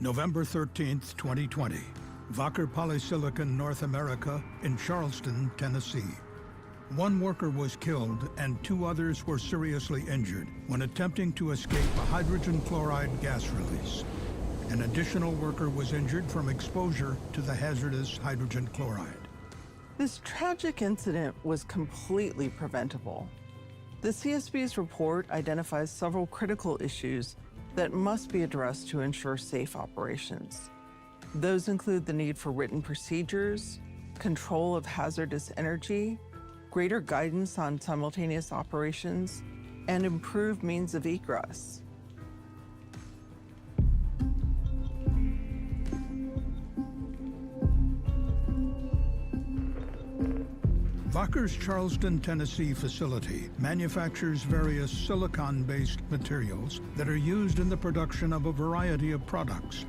November 13th, 2020, Wacker Polysilicon North America in Charleston, Tennessee. One worker was killed and 2 others were seriously injured when attempting to escape a hydrogen chloride gas release. An additional worker was injured from exposure to the hazardous hydrogen chloride. This tragic incident was completely preventable. The CSB's report identifies several critical issues that must be addressed to ensure safe operations. Those include the need for written procedures, control of hazardous energy, greater guidance on simultaneous operations, and improved means of egress. Wacker's Charleston, Tennessee facility manufactures various silicon-based materials that are used in the production of a variety of products.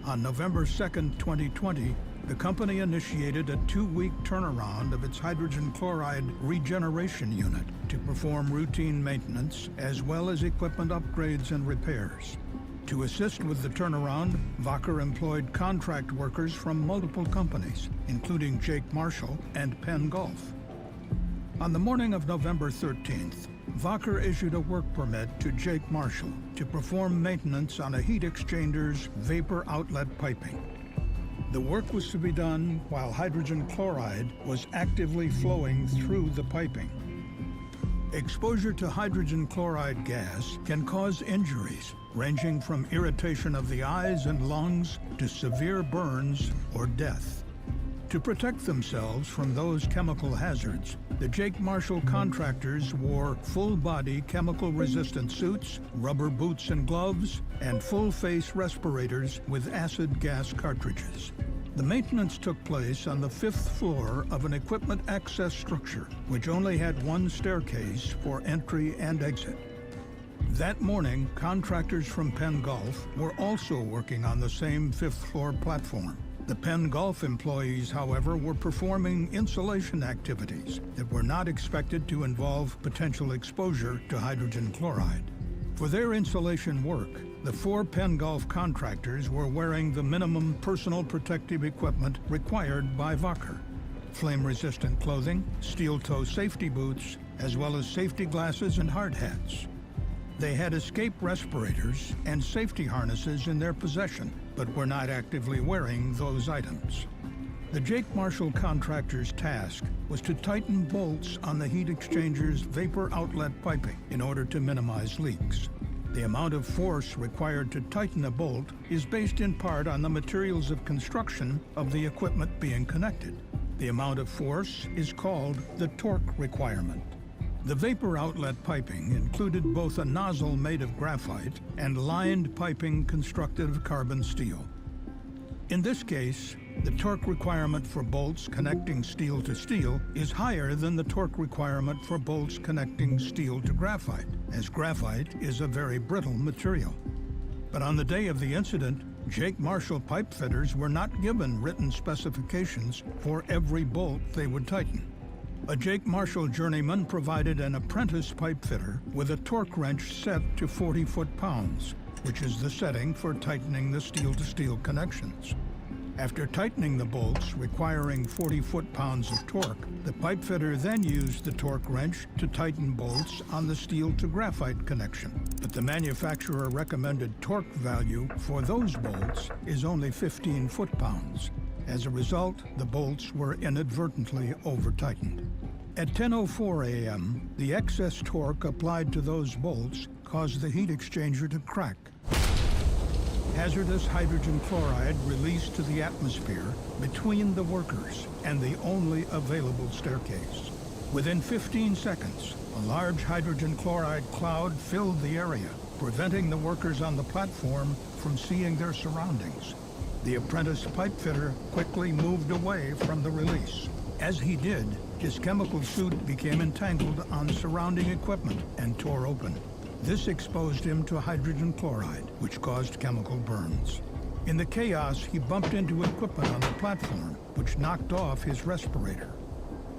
On November 2nd, 2020, the company initiated a 2-week turnaround of its hydrogen chloride regeneration unit to perform routine maintenance as well as equipment upgrades and repairs. To assist with the turnaround, Wacker employed contract workers from multiple companies, including Jake Marshall and Penn Gulf. On the morning of November 13th, Wacker issued a work permit to Jake Marshall to perform maintenance on a heat exchanger's vapor outlet piping. The work was to be done while hydrogen chloride was actively flowing through the piping. Exposure to hydrogen chloride gas can cause injuries, ranging from irritation of the eyes and lungs to severe burns or death. To protect themselves from those chemical hazards, the Jake Marshall contractors wore full-body chemical-resistant suits, rubber boots and gloves, and full-face respirators with acid gas cartridges. The maintenance took place on the 5th floor of an equipment access structure, which only had one staircase for entry and exit. That morning, contractors from Penn Gulf were also working on the same 5th floor platform. The Penn Gulf employees, however, were performing insulation activities that were not expected to involve potential exposure to hydrogen chloride. For their insulation work, the 4 Penn Gulf contractors were wearing the minimum personal protective equipment required by Wacker: flame-resistant clothing, steel-toe safety boots, as well as safety glasses and hard hats. They had escape respirators and safety harnesses in their possession, but were not actively wearing those items. The Jake Marshall contractor's task was to tighten bolts on the heat exchanger's vapor outlet piping in order to minimize leaks. The amount of force required to tighten a bolt is based in part on the materials of construction of the equipment being connected. The amount of force is called the torque requirement. The vapor outlet piping included both a nozzle made of graphite and lined piping constructed of carbon steel. In this case, the torque requirement for bolts connecting steel to steel is higher than the torque requirement for bolts connecting steel to graphite, as graphite is a very brittle material. But on the day of the incident, Jake Marshall pipe fitters were not given written specifications for every bolt they would tighten. A Jake Marshall journeyman provided an apprentice pipe fitter with a torque wrench set to 40 foot-pounds, which is the setting for tightening the steel-to-steel connections. After tightening the bolts requiring 40 foot-pounds of torque, the pipe fitter then used the torque wrench to tighten bolts on the steel-to-graphite connection. But the manufacturer recommended torque value for those bolts is only 15 foot-pounds. As a result, the bolts were inadvertently over-tightened. At 10:04 a.m., the excess torque applied to those bolts caused the heat exchanger to crack. Hazardous hydrogen chloride released to the atmosphere between the workers and the only available staircase. Within 15 seconds, a large hydrogen chloride cloud filled the area, preventing the workers on the platform from seeing their surroundings. The apprentice pipe fitter quickly moved away from the release. As he did, his chemical suit became entangled on surrounding equipment and tore open. This exposed him to hydrogen chloride, which caused chemical burns. In the chaos, he bumped into equipment on the platform, which knocked off his respirator.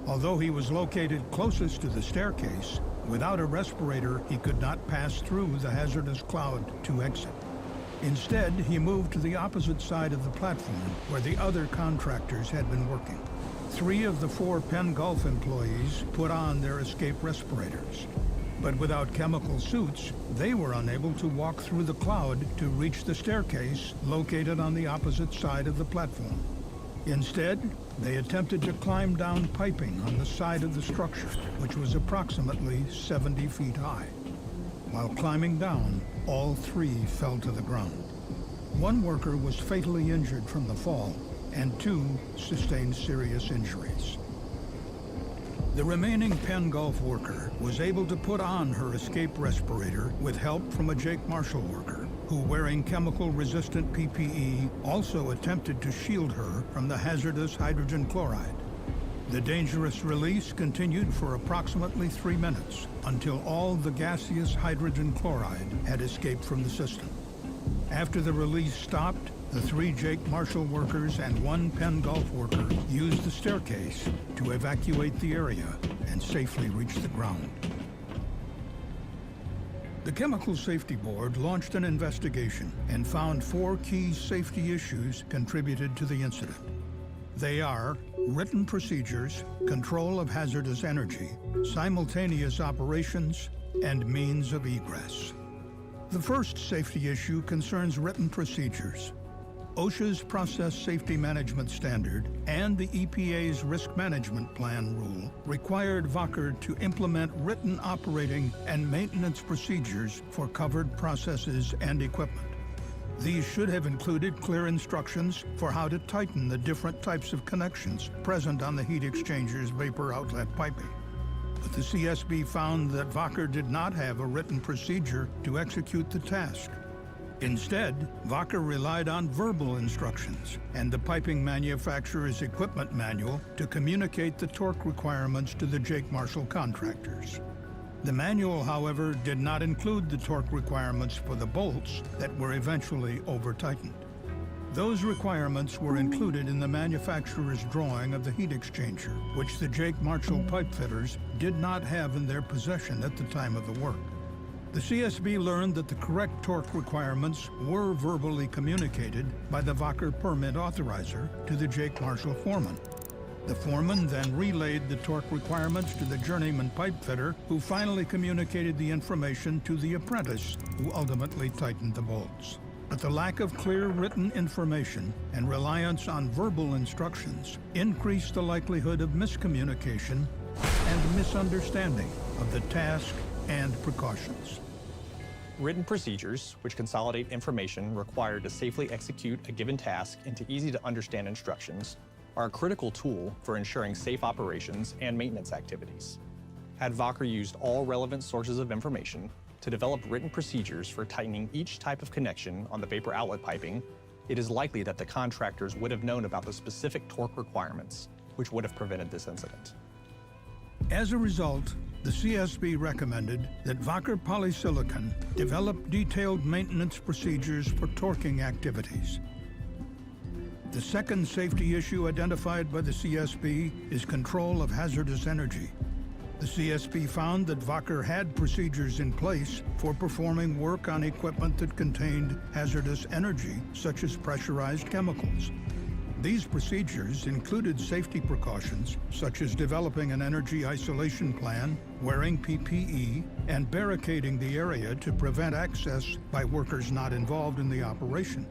Although he was located closest to the staircase, without a respirator, he could not pass through the hazardous cloud to exit. Instead, he moved to the opposite side of the platform where the other contractors had been working. 3 of the 4 Penn Gulf employees put on their escape respirators. But without chemical suits, they were unable to walk through the cloud to reach the staircase located on the opposite side of the platform. Instead, they attempted to climb down piping on the side of the structure, which was approximately 70 feet high. While climbing down, all 3 fell to the ground. 1 worker was fatally injured from the fall, and 2 sustained serious injuries. The remaining Penn Gulf worker was able to put on her escape respirator with help from a Jake Marshall worker, who, wearing chemical-resistant PPE, also attempted to shield her from the hazardous hydrogen chloride. The dangerous release continued for approximately 3 minutes, until all the gaseous hydrogen chloride had escaped from the system. After the release stopped, the 3 Jake Marshall workers and 1 Penn Gulf worker used the staircase to evacuate the area and safely reach the ground. The Chemical Safety Board launched an investigation and found 4 key safety issues contributed to the incident. They are written procedures, control of hazardous energy, simultaneous operations, and means of egress. The first safety issue concerns written procedures. OSHA's Process Safety Management Standard and the EPA's Risk Management Plan rule required Wacker to implement written operating and maintenance procedures for covered processes and equipment. These should have included clear instructions for how to tighten the different types of connections present on the heat exchanger's vapor outlet piping. But the CSB found that Wacker did not have a written procedure to execute the task. Instead, Wacker relied on verbal instructions and the piping manufacturer's equipment manual to communicate the torque requirements to the Jake Marshall contractors. The manual, however, did not include the torque requirements for the bolts that were eventually over-tightened. Those requirements were included in the manufacturer's drawing of the heat exchanger, which the Jake Marshall pipe fitters did not have in their possession at the time of the work. The CSB learned that the correct torque requirements were verbally communicated by the Wacker permit authorizer to the Jake Marshall foreman. The foreman then relayed the torque requirements to the journeyman pipe fitter, who finally communicated the information to the apprentice, who ultimately tightened the bolts. But the lack of clear written information and reliance on verbal instructions increased the likelihood of miscommunication and misunderstanding of the task and precautions. Written procedures, which consolidate information required to safely execute a given task into easy-to-understand instructions, are a critical tool for ensuring safe operations and maintenance activities. Had Wacker used all relevant sources of information to develop written procedures for tightening each type of connection on the vapor outlet piping, it is likely that the contractors would have known about the specific torque requirements, which would have prevented this incident. As a result, the CSB recommended that Wacker Polysilicon develop detailed maintenance procedures for torquing activities. The second safety issue identified by the CSB is control of hazardous energy. The CSB found that Wacker had procedures in place for performing work on equipment that contained hazardous energy, such as pressurized chemicals. These procedures included safety precautions, such as developing an energy isolation plan, wearing PPE, and barricading the area to prevent access by workers not involved in the operation.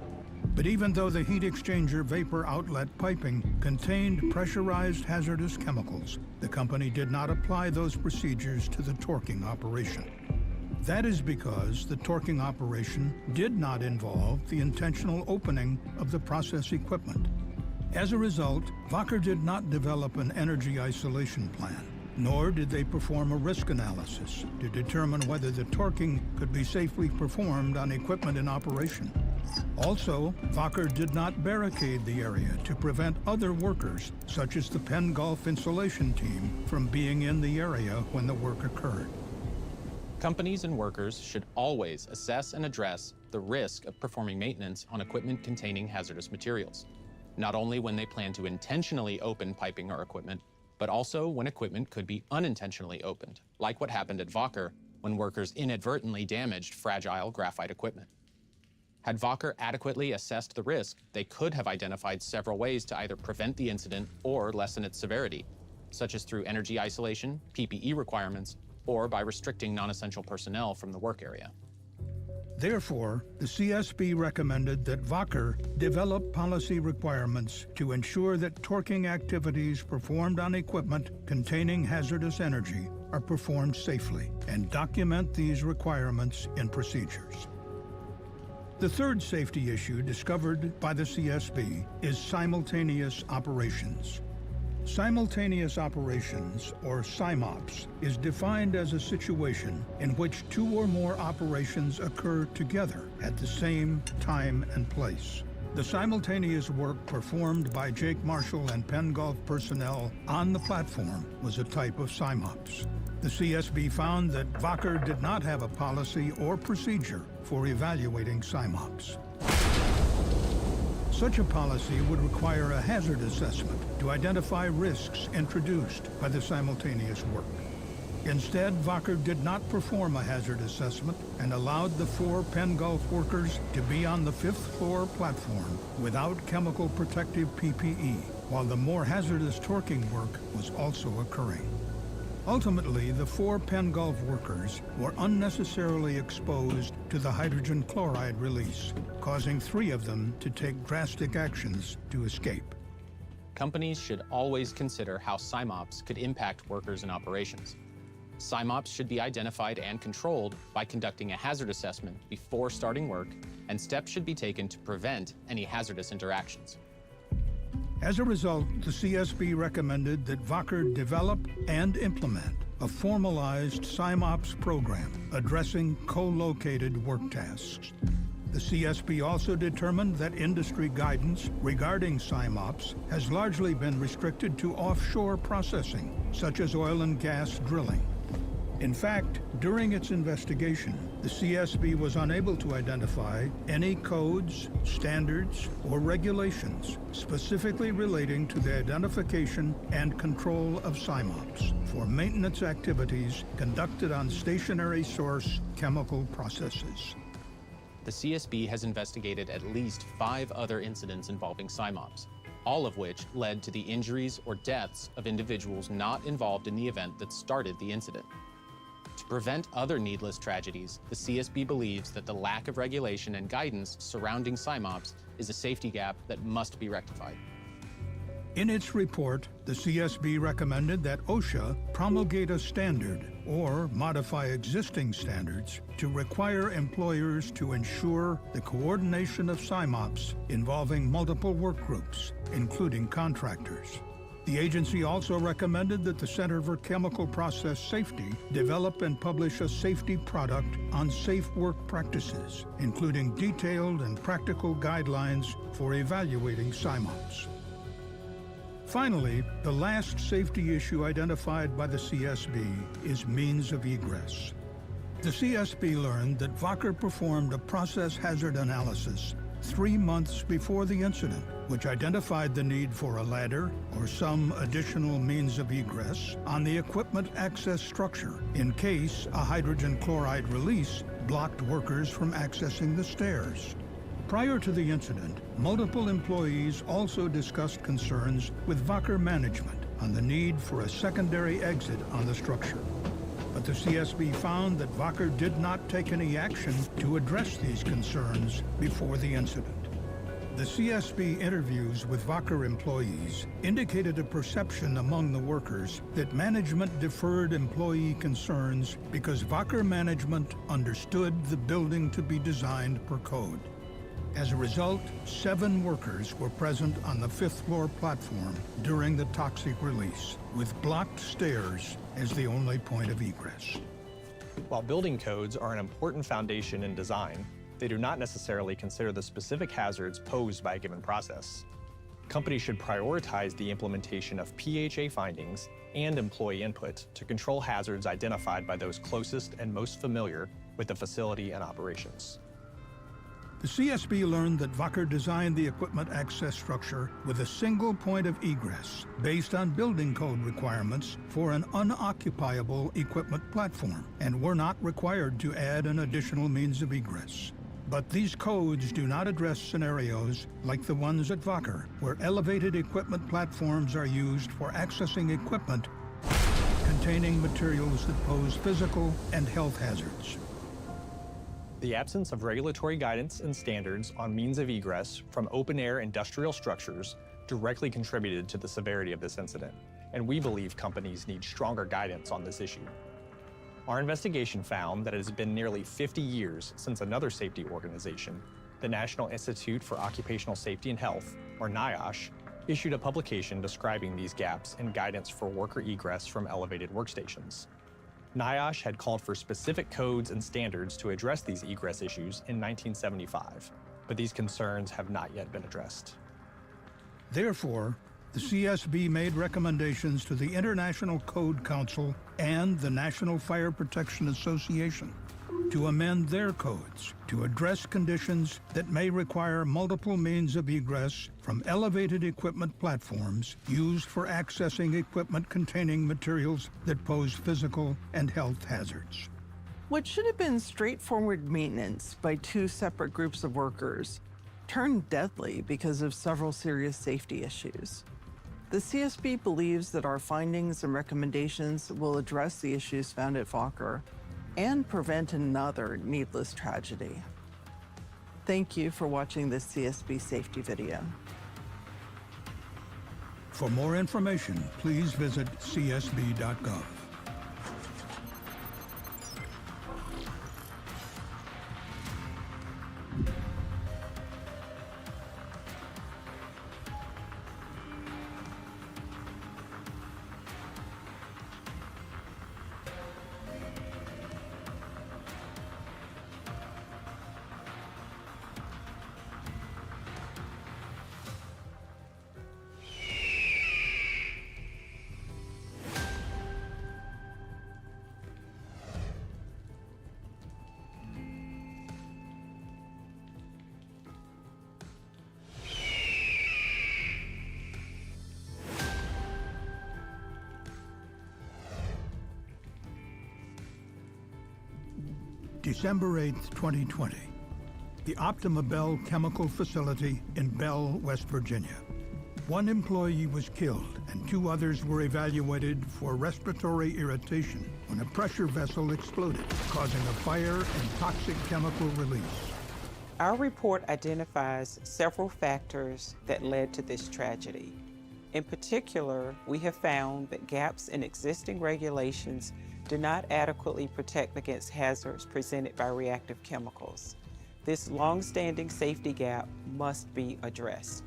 But even though the heat exchanger vapor outlet piping contained pressurized hazardous chemicals, the company did not apply those procedures to the torquing operation. That is because the torquing operation did not involve the intentional opening of the process equipment. As a result, Wacker did not develop an energy isolation plan, nor did they perform a risk analysis to determine whether the torquing could be safely performed on equipment in operation. Also, Wacker did not barricade the area to prevent other workers, such as the Penn Gulf insulation team, from being in the area when the work occurred. Companies and workers should always assess and address the risk of performing maintenance on equipment containing hazardous materials, not only when they plan to intentionally open piping or equipment, but also when equipment could be unintentionally opened, like what happened at Wacker when workers inadvertently damaged fragile graphite equipment. Had Wacker adequately assessed the risk, they could have identified several ways to either prevent the incident or lessen its severity, such as through energy isolation, PPE requirements, or by restricting non-essential personnel from the work area. Therefore, the CSB recommended that Wacker develop policy requirements to ensure that torquing activities performed on equipment containing hazardous energy are performed safely, and document these requirements in procedures. The third safety issue discovered by the CSB is simultaneous operations. Simultaneous operations, or SIMOPS, is defined as a situation in which two or more operations occur together at the same time and place. The simultaneous work performed by Jake Marshall and Penn Gulf personnel on the platform was a type of SIMOPS. The CSB found that Wacker did not have a policy or procedure for evaluating SIMOPS. Such a policy would require a hazard assessment to identify risks introduced by the simultaneous work. Instead, Wacker did not perform a hazard assessment and allowed the 4 Penn Gulf workers to be on the 5th floor platform without chemical protective PPE, while the more hazardous torquing work was also occurring. Ultimately, the 4 Penn Gulf workers were unnecessarily exposed to the hydrogen chloride release, causing 3 of them to take drastic actions to escape. Companies should always consider how SIMOPS could impact workers and operations. SIMOPS should be identified and controlled by conducting a hazard assessment before starting work, and steps should be taken to prevent any hazardous interactions. As a result, the CSB recommended that Wacker develop and implement a formalized SIMOPS program addressing co-located work tasks. The CSB also determined that industry guidance regarding SIMOPS has largely been restricted to offshore processing, such as oil and gas drilling. In fact, during its investigation, the CSB was unable to identify any codes, standards, or regulations specifically relating to the identification and control of SIMOPS for maintenance activities conducted on stationary source chemical processes. The CSB has investigated at least 5 other incidents involving SIMOPS, all of which led to the injuries or deaths of individuals not involved in the event that started the incident. To prevent other needless tragedies, the CSB believes that the lack of regulation and guidance surrounding SIMOPS is a safety gap that must be rectified. In its report, the CSB recommended that OSHA promulgate a standard or modify existing standards to require employers to ensure the coordination of SIMOPS involving multiple work groups, including contractors. The agency also recommended that the Center for Chemical Process Safety develop and publish a safety product on safe work practices, including detailed and practical guidelines for evaluating SIMOPS. Finally, the last safety issue identified by the CSB is means of egress. The CSB learned that Wacker performed a process hazard analysis 3 months before the incident, which identified the need for a ladder or some additional means of egress on the equipment access structure in case a hydrogen chloride release blocked workers from accessing the stairs. Prior to the incident, multiple employees also discussed concerns with Wacker management on the need for a secondary exit on the structure. But the CSB found that Wacker did not take any action to address these concerns before the incident. The CSB interviews with Wacker employees indicated a perception among the workers that management deferred employee concerns because Wacker management understood the building to be designed per code. As a result, 7 workers were present on the 5th floor platform during the toxic release, with blocked stairs as the only point of egress. While building codes are an important foundation in design, they do not necessarily consider the specific hazards posed by a given process. Companies should prioritize the implementation of PHA findings and employee input to control hazards identified by those closest and most familiar with the facility and operations. The CSB learned that Wacker designed the equipment access structure with a single point of egress based on building code requirements for an unoccupiable equipment platform and were not required to add an additional means of egress. But these codes do not address scenarios like the ones at Wacker, where elevated equipment platforms are used for accessing equipment containing materials that pose physical and health hazards. The absence of regulatory guidance and standards on means of egress from open-air industrial structures directly contributed to the severity of this incident, and we believe companies need stronger guidance on this issue. Our investigation found that it has been nearly 50 years since another safety organization, the National Institute for Occupational Safety and Health, or NIOSH, issued a publication describing these gaps in guidance for worker egress from elevated workstations. NIOSH had called for specific codes and standards to address these egress issues in 1975, but these concerns have not yet been addressed. Therefore, the CSB made recommendations to the International Code Council and the National Fire Protection Association to amend their codes to address conditions that may require multiple means of egress from elevated equipment platforms used for accessing equipment containing materials that pose physical and health hazards. What should have been straightforward maintenance by two separate groups of workers turned deadly because of several serious safety issues. The CSB believes that our findings and recommendations will address the issues found at Wacker and prevent another needless tragedy. Thank you for watching this CSB safety video. For more information, please visit csb.gov. December 8, 2020, the Optima Bell chemical facility in Bell, West Virginia. One employee was killed and two others were evaluated for respiratory irritation when a pressure vessel exploded, causing a fire and toxic chemical release. Our report identifies several factors that led to this tragedy. In particular, we have found that gaps in existing regulations do not adequately protect against hazards presented by reactive chemicals. This long-standing safety gap must be addressed.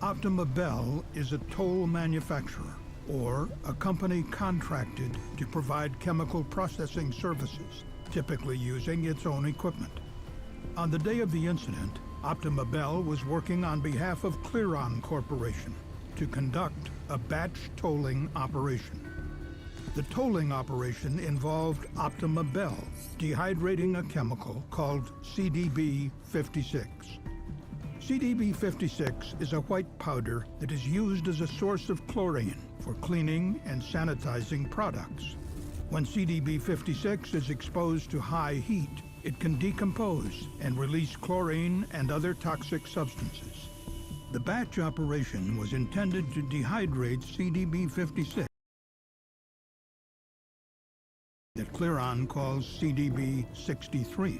Optima Bell is a toll manufacturer, or a company contracted to provide chemical processing services, typically using its own equipment. On the day of the incident, Optima Bell was working on behalf of Clearon Corporation to conduct a batch tolling operation. The tolling operation involved Optima Bell dehydrating a chemical called CDB56. CDB56 is a white powder that is used as a source of chlorine for cleaning and sanitizing products. When CDB56 is exposed to high heat, it can decompose and release chlorine and other toxic substances. The batch operation was intended to dehydrate CDB56 that Clearon calls CDB63.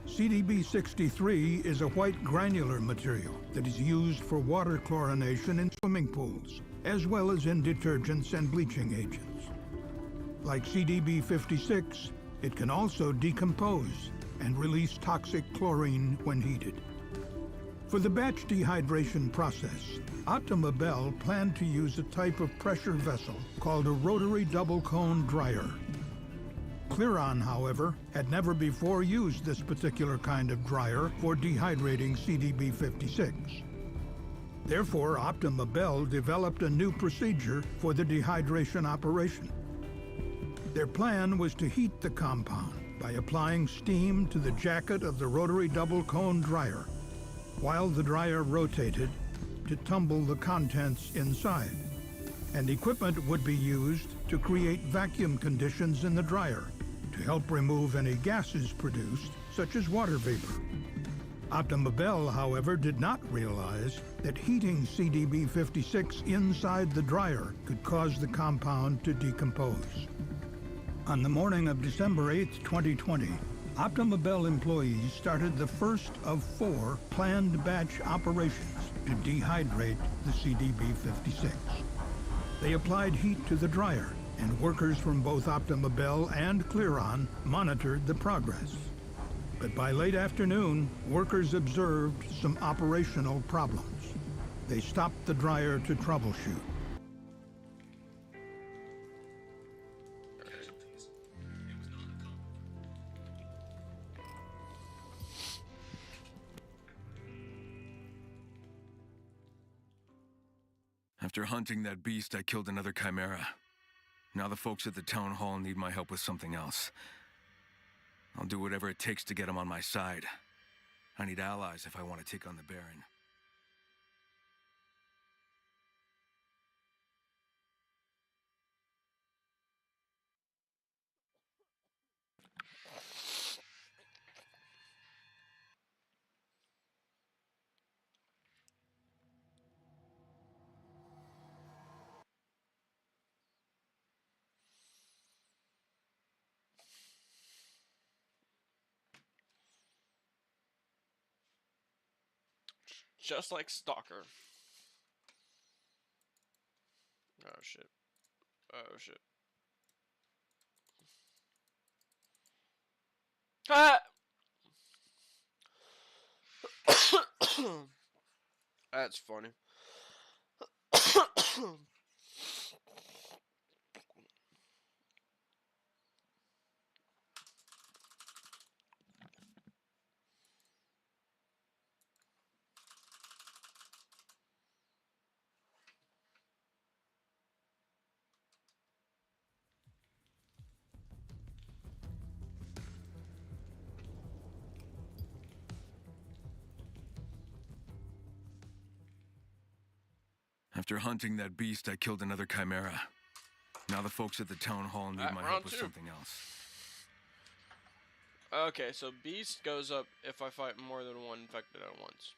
CDB63 is a white granular material that is used for water chlorination in swimming pools, as well as in detergents and bleaching agents. Like CDB56, it can also decompose and release toxic chlorine when heated. For the batch dehydration process, Optima Bell planned to use a type of pressure vessel called a rotary double cone dryer. Clearon, however, had never before used this particular kind of dryer for dehydrating CDB56. Therefore, Optima Bell developed a new procedure for the dehydration operation. Their plan was to heat the compound by applying steam to the jacket of the rotary double cone dryer. While the dryer rotated, to tumble the contents inside, and equipment would be used to create vacuum conditions in the dryer to help remove any gases produced, such as water vapor. Optimabel, however, did not realize that heating CDB56 inside the dryer could cause the compound to decompose. On the morning of December 8, 2020, Optimabel employees started the first of 4 planned batch operations to dehydrate the CDB56. They applied heat to the dryer, and workers from both Optimabel and Clearon monitored the progress. But by late afternoon, workers observed some operational problems. They stopped the dryer to troubleshoot. After hunting that beast, I killed another chimera. Now the folks at the town hall need my help with something else. I'll do whatever it takes to get them on my side. I need allies if I want to take on the Baron. Just like Stalker. Oh shit. Oh shit. Ah! That's funny. After hunting that beast, I killed another chimera. Now the folks at the town hall need my help with something else. Okay, so Beast goes up if I fight more than one infected at once.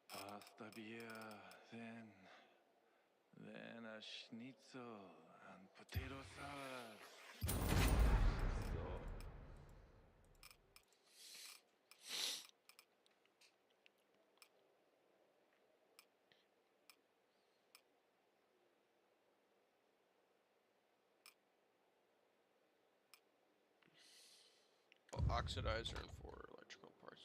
Pasta beer, then a schnitzel and potato salad. Oxidizer and 4 electrical parts.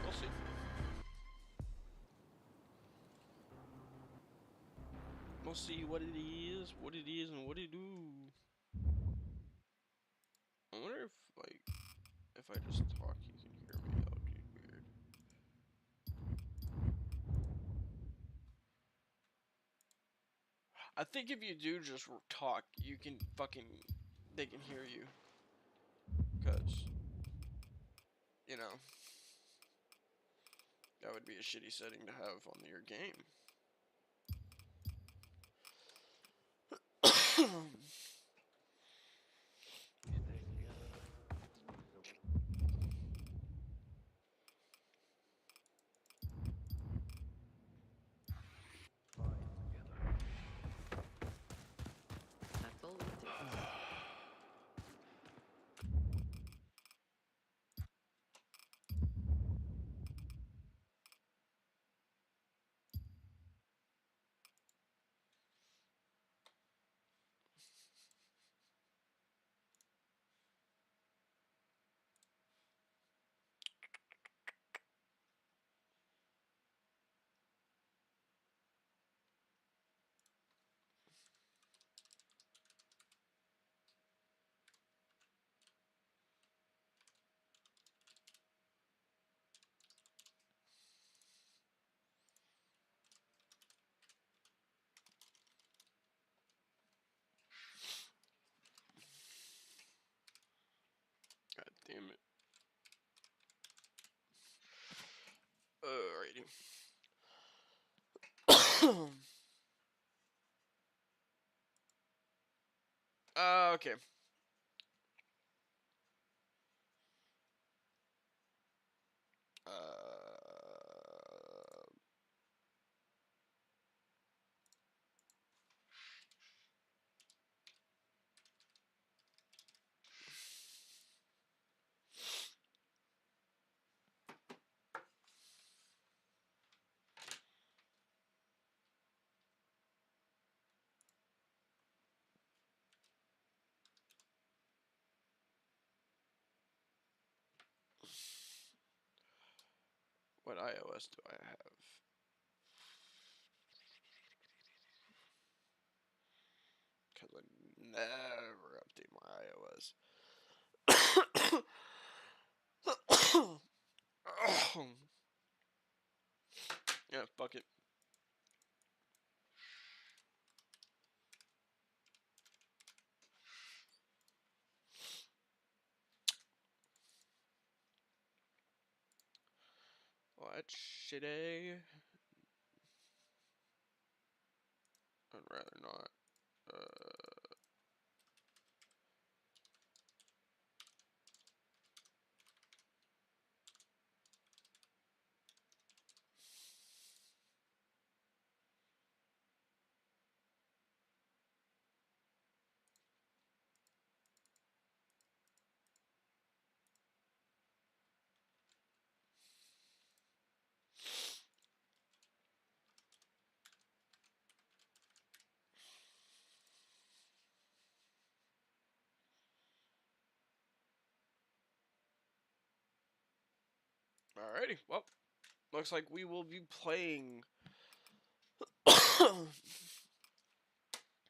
We'll see. We'll see what it is, and what it do. I wonder if, like, if I just talk, you can hear me. That would be weird. I think if you do just talk, you can they can hear you. Because, you know, that would be a shitty setting to have on your game. That's all it takes. Okay. What iOS do I have? Because I never update my iOS. Yeah, fuck it. Well, that's shitty. I'd rather not. Alrighty, well, looks like we will be playing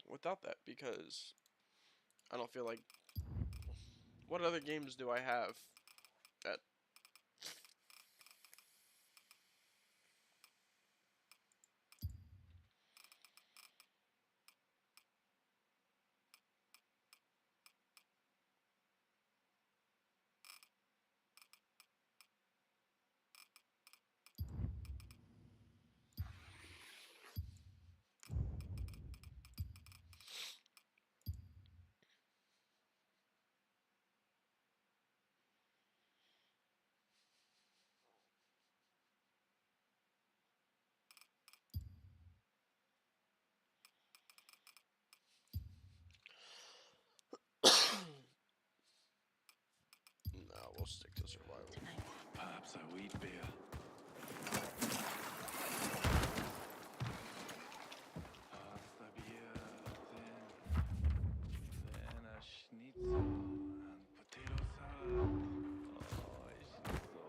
without that because I don't feel like. What other games do I have that? No, we'll stick to survival. Perhaps a wheat beer. Pasta beer, then a schnitzel and potato salad. Oh, schnitzel.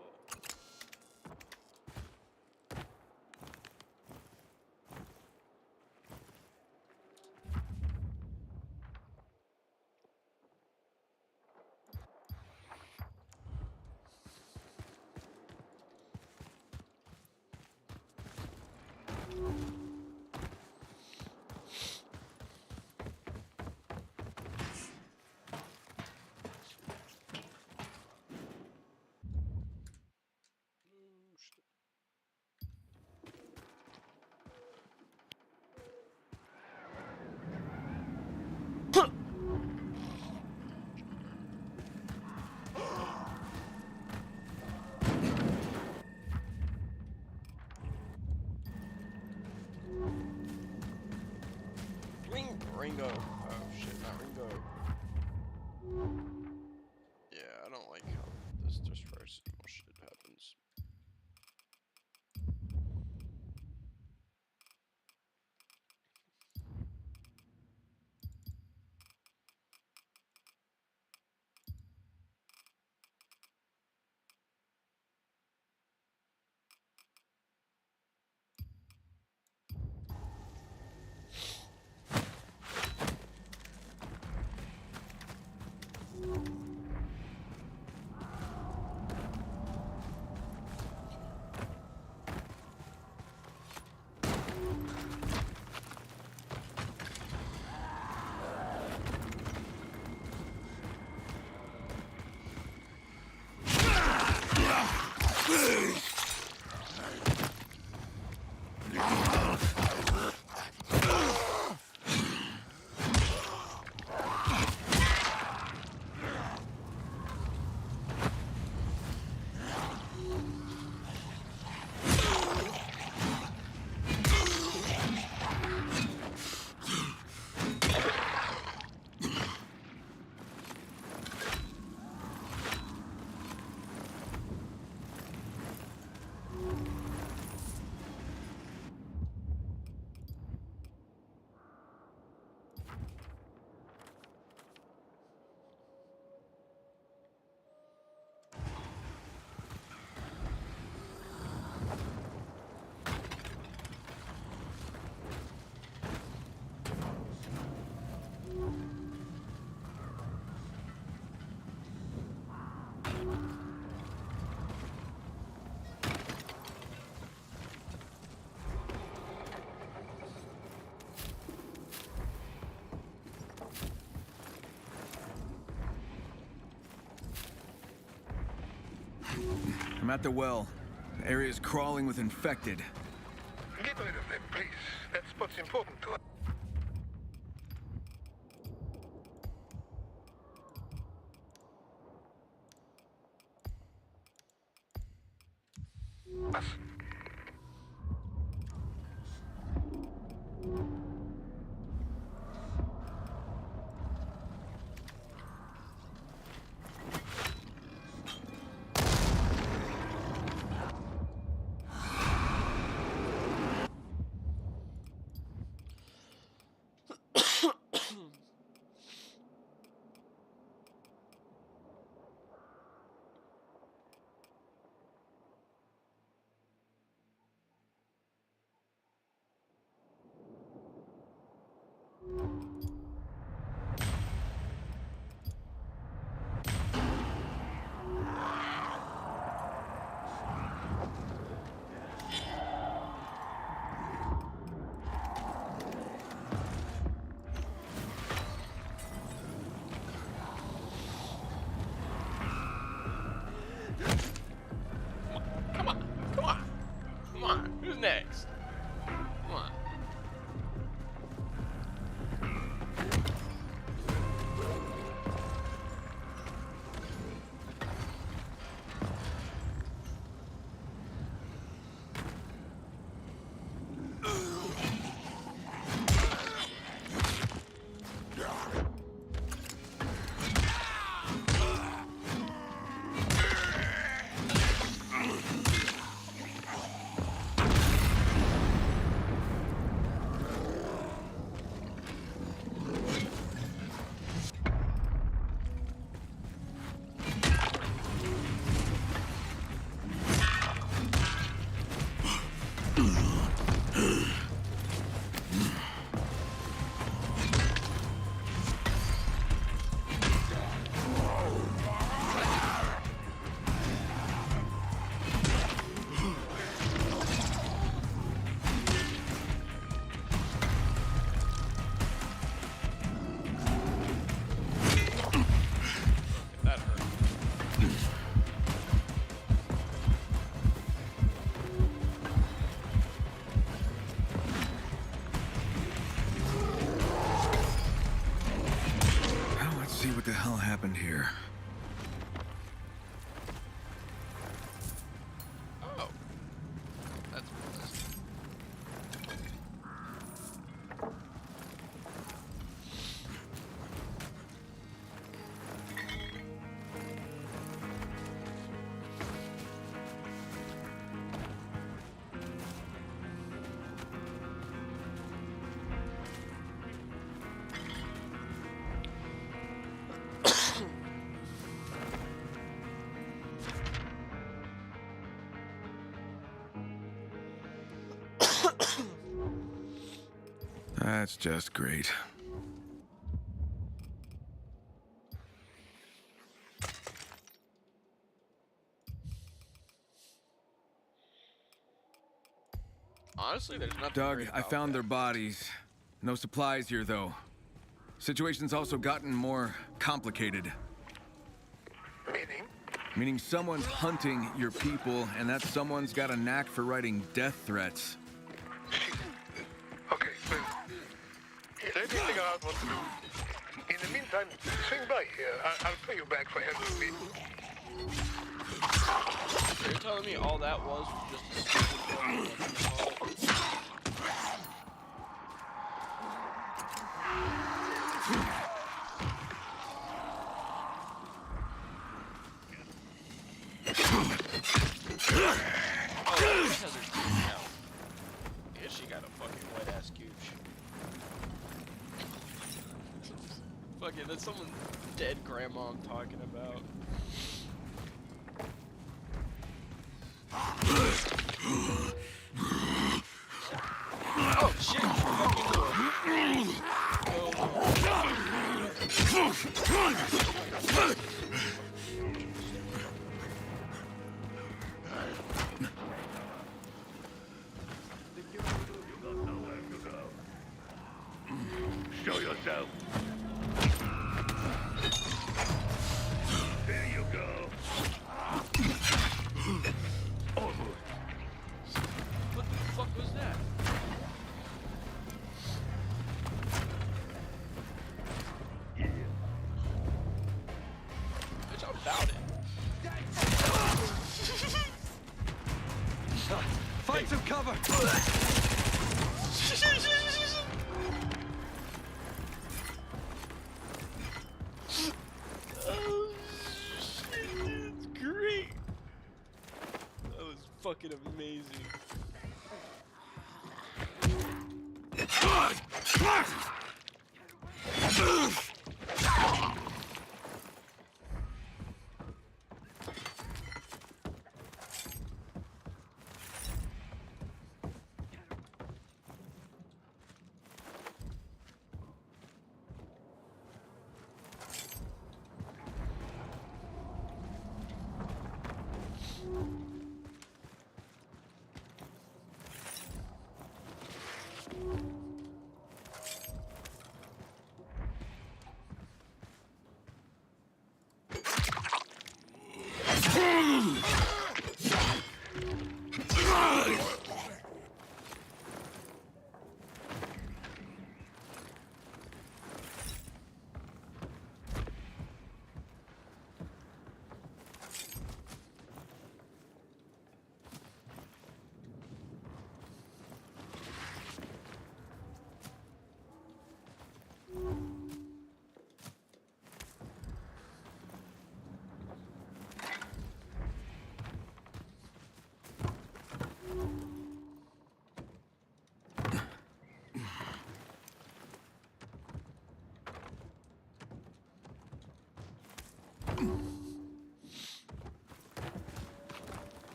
Oh, shit. Ringo. Oh shit, not Ringo. Yeah, I don't like how this just first shit happens. I'm at the well. The area's crawling with infected. Get rid of them, please. That's what's important to us. Come on. Who's next? Come on. That hurt. Now let's see what the hell happened here. Oh. That's what it is. That's just great. Honestly, there's nothing Doug, great I about found that. their bodies. No supplies here, though. Situation's also gotten more complicated. Meaning? Meaning someone's hunting your people, and that someone's got a knack for writing death threats. Okay, well, let me figure out what to do. In the meantime, swing by here. I'll pay you back for helping me. So you're telling me all that was just a stupid fucking yeah, she got a fucking wet ass gooch. Fucking, that's someone's dead grandma I'm talking about. Oh shit! Show yourself. There you go. fucking amazing.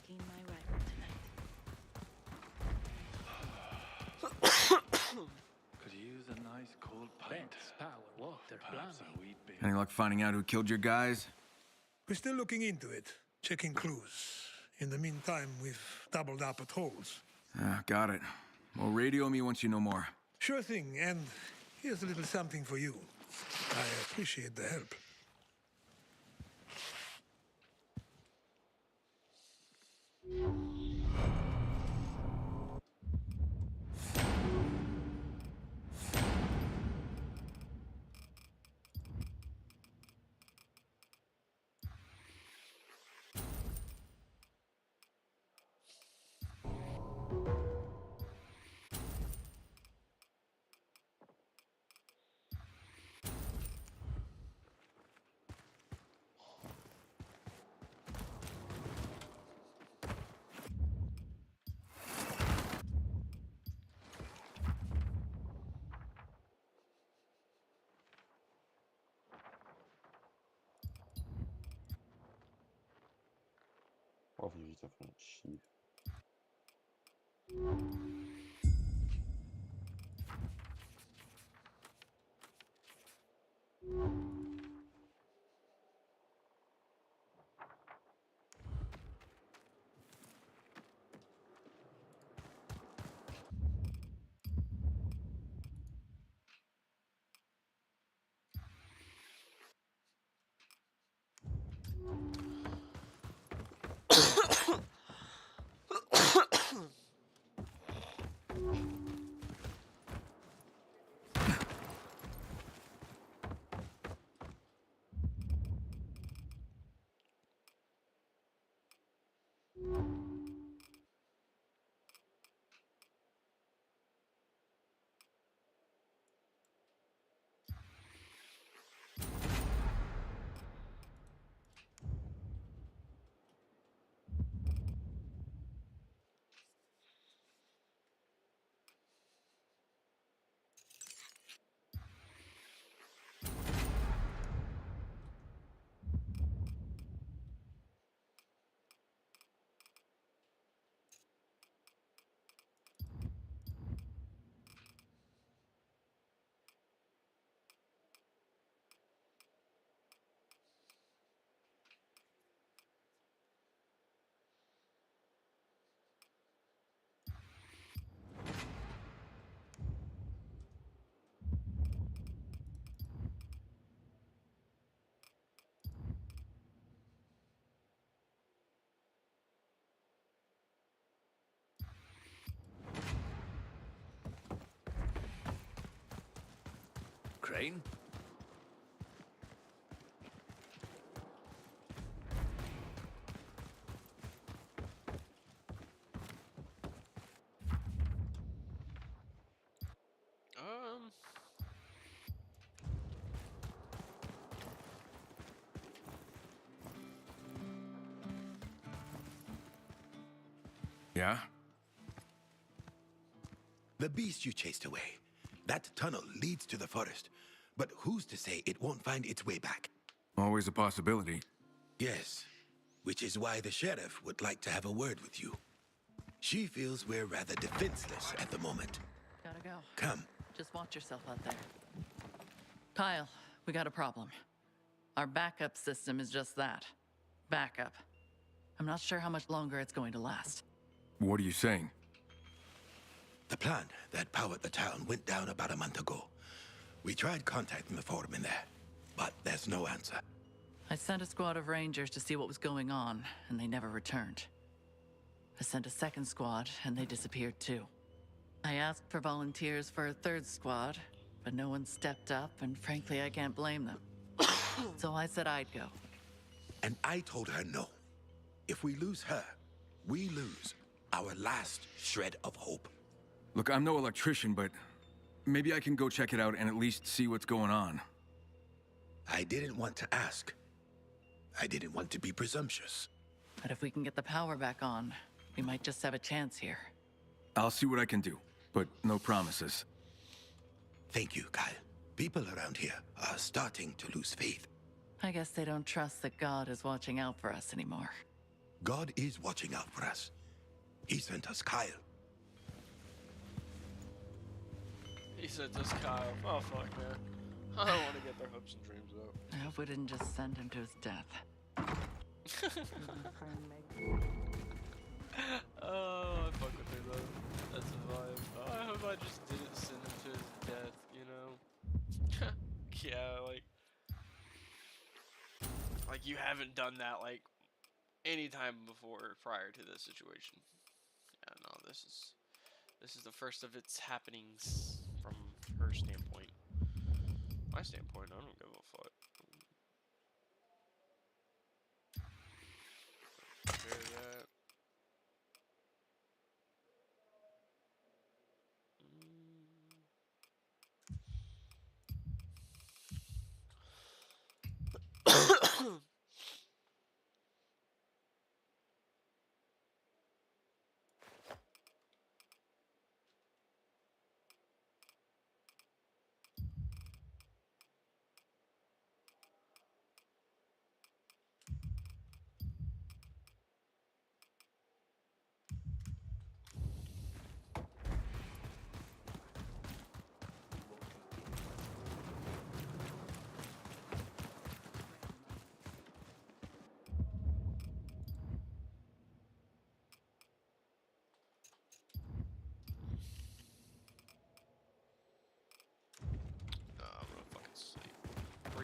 Making my rifle Could use a nice cold pint. Power, water, Perhaps plumbing. a wheat beer. Any luck finding out who killed your guys? We're still looking into it, checking clues. In the meantime, we've doubled up at holes. Ah, got it. Well, radio me once you know more. Sure thing, and here's a little something for you. I appreciate the help. Hoffentlich ist davon nicht schief. Crane? Yeah? The beast you chased away. That tunnel leads to the forest. But who's to say it won't find its way back? Always a possibility. Yes, which is why the sheriff would like to have a word with you. She feels we're rather defenseless at the moment. Gotta go. Come. Just watch yourself out there. Kyle, we got a problem. Our backup system is just that. Backup. I'm not sure how much longer it's going to last. What are you saying? The plant that powered the town went down about a month ago. We tried contacting the foreman there, but there's no answer. I sent a squad of rangers to see what was going on, and they never returned. I sent a second squad, and they disappeared too. I asked for volunteers for a third squad, but no one stepped up, and frankly, I can't blame them. So I said I'd go. And I told her no. If we lose her, we lose our last shred of hope. Look, I'm no electrician, but maybe I can go check it out and at least see what's going on. I didn't want to ask. I didn't want to be presumptuous. But if we can get the power back on, we might just have a chance here. I'll see what I can do, but no promises. Thank you, Kyle. People around here are starting to lose faith. I guess they don't trust that God is watching out for us anymore. God is watching out for us. He sent us Kyle. He sent us Kyle. Oh fuck, man. I don't want to get their hopes and dreams up. I hope we didn't just send him to his death. Oh, I fuck with her though. That's a vibe. Oh, I hope I just didn't send him to his death, you know? Yeah, like you haven't done that like any time before prior to this situation. Yeah, no, this is the first of its happenings from her standpoint. My standpoint, I don't give a fuck. Hear that.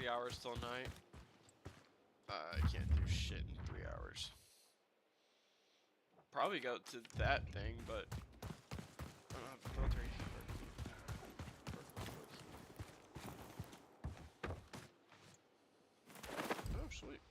hours till night. I can't do shit in 3 hours. Probably go to that thing, but I don't have a military key. Oh, sweet.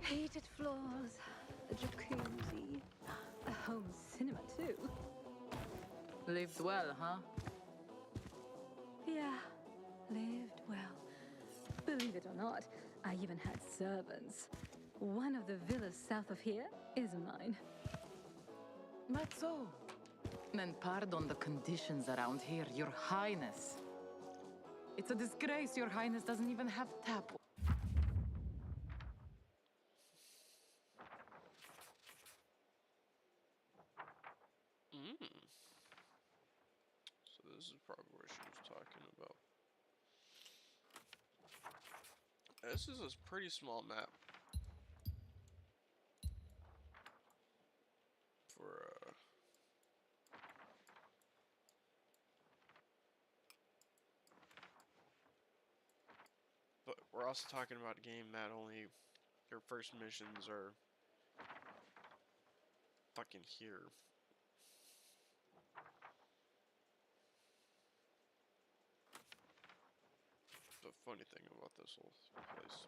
Heated floors, a jacuzzi, a home cinema too. Lived well, huh? Yeah, lived well. Believe it or not, I even had servants. One of the villas south of here is mine. But so. And pardon the conditions around here, Your Highness. It's a disgrace Your Highness doesn't even have tap. So this is probably what she was talking about. This is a pretty small map. For, but we're also talking about a game that only your first missions are fucking here. The funny thing about this whole place.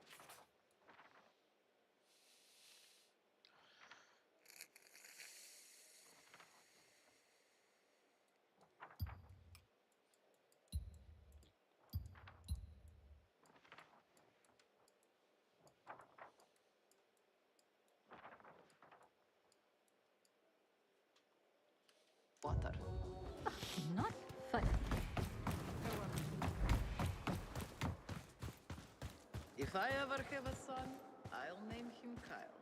Water. Not funny. If I ever have a son, I'll name him Kyle.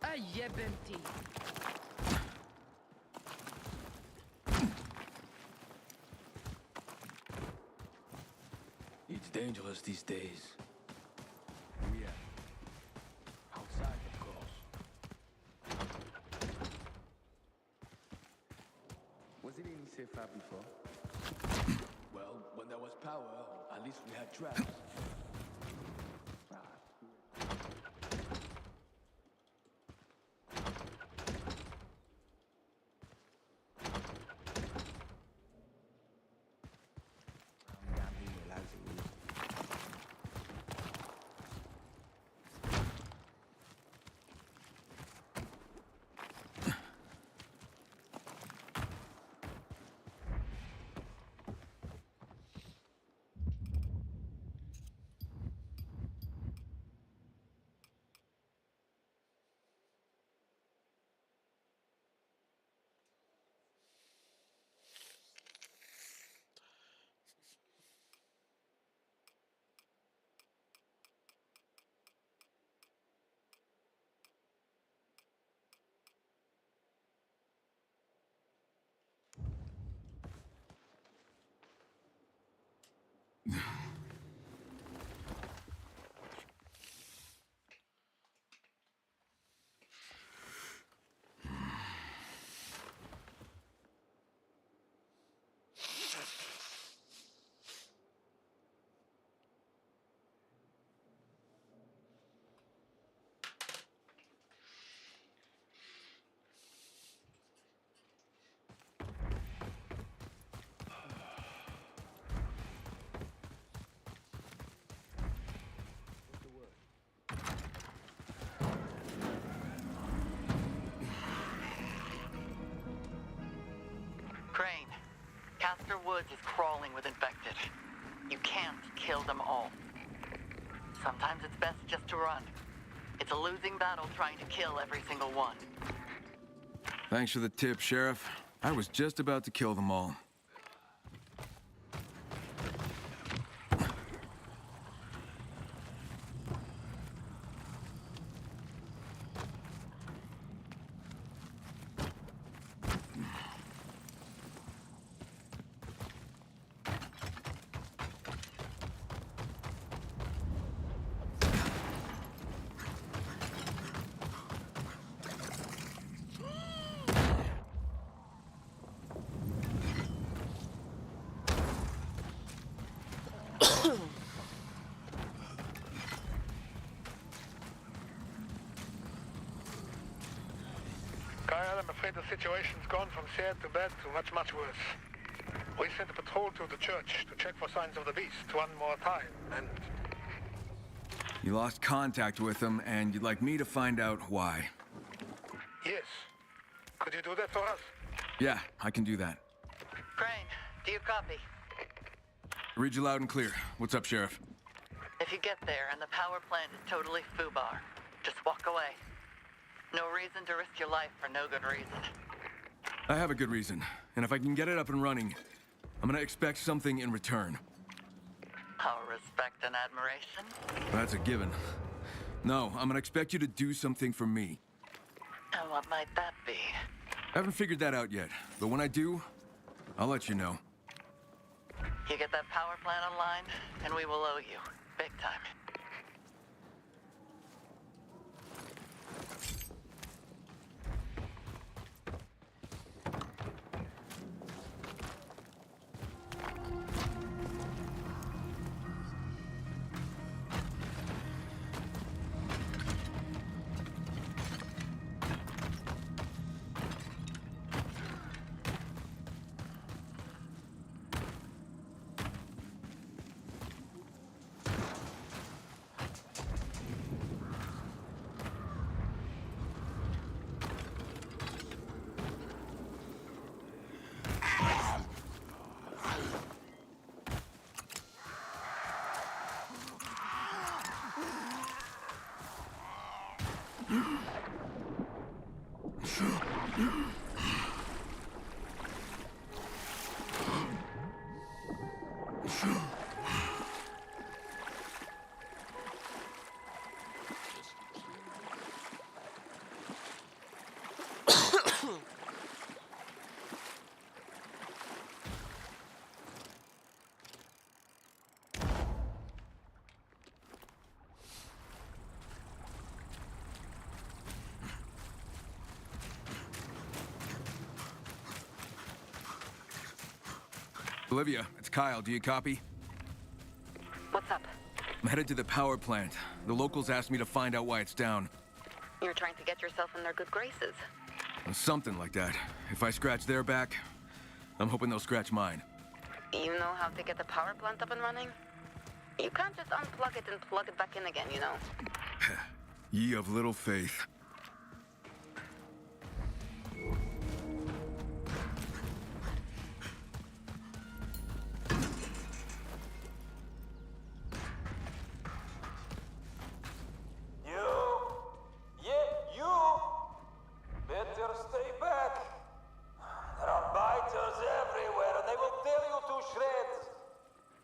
A yebenti. It's dangerous these days. Yeah. Outside, of course. Was it any safer before? Well, when there was power, at least we had traps. woods is crawling with infected. You can't kill them all. Sometimes it's best just to run. It's a losing battle trying to kill every single one. Thanks for the tip, Sheriff. I was just about to kill them all. Kyle, I'm afraid the situation's gone from sad to bad to much, much worse. We sent a patrol to the church to check for signs of the beast one more time, and... You lost contact with them, and you'd like me to find out why. Yes. Could you do that for us? Yeah, I can do that. Crane, do you copy? Read you loud and clear. What's up, Sheriff? If you get there and the power plant is totally foobar, just walk away. No reason to risk your life for no good reason. I have a good reason, and if I can get it up and running, I'm gonna expect something in return. Our respect and admiration? That's a given. No, I'm gonna expect you to do something for me. And what might that be? I haven't figured that out yet, but when I do, I'll let you know. You get that power plant online, and we will owe you. Big time. Olivia, it's Kyle. Do you copy? What's up? I'm headed to the power plant. The locals asked me to find out why it's down. You're trying to get yourself in their good graces. Something like that. If I scratch their back, I'm hoping they'll scratch mine. You know how to get the power plant up and running? You can't just unplug it and plug it back in again, you know? Ye of little faith.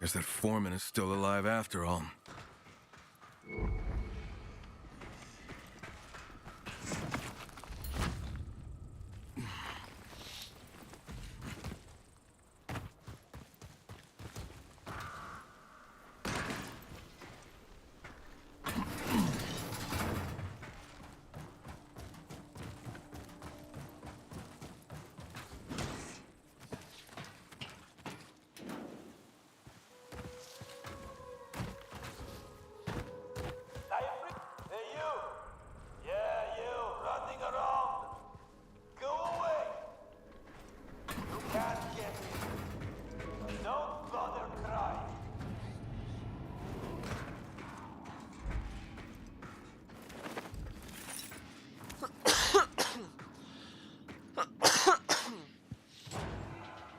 Guess that foreman is still alive after all.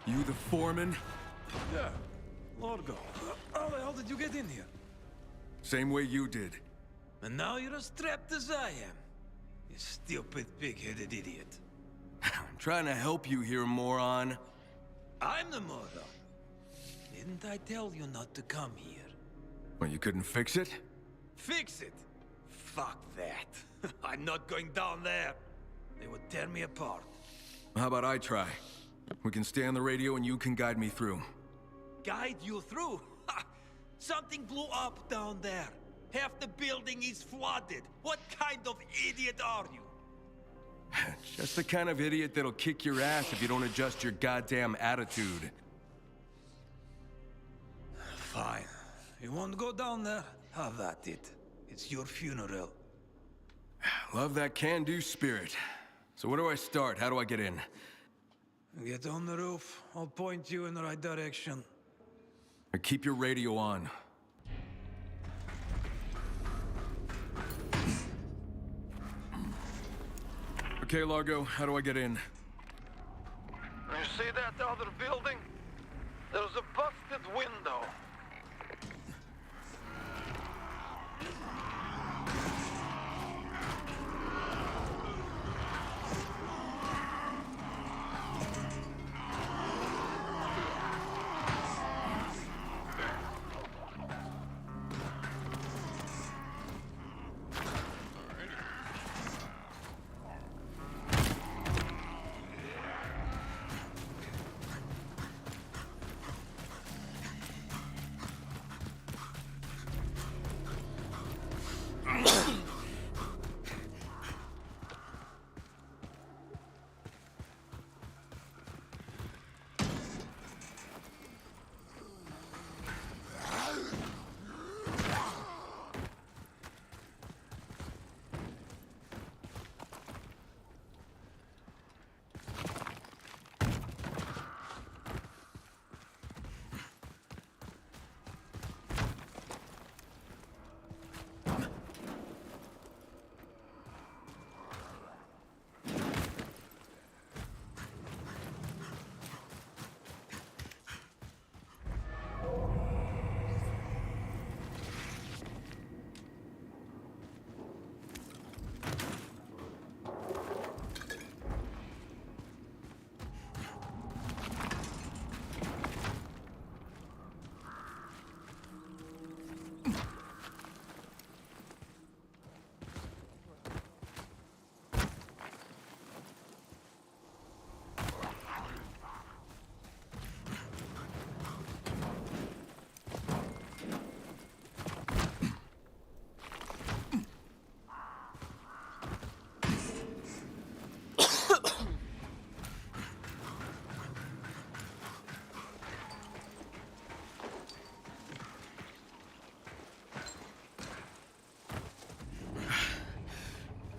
You the foreman? Yeah, Largo. How the hell did you get in here? Same way you did. And now you're as trapped as I am. You stupid, pig-headed idiot. I'm trying to help you here, moron. I'm the moron. Didn't I tell you not to come here? Well, you couldn't fix it? Fix it? Fuck that. I'm not going down there. They would tear me apart. How about I try? We can stay on the radio and you can guide me through. Guide you through? Ha! Something blew up down there. Half the building is flooded. What kind of idiot are you? Just the kind of idiot that'll kick your ass if you don't adjust your goddamn attitude. Fine. You want to go down there? Have at it. It's your funeral. Love that can-do spirit. So where do I start? How do I get in? Get on the roof. I'll point you in the right direction. Keep your radio on. Okay, Largo, how do I get in? You see that other building? There's a busted window.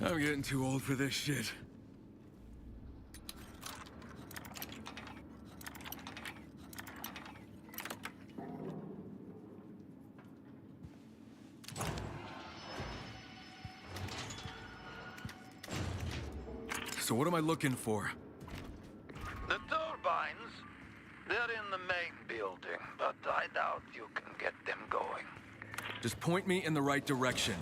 I'm getting too old for this shit. So what am I looking for? The turbines, they're in the main building, but I doubt you can get them going. Just point me in the right direction.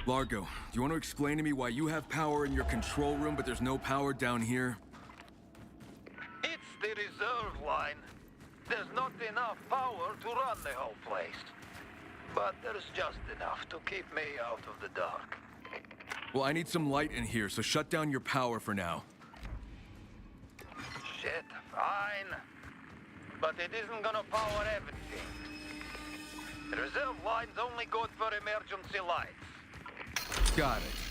Largo, do you want to explain to me why you have power in your control room, but there's no power down here? It's the reserve line. There's not enough power to run the whole place. But there's just enough to keep me out of the dark. Well, I need some light in here, so shut down your power for now. Shit, fine. But it isn't gonna power everything. The reserve line's only good for emergency lights. Got it.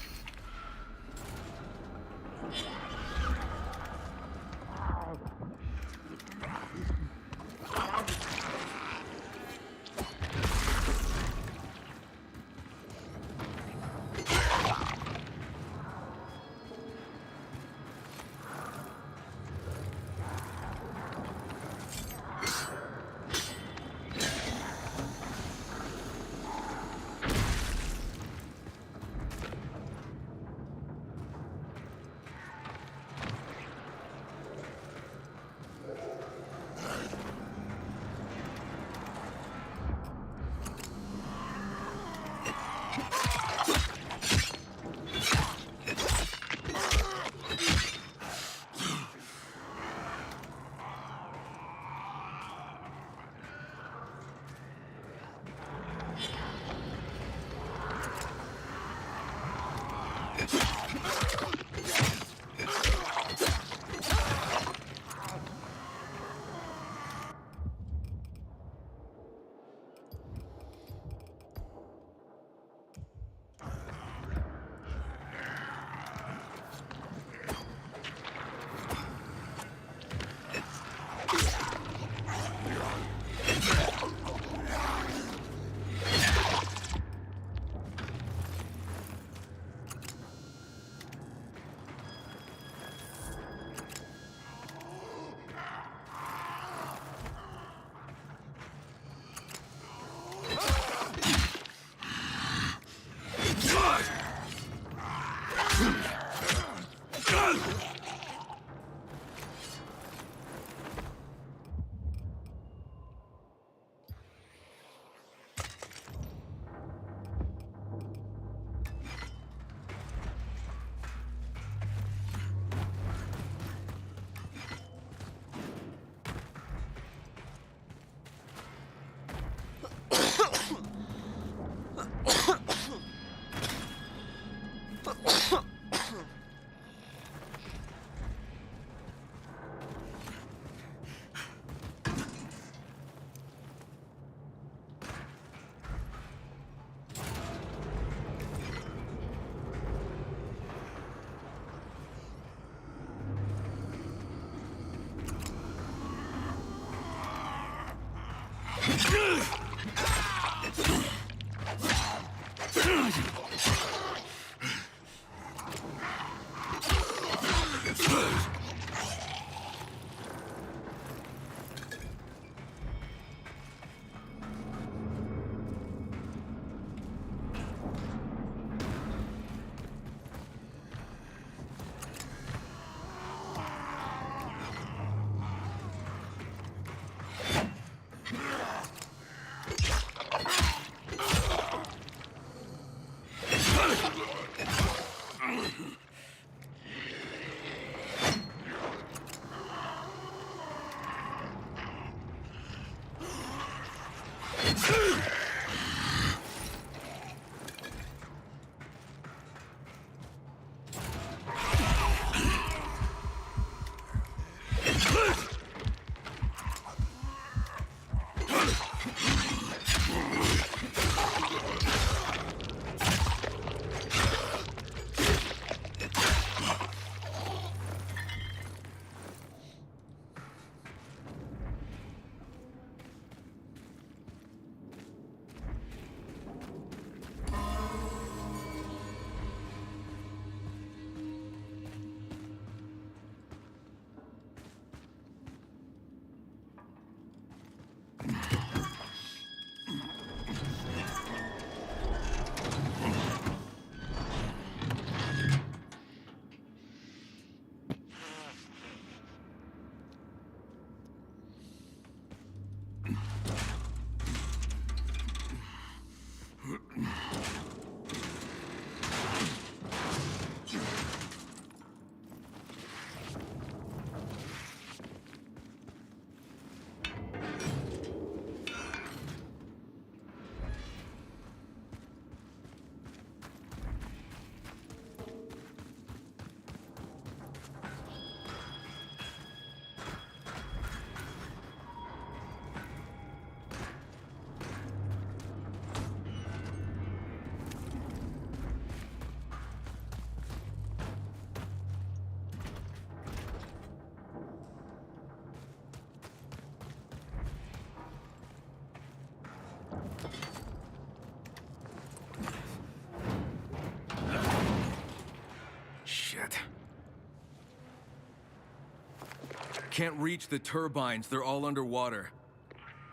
Can't reach the turbines. They're all underwater.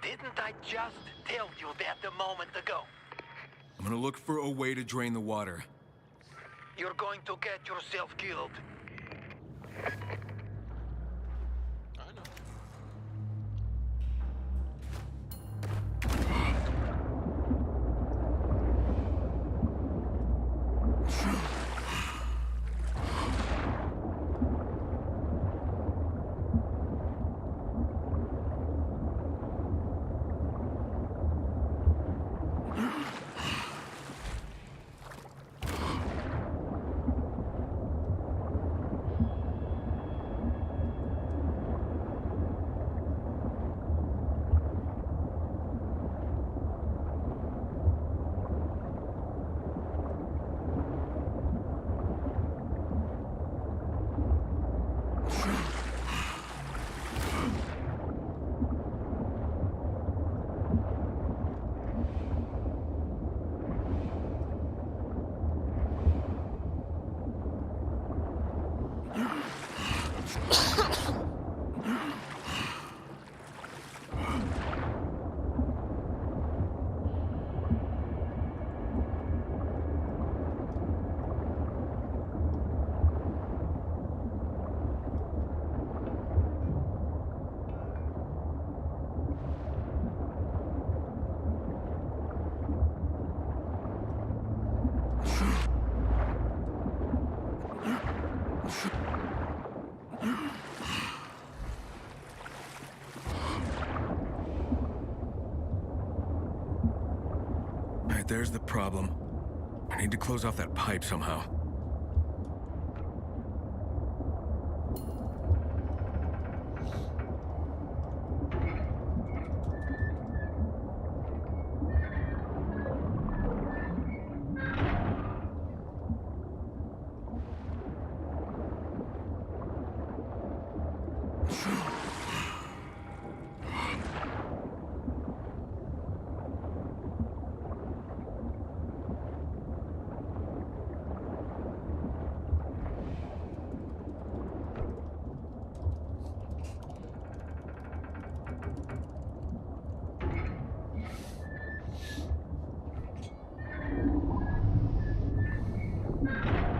Didn't I just tell you that a moment ago? I'm gonna look for a way to drain the water. You're going to get yourself killed. I know. Alright, there's the problem. I need to close off that pipe somehow.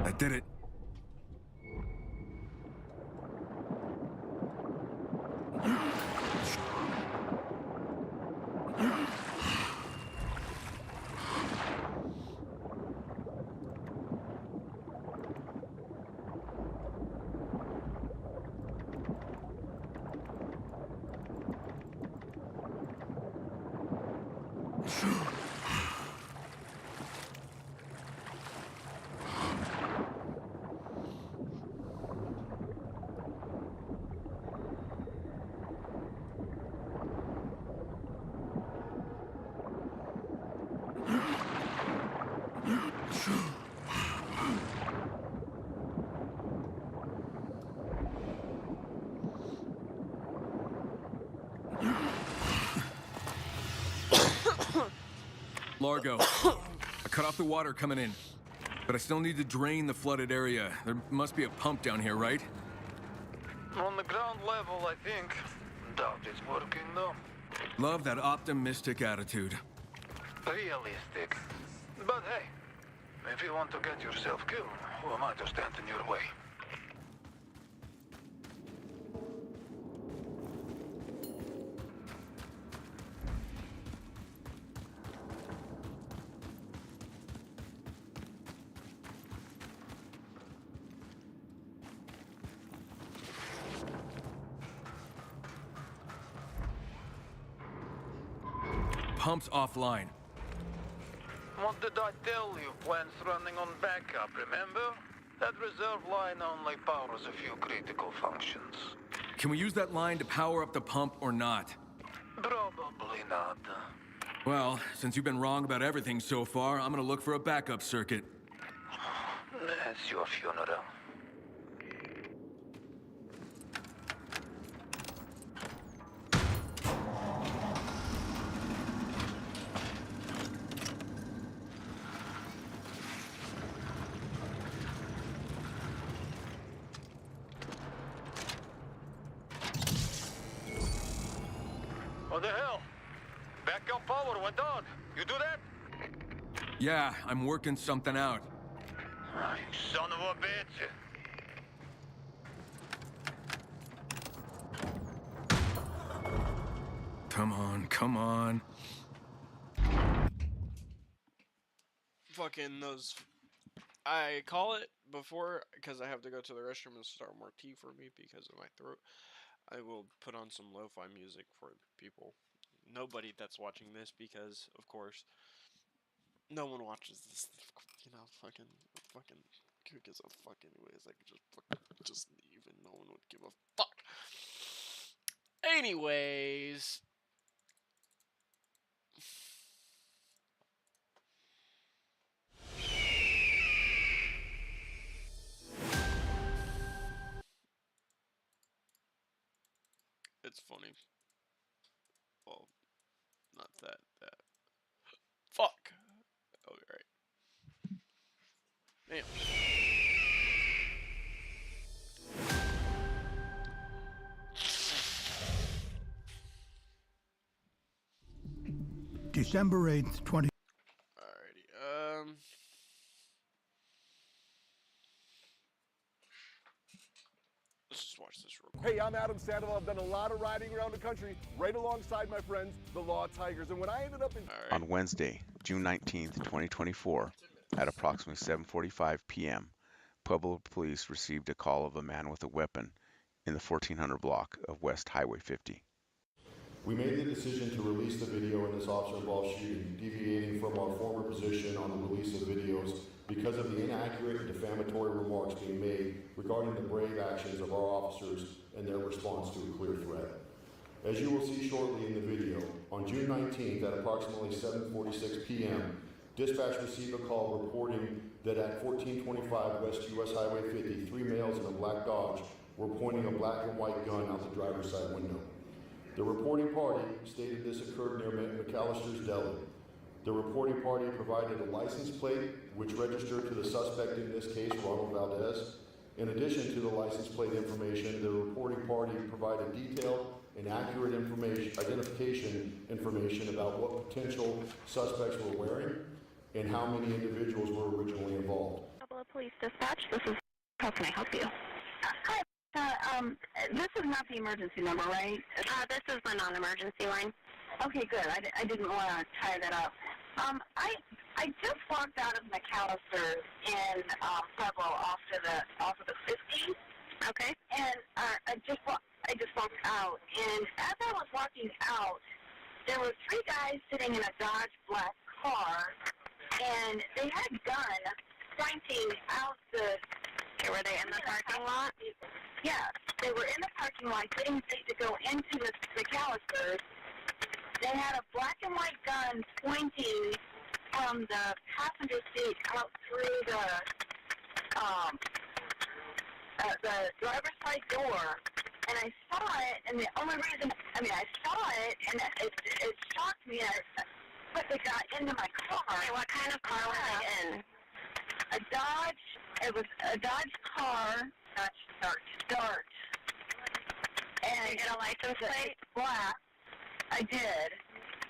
That did it. Largo, I cut off the water coming in, but I still need to drain the flooded area. There must be a pump down here, right? On the ground level, I think. Doubt it's working, though. Love that optimistic attitude. Realistic. But hey, if you want to get yourself killed, who am I to stand in your way? Pump's offline. What did I tell you? Plant's running on backup, remember? That reserve line only powers a few critical functions. Can we use that line to power up the pump or not? Probably not. Well, since you've been wrong about everything so far, I'm gonna look for a backup circuit. It's your funeral. What the hell? Backup power went on. You do that? Yeah, I'm working something out. Ah, you son of a bitch. Come on, come on. Fucking those. I call it before because I have to go to the restroom and start more tea for me because of my throat. I will put on some lo-fi music for people. Nobody that's watching this because, of course, no one watches this. You know, fucking, who gives a fuck anyways? I could just leave and no one would give a fuck. Anyways. It's funny. Well, not that. Fuck. Oh, you're right. Damn. December 8th, 20. Alrighty. Let's just watch this real quick. Hey, I'm Adam Sandoval. I've done a lot of riding around the country right alongside my friends, the Law Tigers. And when I ended up in... On Wednesday, June 19th, 2024, at approximately 7:45 p.m., Pueblo police received a call of a man with a weapon in the 1400 block of West Highway 50. We made the decision to release the video in this officer-involved shooting, deviating from our former position on the release of videos because of the inaccurate and defamatory remarks being made regarding the brave actions of our officers and their response to a clear threat. As you will see shortly in the video, on June 19th at approximately 7:46 p.m., dispatch received a call reporting that at 1425 West US Highway 50, 3 males in a black Dodge were pointing a black and white gun out the driver's side window. The reporting party stated this occurred near McAllister's Deli. The reporting party provided a license plate which registered to the suspect, in this case Ronald Valdez. In addition to the license plate information, the reporting party provided detailed and accurate identification information about what potential suspects were wearing and how many individuals were originally involved. Pueblo Police Dispatch, this is, how can I help you? Hi. This is not the emergency number, right? This is the non-emergency line. Okay, good. I didn't want to tie that up. I just walked out of McAllister's in Pueblo off of the 50. Okay. And I just walked out, and as I was walking out, there were 3 guys sitting in a Dodge black car, and they had a gun pointing out the. Okay, were they in the parking lot? Yeah, they were in the parking lot getting ready to go into the McAllister's. They had a black and white gun pointing from the passenger seat out through the driver's side door. And I saw it, and the only reason, I saw it, and it shocked me. I quickly got into my car. Okay, what kind of car were they in? A Dodge. It was a Dodge car. Dart. And did you get a license plate? Black. I did.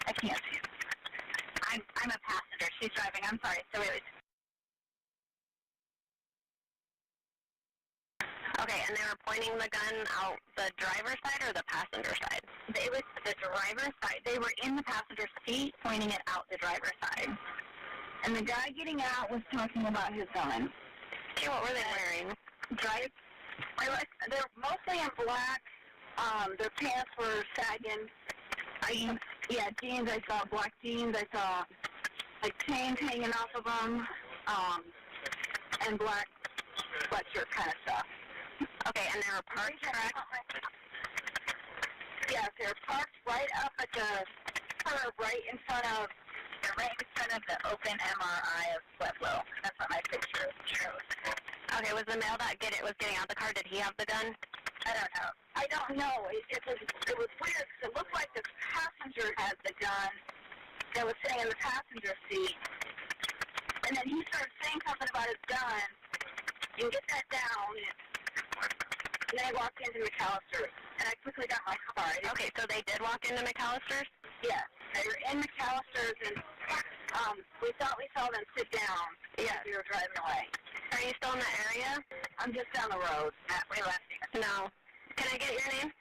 I can't see it. I'm a passenger. She's driving. I'm sorry. So wait. Okay, and they were pointing the gun out the driver's side or the passenger side? It was the driver's side. They were in the passenger seat pointing it out the driver's side. And the guy getting out was talking about his gun. Okay, what were they wearing? They're mostly in black. Their pants were sagging. Jeans. I saw black jeans. I saw like chains hanging off of them, and black sweatshirt kind of stuff. Okay, and they were parked, correct? Yes, they were parked right up at the curb, right in front of the open MRI of Pueblo. That's what my picture shows. Okay, was the male that was getting out the car, did he have the gun? I don't know. It was weird because it looked like the passenger had the gun that was sitting in the passenger seat. And then he started saying something about his gun. You get that down. And then I walked into McAllister's. and I quickly got my car. Okay, so they did walk into McAllister's? Yes. They were in McAllister's, and we thought we saw them sit down. Yeah. We were driving away. Are you still in the area? I'm just down the road. We left you. No. Can I get your name?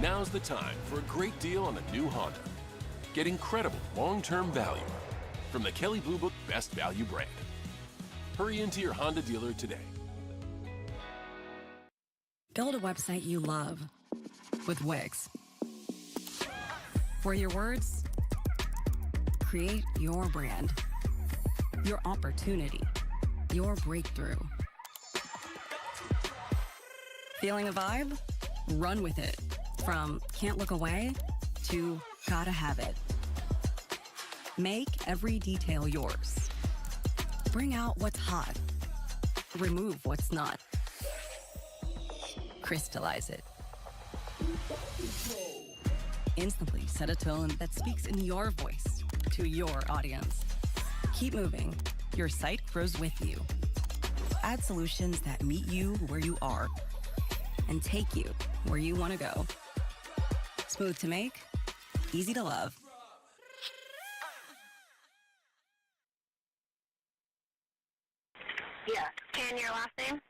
Now's the time for a great deal on a new Honda. Get incredible long-term value from the Kelley Blue Book Best Value brand. Hurry into your Honda dealer today. Build a website you love with Wix. For your words, create your brand, your opportunity, your breakthrough. Feeling a vibe? Run with it. From can't look away to gotta have it. Make every detail yours. Bring out what's hot. Remove what's not. Crystallize it. Instantly set a tone that speaks in your voice to your audience. Keep moving. Your site grows with you. Add solutions that meet you where you are and take you where you want to go. Smooth to make, easy to love. Yeah. And your last name?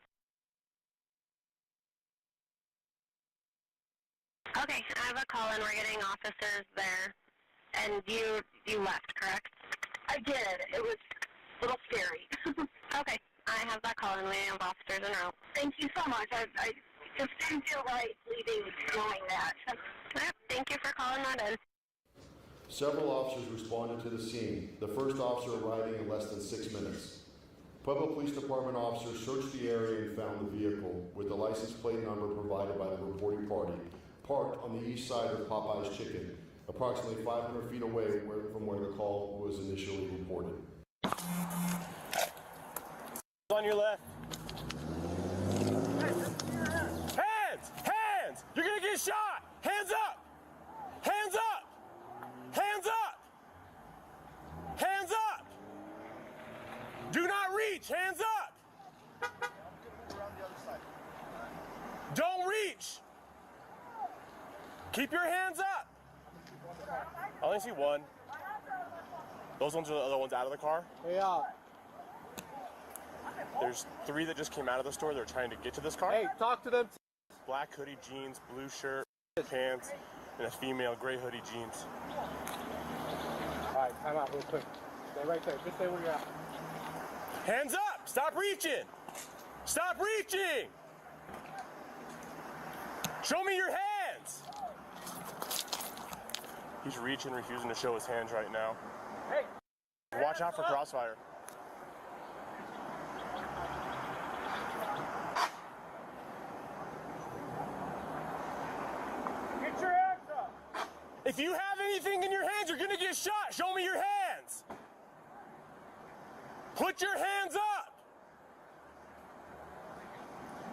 Okay, I have a call and we're getting officers there. And you left, correct? I did. It was a little scary. Okay, I have that call and we have officers en route. Thank you so much. I just didn't feel right leaving knowing that. Yep, thank you for calling that in. Several officers responded to the scene, the first officer arriving in less than 6 minutes. Pueblo Police Department officers searched the area and found the vehicle, with the license plate number provided by the reporting party, parked on the east side of Popeye's Chicken, approximately 500 feet away from where the call was initially reported. On your left. Hands! Hands! You're gonna get shot! Hands up! Hands up! Hands up! Hands up! Do not reach! Hands up! Don't reach! Keep your hands up! I only see one. Those ones are the other ones out of the car? Yeah. There's 3 that just came out of the store. They're trying to get to this car. Hey, talk to them. Black hoodie, jeans, blue shirt, pants, and a female gray hoodie, jeans. All right, time out real quick. Stay right there. Just stay where you're at. Hands up! Stop reaching! Stop reaching! Show me your hands! He's reaching, refusing to show his hands right now. Hey! Watch out for crossfire. Get your hands up! If you have anything in your hands, you're gonna get shot! Show me your hands! Put your hands up!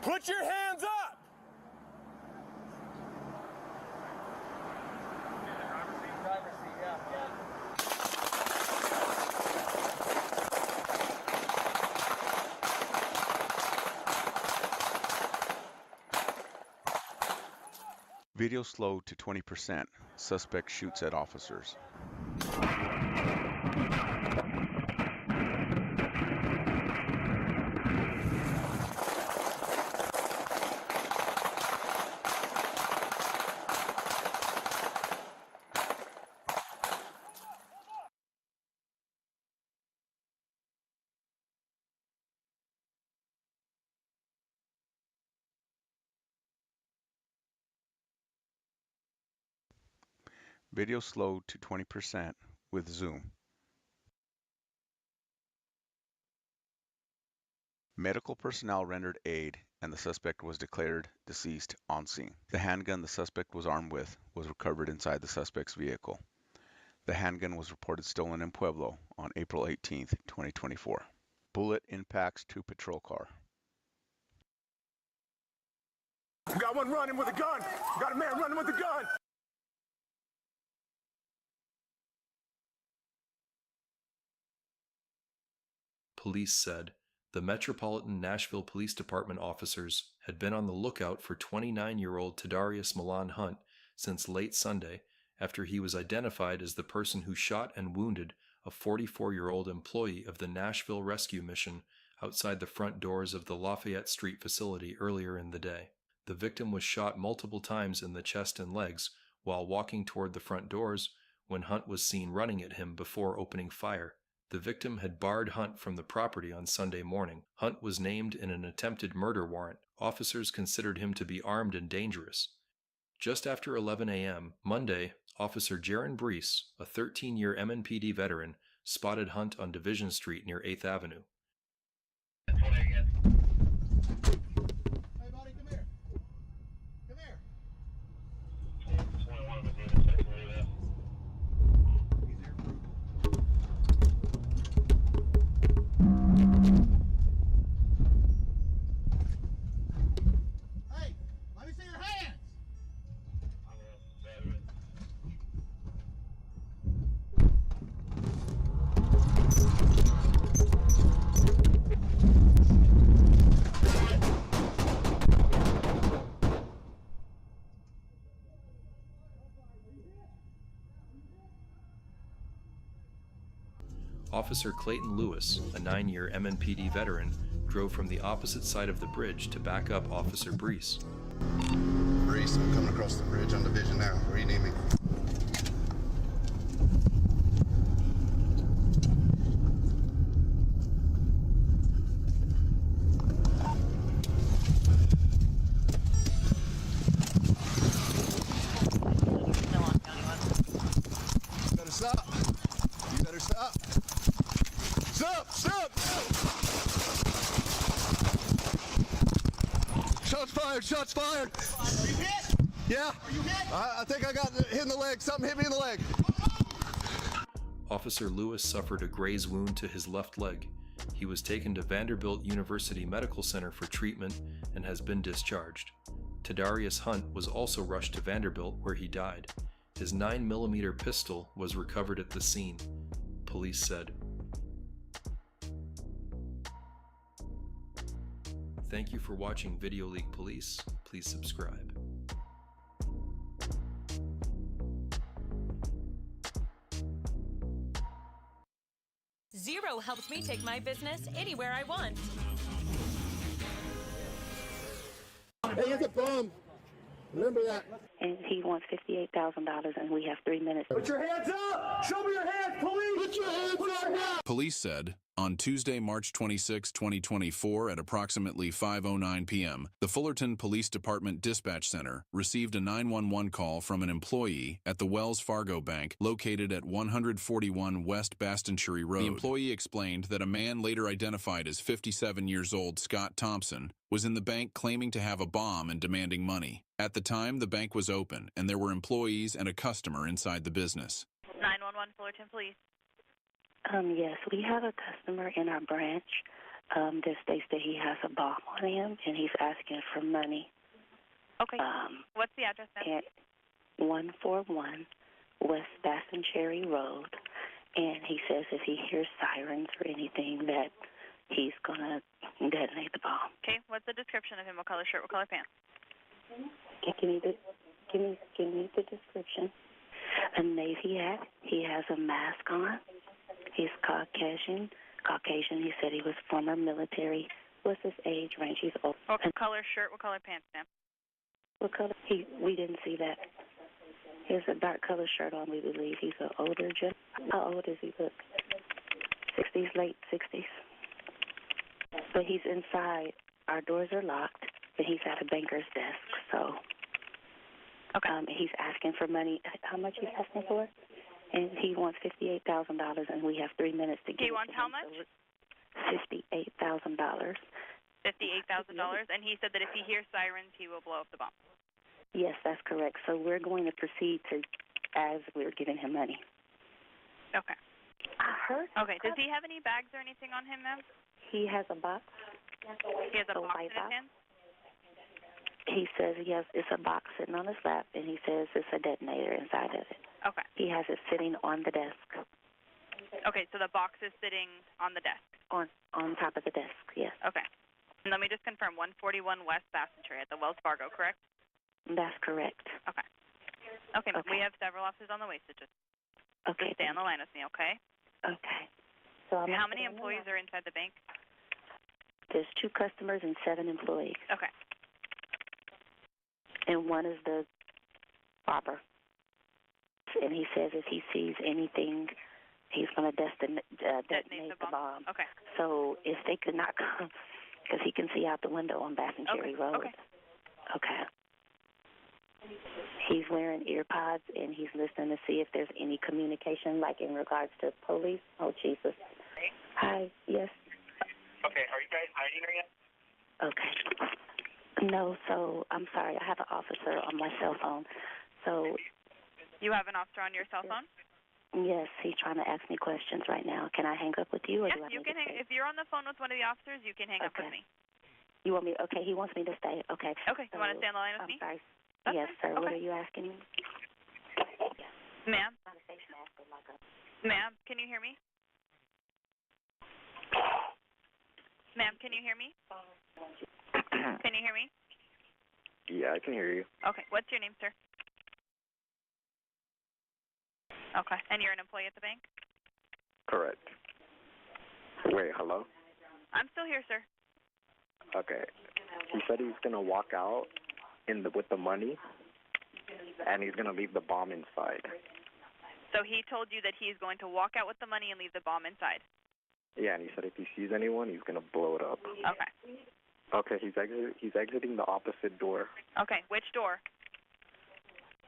Put your hands up! Driver's seat, yeah. Video slowed to 20%. Suspect shoots at officers. Video slowed to 20% with zoom. Medical personnel rendered aid and the suspect was declared deceased on scene. The handgun the suspect was armed with was recovered inside the suspect's vehicle. The handgun was reported stolen in Pueblo on April 18, 2024. Bullet impacts to patrol car. Got one running with a gun! Got a man running with a gun! Police said The Metropolitan Nashville Police Department officers had been on the lookout for 29-year-old Tadarius Milan Hunt since late Sunday after he was identified as the person who shot and wounded a 44-year-old employee of the Nashville Rescue Mission outside the front doors of the Lafayette Street facility earlier in the day. The victim was shot multiple times in the chest and legs while walking toward the front doors when Hunt was seen running at him before opening fire. The victim had barred Hunt from the property on Sunday morning. Hunt was named in an attempted murder warrant. Officers considered him to be armed and dangerous. Just after 11 a.m. Monday, Officer Jaron Brees, a 13-year MNPD veteran, spotted Hunt on Division Street near 8th Avenue. Officer Clayton Lewis, a 9-year MNPD veteran, drove from the opposite side of the bridge to back up Officer Brees. Brees, I'm coming across the bridge on Division now. Where you need me? You better stop. You better stop. Stop! Stop! Shots fired! Shots fired! Are you hit? Yeah. Are you hit? I think I got hit in the leg. Something hit me in the leg. Officer Lewis suffered a graze wound to his left leg. He was taken to Vanderbilt University Medical Center for treatment and has been discharged. Tadarius Hunt was also rushed to Vanderbilt, where he died. His 9mm pistol was recovered at the scene, police said. Thank you for watching Video League Police. Please subscribe. Zero helps me take my business anywhere I want. Hey, it's a bomb. Remember that. And he wants $58,000, and we have 3 minutes. Put your hands up! Show me your hands, police! Put your hands up! Police said, on Tuesday, March 26, 2024, at approximately 5:09 p.m., the Fullerton Police Department Dispatch Center received a 911 call from an employee at the Wells Fargo Bank located at 141 West Bastonchery Road. The employee explained that a man later identified as 57 years old Scott Thompson was in the bank claiming to have a bomb and demanding money. At the time, the bank was open, and there were employees and a customer inside the business. 911 Fullerton Police. Yes, we have a customer in our branch that states that he has a bomb on him, and he's asking for money. Okay. What's the address then? At 141 West Bastonchery Road, and he says if he hears sirens or anything that he's going to detonate the bomb. Okay, what's the description of him? What color shirt, what color pants? Give me the description. A navy hat. He has a mask on. He's Caucasian. He said he was former military. What's his age range? He's old. What color shirt, what color pants, ma'am? What color? We didn't see that. He has a dark color shirt on, we believe. He's an older gentleman. How old does he look? 60s, late 60s. But he's inside. Our doors are locked, but he's at a banker's desk, so. Okay. He's asking for money. How much he's asking for? And he wants $58,000, and we have 3 minutes to get. He wants how much? $58,000. $58,000, and he said that if he hears sirens, he will blow up the bomb. Yes, that's correct. So we're going to proceed as we're giving him money. Okay. I heard. Okay. Does he have any bags or anything on him, ma'am? He has a box. He has a box in his hands? He says it's a box sitting on his lap, and he says it's a detonator inside of it. Okay. He has it sitting on the desk. Okay, so the box is sitting on the desk. On top of the desk, yes. Okay. And let me just confirm, 141 West Bassentry at the Wells Fargo, correct? That's correct. Okay. Okay, ma'am. We have several officers on the way, so just stay on the line with me, okay? Okay. So How many employees are inside the bank? There's 2 customers and 7 employees. Okay. And one is the robber. And he says if he sees anything, he's going to detonate the bomb. Okay. So if they could not come, because he can see out the window on Bassentry Road. Okay. Okay. He's wearing ear pods, and he's listening to see if there's any communication, like in regards to police. Oh, Jesus. Hi, yes. Okay, are you guys hiding her yet? Okay. No, so I'm sorry. I have an officer on my cell phone. So. You have an officer on your cell phone? Yes, he's trying to ask me questions right now. Can I hang up with you? Or Yes, do I you need can to hang. stay? If you're on the phone with one of the officers, you can hang up with me. You want me? Okay, he wants me to stay. Okay. Okay, you want to stay on the line with me? Sorry. That's yes, fine. sir. What Okay. are you asking me? Ma'am? Ma'am, can you hear me? Ma'am, can you hear me? Can you hear me? Yeah, I can hear you. Okay, what's your name, sir? Okay, and you're an employee at the bank? Correct. Wait, hello? I'm still here, sir. Okay. He said he's gonna walk out with the money, and he's gonna leave the bomb inside. So he told you that he's going to walk out with the money and leave the bomb inside? Yeah, and he said if he sees anyone, he's gonna blow it up. Okay. Okay, he's exiting the opposite door. Okay, which door?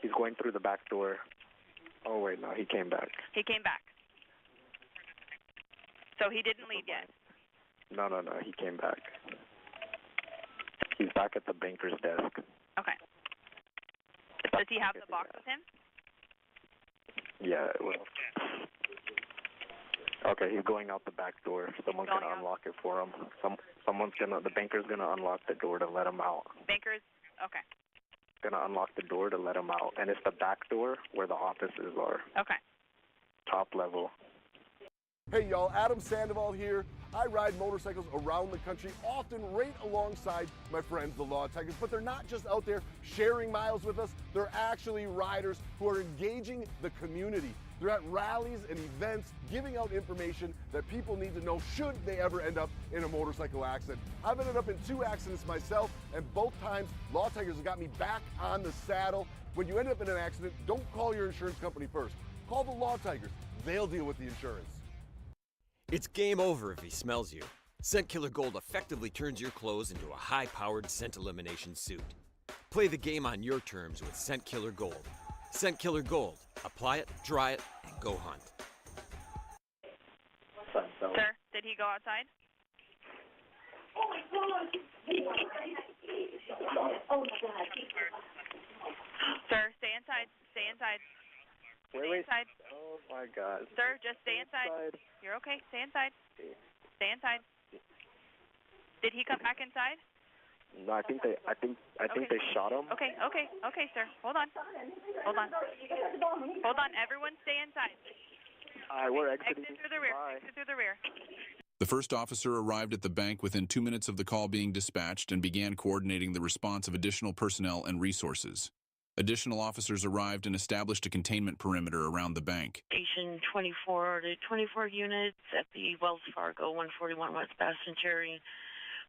He's going through the back door. Oh wait, no, he came back. He came back. So he didn't leave yet? No, he came back. He's back at the banker's desk. Okay. Does he have the box with him? Yeah, it will. Okay, he's going out the back door. Someone's gonna unlock it for him. The banker's gonna unlock the door to let him out. Banker's, okay. Gonna unlock the door to let him out, and it's the back door where the offices are. Okay. Top level. Hey y'all, Adam Sandoval here. I ride motorcycles around the country, often right alongside my friends, the Law Tigers, but they're not just out there sharing miles with us, they're actually riders who are engaging the community. They're at rallies and events, giving out information that people need to know should they ever end up in a motorcycle accident. I've ended up in 2 accidents myself, and both times, Law Tigers have got me back on the saddle. When you end up in an accident, don't call your insurance company first. Call the Law Tigers. They'll deal with the insurance. It's game over if he smells you. Scent Killer Gold effectively turns your clothes into a high-powered scent elimination suit. Play the game on your terms with Scent Killer Gold. Scent Killer Gold. Apply it, dry it, and go hunt. Sir, did he go outside? Oh my God! Oh my God! Sir, stay inside. Stay inside. Stay inside. Oh my God. Sir, just stay inside. You're okay. Stay inside. Stay inside. Did he come back inside? No, I think they shot him. Okay, sir. Hold on. Everyone stay inside. We're exiting. Exit through the rear. Exit through the rear. The first officer arrived at the bank within 2 minutes of the call being dispatched and began coordinating the response of additional personnel and resources. Additional officers arrived and established a containment perimeter around the bank. Station 24 to 24 units at the Wells Fargo, 141 West Bassentry.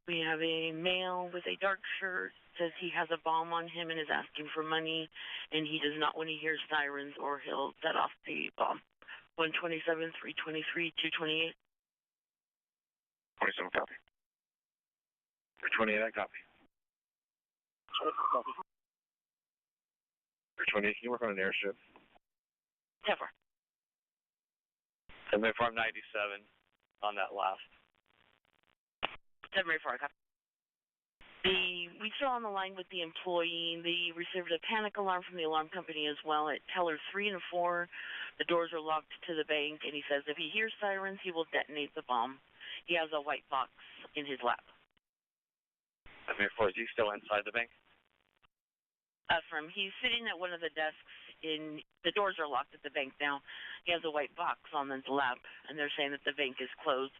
We have a male with a dark shirt, says he has a bomb on him and is asking for money, and he does not want to hear sirens or he'll set off the bomb. 127, 323, 228. 27 copy. 328, I copy. 328, can you work on an airship? Never. 7597 on that last. 784, copy. We still on the line with the employee. They received a panic alarm from the alarm company as well at teller 3 and 4. The doors are locked to the bank, and he says if he hears sirens, he will detonate the bomb. He has a white box in his lap. 784, is he still inside the bank? He's sitting at one of the desks. The doors are locked at the bank now. He has a white box on his lap, and they're saying that the bank is closed.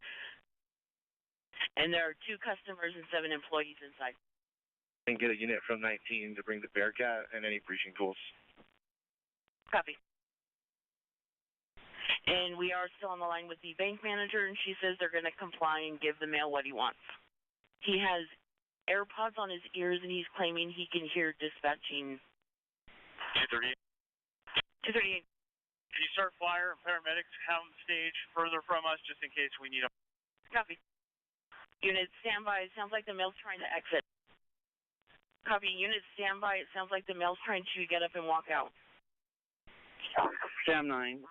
And there are 2 customers and 7 employees inside. And get a unit from 19 to bring the Bearcat and any breaching tools. Copy. And we are still on the line with the bank manager, and she says they're going to comply and give the male what he wants. He has AirPods on his ears, and he's claiming he can hear dispatching. 238. 238. Can you start flyer and paramedics out on stage further from us just in case we need them? Copy. Unit, standby. It sounds like the male's trying to exit. Copy. Unit, standby. It sounds like the male's trying to get up and walk out. Sam 9.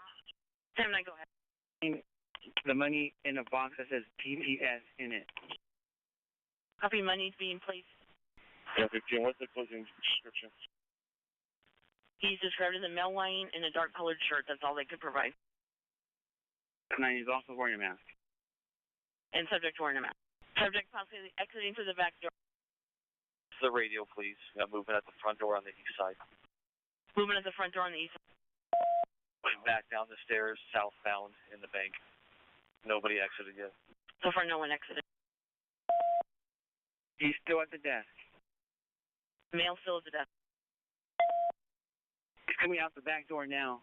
Sam 9, go ahead. The money in a box that says TPS in it. Copy. Money's being placed. Yeah, 15. What's the closing description? He's described as a male lying in a dark-colored shirt. That's all they could provide. 9, he's also wearing a mask. And subject wearing a mask. Subject possibly exiting through the back door. The radio, please. Movement at the front door on the east side. Movement at the front door on the east side. Going back down the stairs, southbound in the bank. Nobody exited yet. So far, no one exited. He's still at the desk. Male still at the desk. He's coming out the back door now.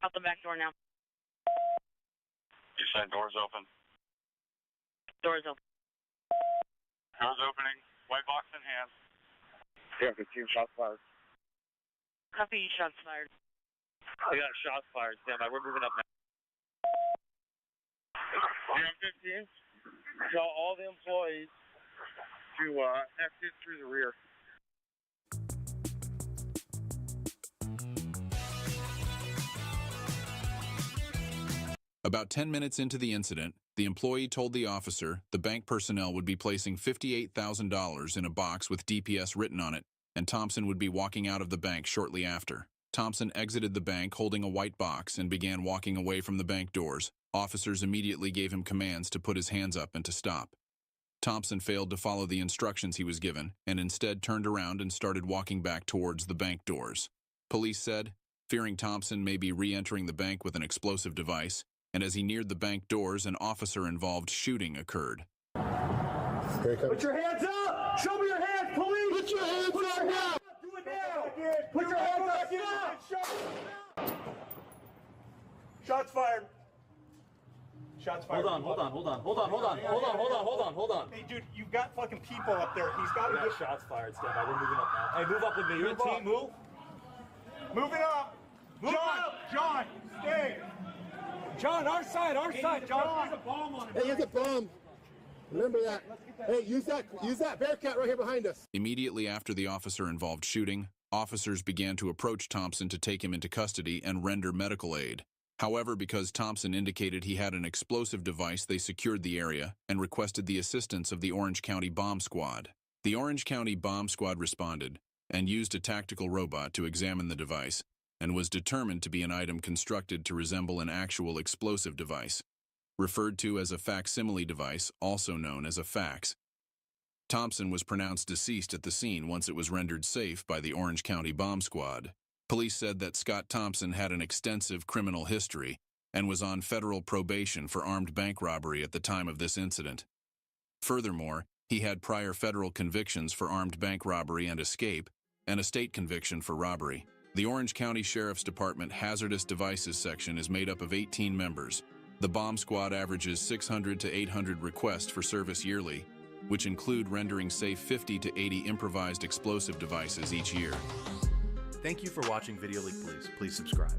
Out the back door now. You said doors open. Doors open. Doors opening. White box in hand. Yeah, 15 shots fired. Copy, shots fired. I got shots fired. Stand by. We're moving up now. You're on 15. Tell all the employees to exit through the rear. About 10 minutes into the incident, the employee told the officer the bank personnel would be placing $58,000 in a box with DPS written on it, and Thompson would be walking out of the bank shortly after. Thompson exited the bank holding a white box and began walking away from the bank doors. Officers immediately gave him commands to put his hands up and to stop. Thompson failed to follow the instructions he was given and instead turned around and started walking back towards the bank doors. Police said, fearing Thompson may be re-entering the bank with an explosive device, and as he neared the bank doors, an officer-involved shooting occurred. Put your hands up! Show me your hands, police! Put your hands up now! Do it now! Put your hands up now! Shots fired. Shots fired. Hold on. Hey, dude, you've got fucking people up there. He's got to get shots fired. Stand by. We're moving up now. Hey, move up with me. You're a team. Move. Move it up. John, stay. John, our side, John. There's a bomb on it. Hey, there's a bomb. Remember that. Hey, use that Bearcat right here behind us. Immediately after the officer-involved shooting, officers began to approach Thompson to take him into custody and render medical aid. However, because Thompson indicated he had an explosive device, they secured the area and requested the assistance of the Orange County Bomb Squad. The Orange County Bomb Squad responded and used a tactical robot to examine the device, and was determined to be an item constructed to resemble an actual explosive device, referred to as a facsimile device, also known as a fax. Thompson was pronounced deceased at the scene once it was rendered safe by the Orange County Bomb Squad. Police said that Scott Thompson had an extensive criminal history and was on federal probation for armed bank robbery at the time of this incident. Furthermore, he had prior federal convictions for armed bank robbery and escape, and a state conviction for robbery. The Orange County Sheriff's Department Hazardous Devices section is made up of 18 members. The bomb squad averages 600 to 800 requests for service yearly, which include rendering safe 50 to 80 improvised explosive devices each year. Thank you for watching Video League Police. Please subscribe.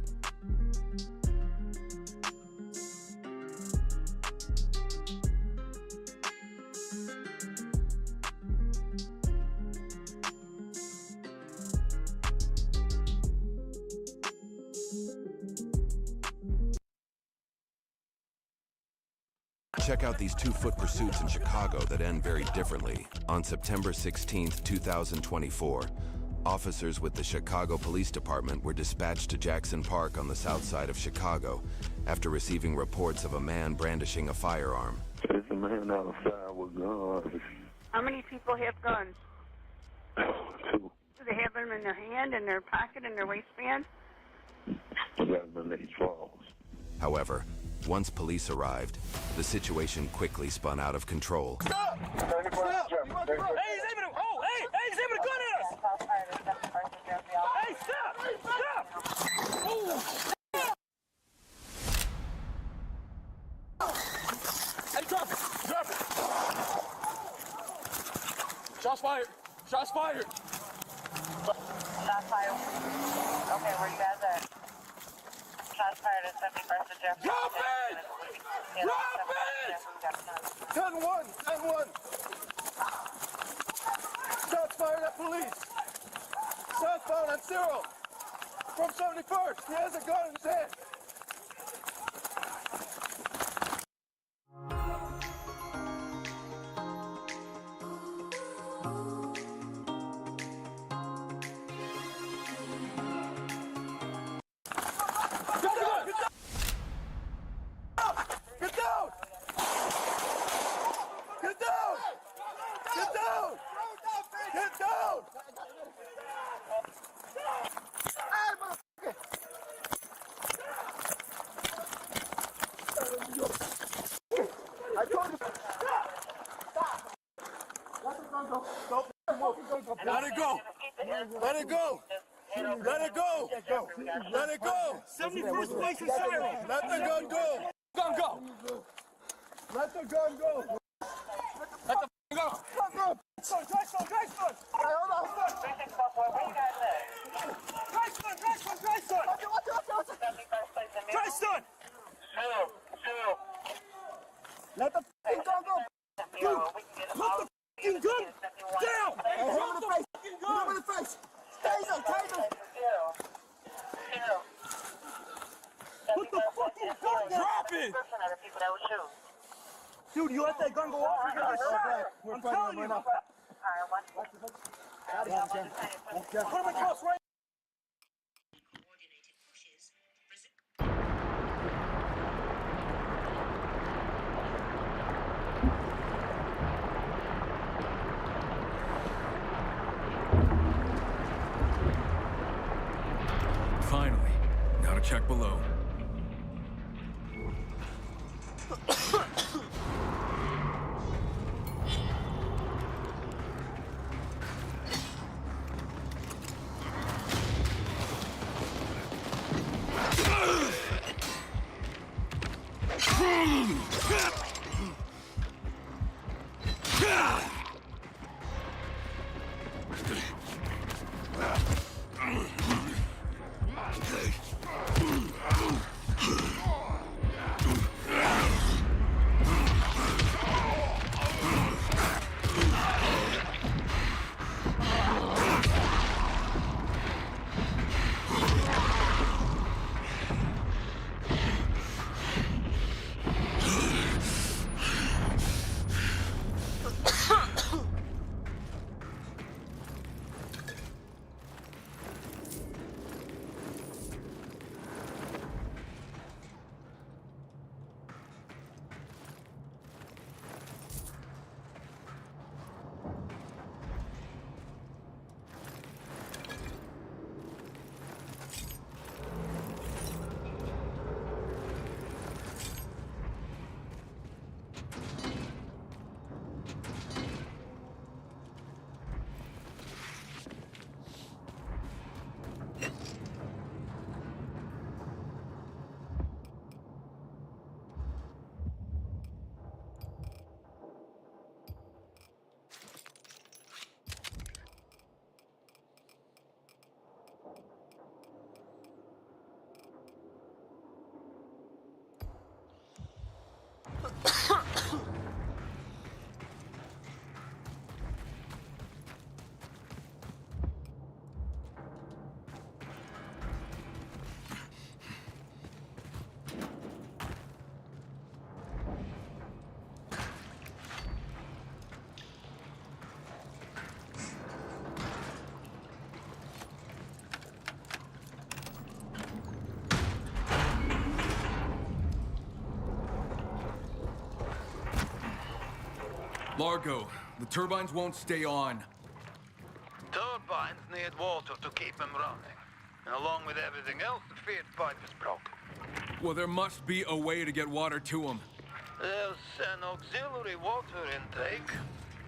Check out these 2-foot pursuits in Chicago that end very differently. On September 16, 2024, officers with the Chicago Police Department were dispatched to Jackson Park on the south side of Chicago after receiving reports of a man brandishing a firearm. There's a man outside with guns. How many people have guns? 2. Do they have them in their hand, in their pocket, in their waistband? They got them in their drawers. However, Once police arrived, the situation quickly spun out of control. Stop! Stop! Hey, he's aiming at... Oh, hey, he's aiming a gun at us! Hey, stop! Stop! Oh! Hey, drop it! Drop it! Shots fired! Shots fired! Shots fired. Okay, where you guys at? Shots fired at 71st and Jefferson. Drop it! Drop it! 10-1! 10-1! Shots fired at police! Shots fired at Cyril! From 71st! He has a gun in his hand! Let it go! Let it go! Let it go! Let it go! 71st place is Cyril! Let the gun go! Gun go! Let the gun go! Let the go! Gun go! Dry stun! Hey, hold on! Dry stun! Dry stun! Let the gun go! Dude, put the gun down! Hey, hit him in the face! Hit him in the face! Taser! Taser! Put the fucking gun down! Drop it! Dude, you let that gun go off, you're gonna get shot! I'm telling you! Put him across right. Finally. Now to check below. Largo, the turbines won't stay on. Turbines need water to keep them running. And along with everything else, the feed pipe is broken. Well, there must be a way to get water to them. There's an auxiliary water intake,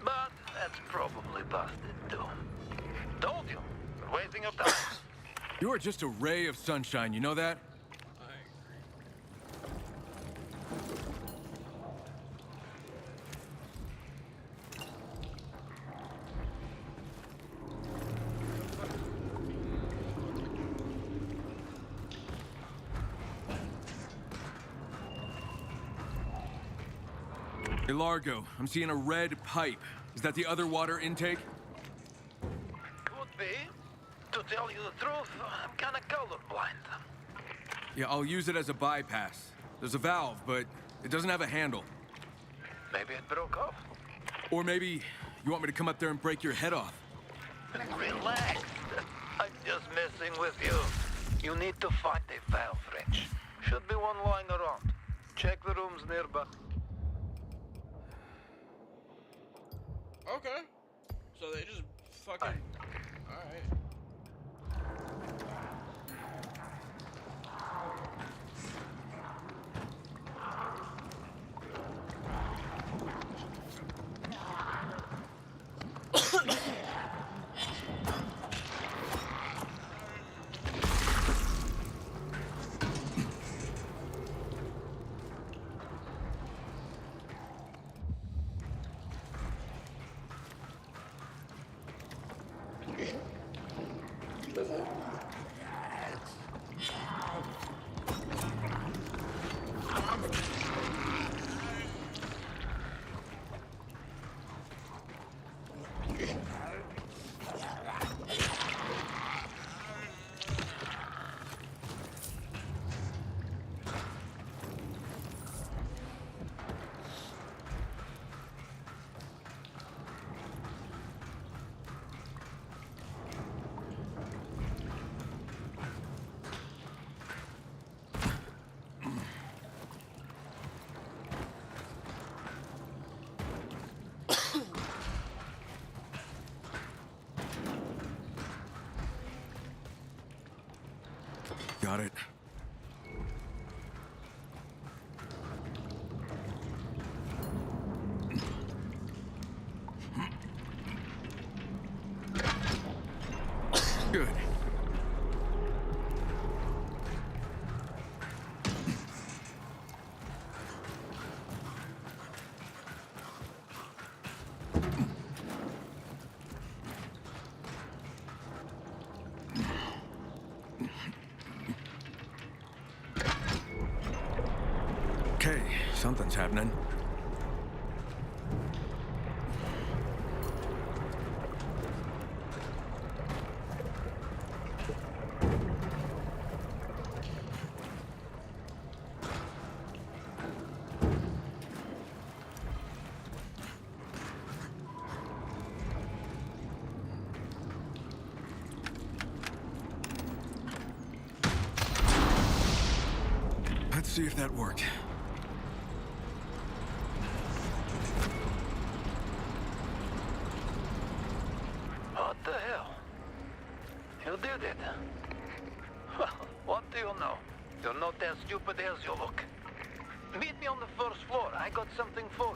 but that's probably busted too. Told you, we're wasting your time. You are just a ray of sunshine, you know that? Hey, Largo, I'm seeing a red pipe. Is that the other water intake? Could be. To tell you the truth, I'm kinda colorblind. Yeah, I'll use it as a bypass. There's a valve, but it doesn't have a handle. Maybe it broke off. Or maybe you want me to come up there and break your head off. Relax. I'm just messing with you. You need to find a valve wrench. Should be one lying around. Check the rooms nearby. Okay. So they just fucking... Alright. Got it. Good. Okay, something's happening. Let's see if that worked. What the hell? You did it. Well, what do you know? You're not as stupid as you look. Meet me on the first floor. I got something for you.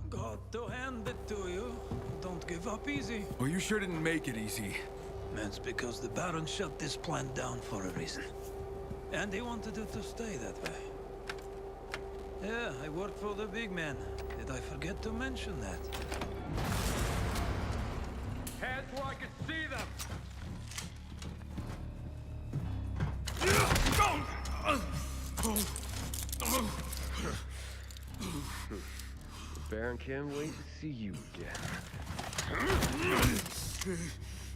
Got to hand it to you. Don't give up easy. Well, you sure didn't make it easy. That's because the Baron shut this plant down for a reason. And he wanted it to stay that way. Yeah, I work for the big man. Did I forget to mention that? Hands where I can see them! The Baron can't wait to see you again.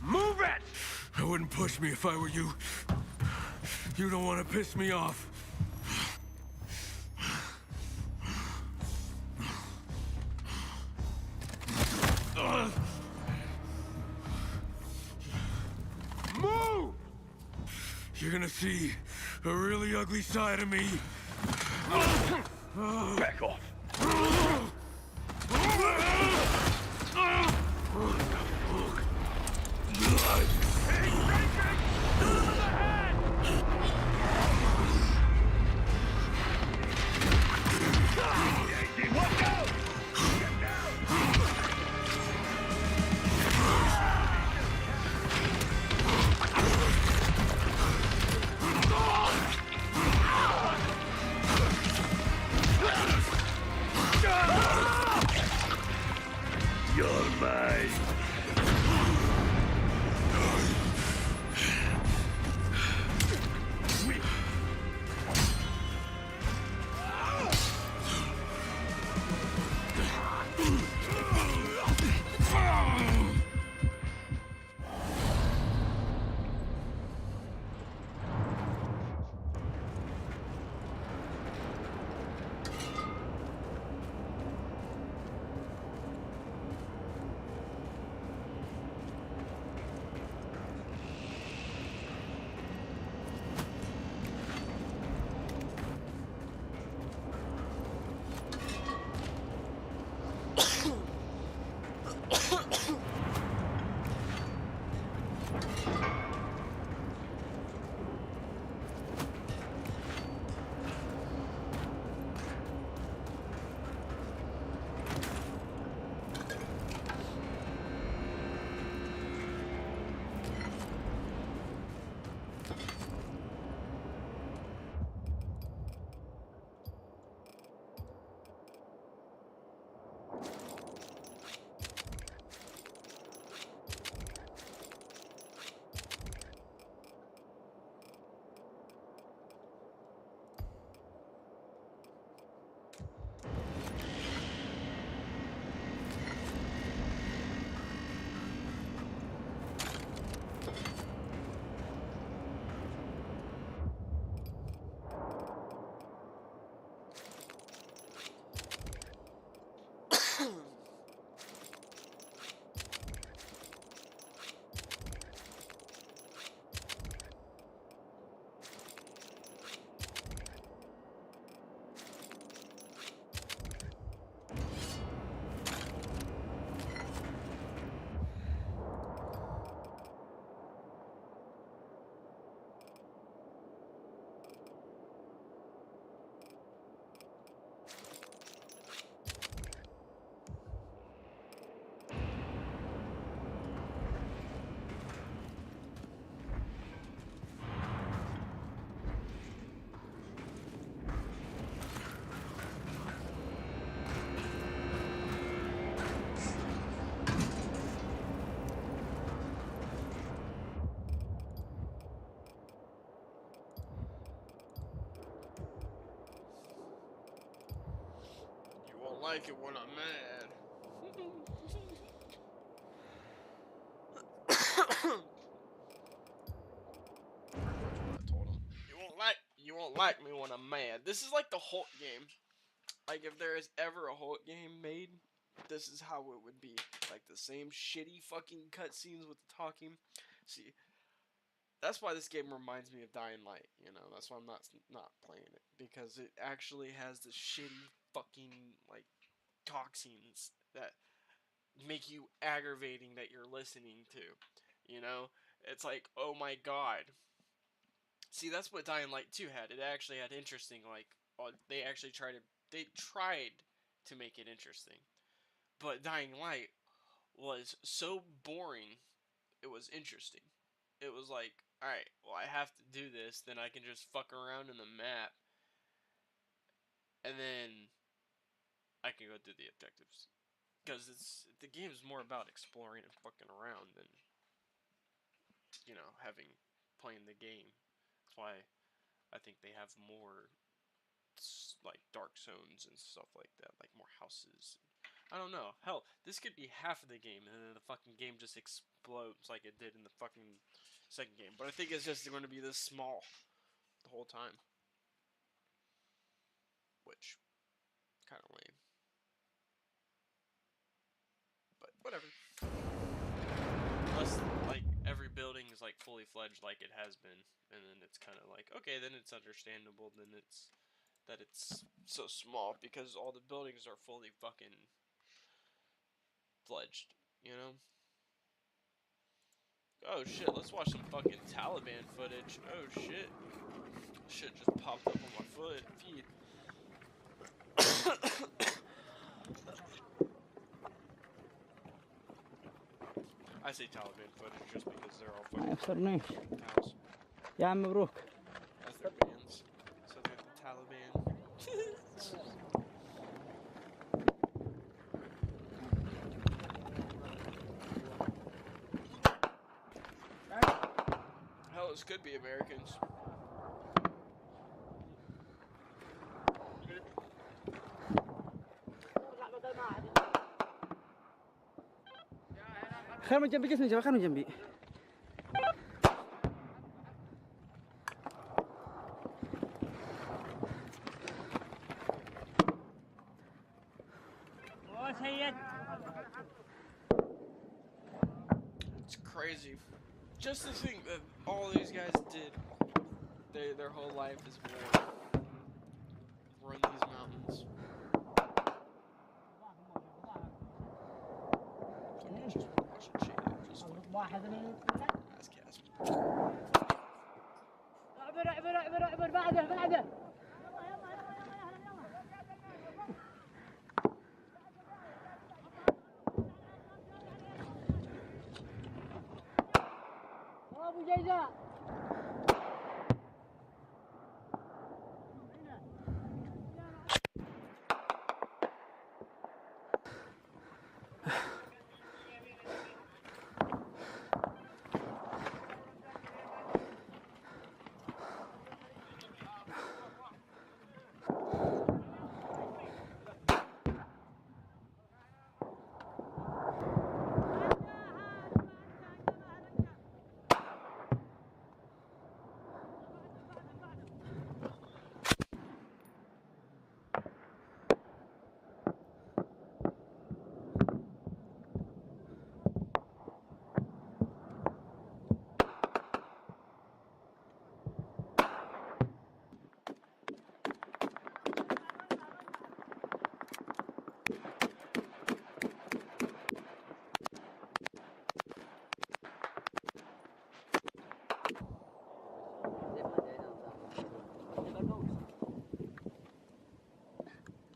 Move it! I wouldn't push me if I were you. You don't want to piss me off. Move! You're gonna see a really ugly side of me. Back off. You're mine. Like it when I'm mad. You won't like me when I'm mad. This is like the Hulk game. Like if there is ever a Hulk game made, this is how it would be. Like the same shitty fucking cutscenes with the talking. See, that's why this game reminds me of Dying Light. You know, that's why I'm not playing it, because it actually has the shitty fucking like talk scenes that make you aggravating that you're listening to. You know, it's like, oh my god. See, that's what Dying Light 2 had. It actually had interesting, like, they tried to make it interesting. But Dying Light was so boring, it was interesting. It was like, alright, well, I have to do this, then I can just fuck around in the map, and then I can go do the objectives. Because the game is more about exploring and fucking around than, you know, playing the game. That's why I think they have more, like, dark zones and stuff like that, like more houses. I don't know. Hell, this could be half of the game, and then the fucking game just explodes like it did in the fucking second game. But I think it's just going to be this small the whole time, which kind of lame. But whatever. Plus, like, every building is is like fully fledged like it has been, and then it's kind of like, okay, then it's understandable. Then it's that it's so small because all the buildings are fully fucking fledged, you know? Oh shit, let's watch some fucking Taliban footage. Oh shit. Shit just popped up on my feed. I say Taliban footage just because they're all fucking cows. يا عم مبروك. That's their bands. So they're the Taliban. Hell, this could be Americans. خير من جنبي جسمي خير من جنبي. It's crazy. Just to think that all these guys did, their whole life is run these mountains. Just watch it, just ass cast. اعبر بعده. ابو جيزة.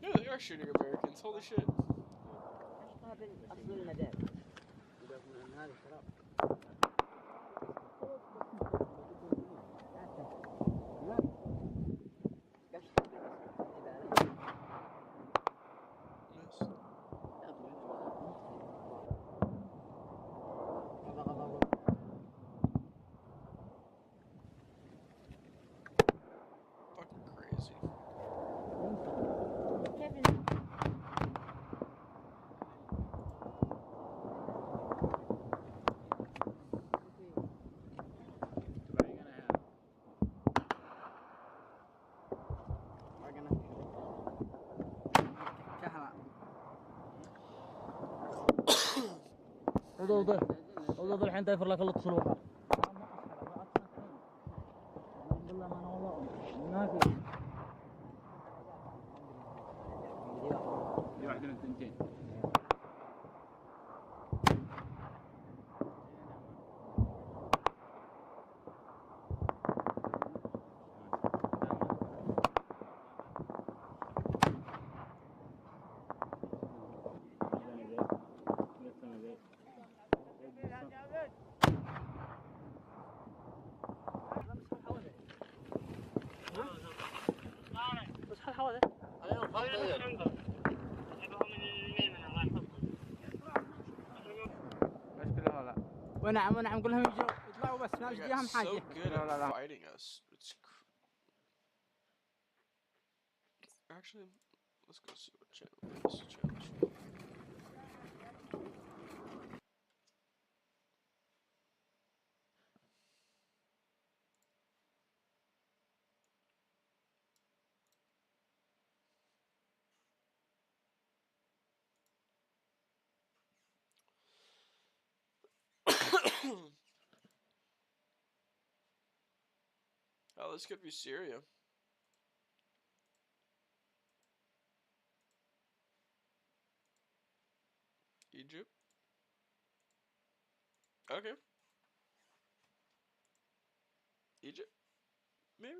Yeah, they are shooting Americans. Holy shit. Fucking crazy. وضوض الحين تفر لك اللطس الوقع. ما في. دي واحدة من الثنتين. ونعم كلهم يجوا يطلعوا بس ما They اهم got حاجة. so good at fighting us. It's actually, let's go see what channel this channel's from. Oh, this could be Syria. Egypt. Okay. Egypt, maybe?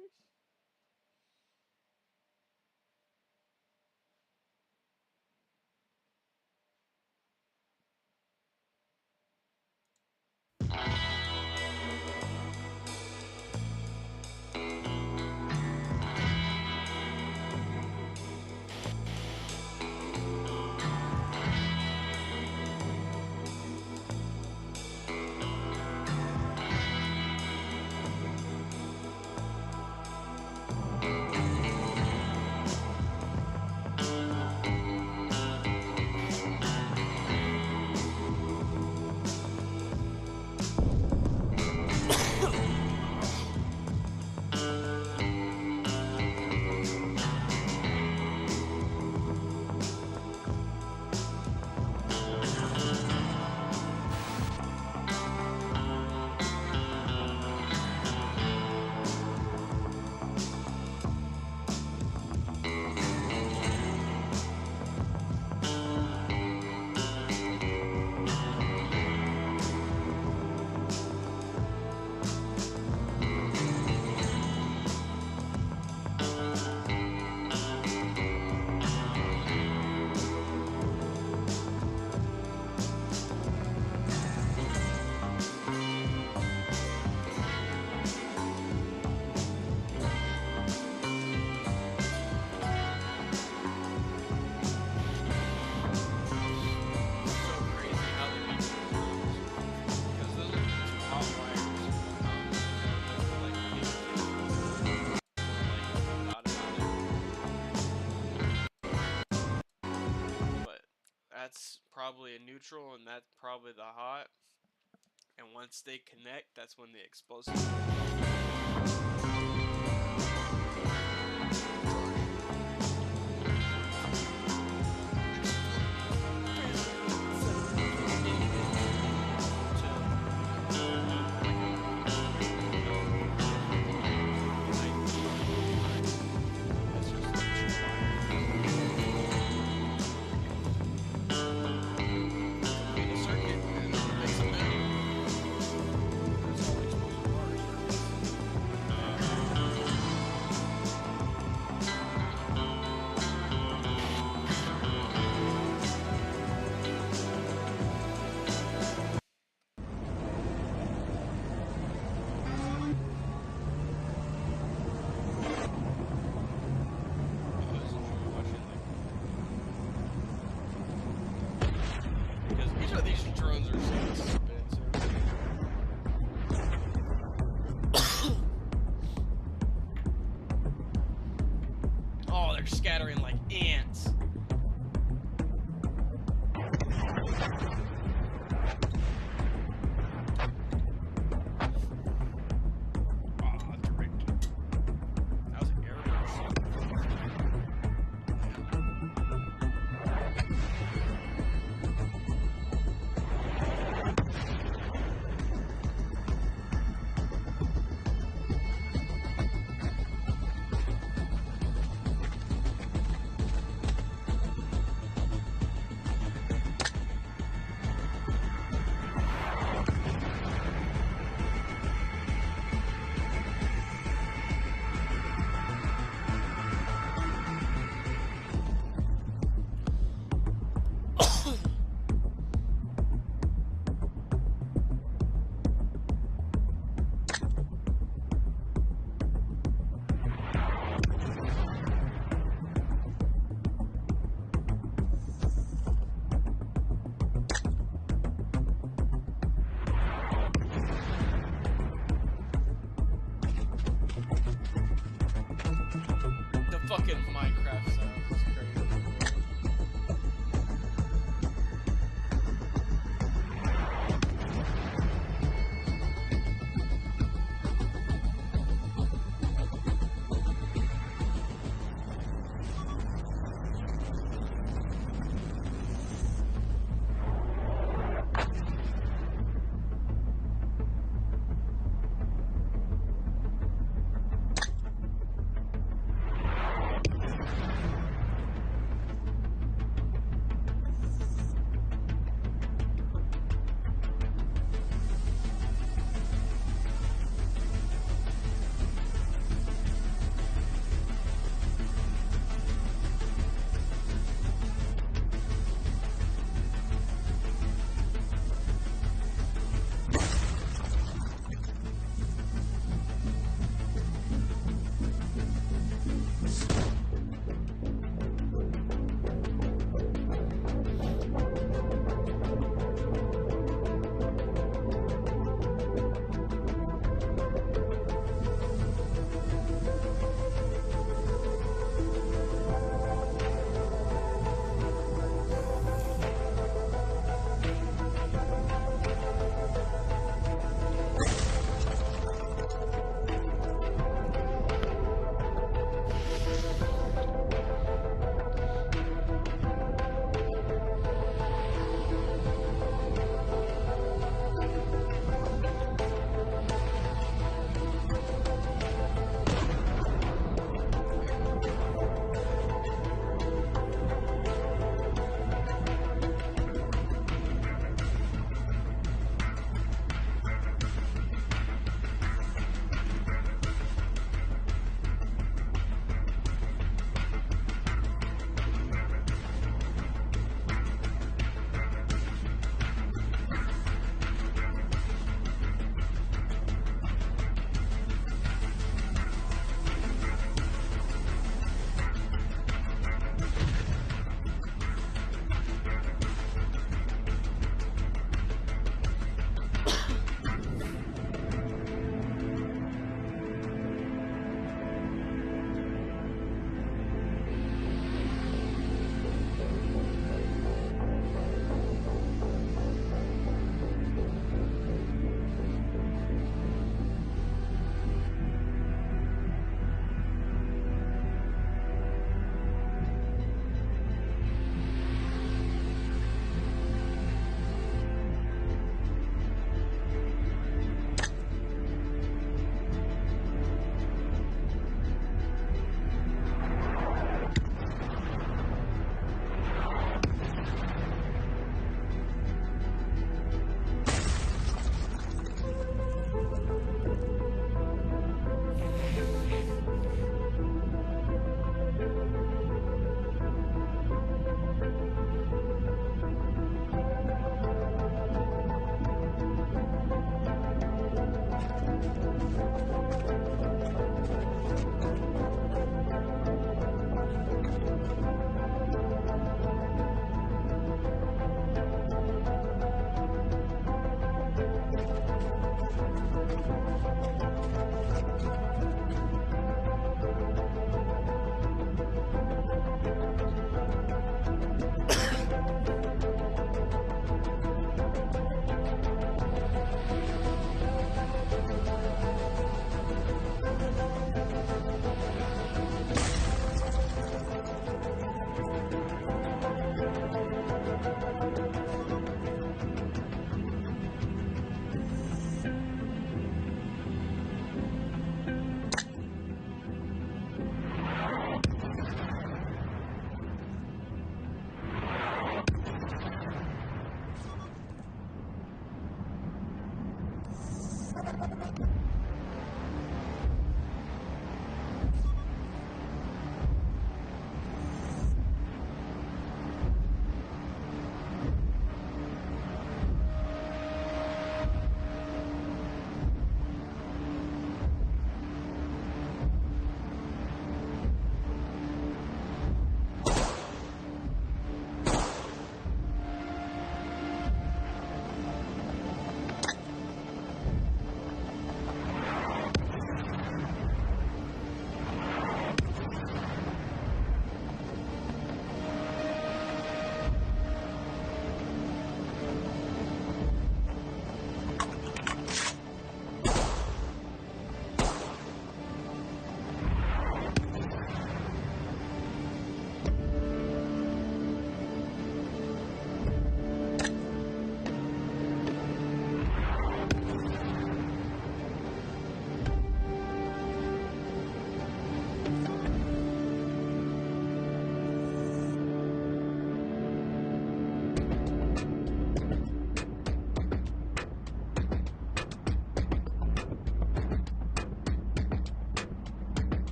That's probably a neutral, and that's probably the hot. And once they connect, that's when the explosive. These drones are so expensive. Oh, they're scattering like ants. Fucking Minecraft sounds is crazy.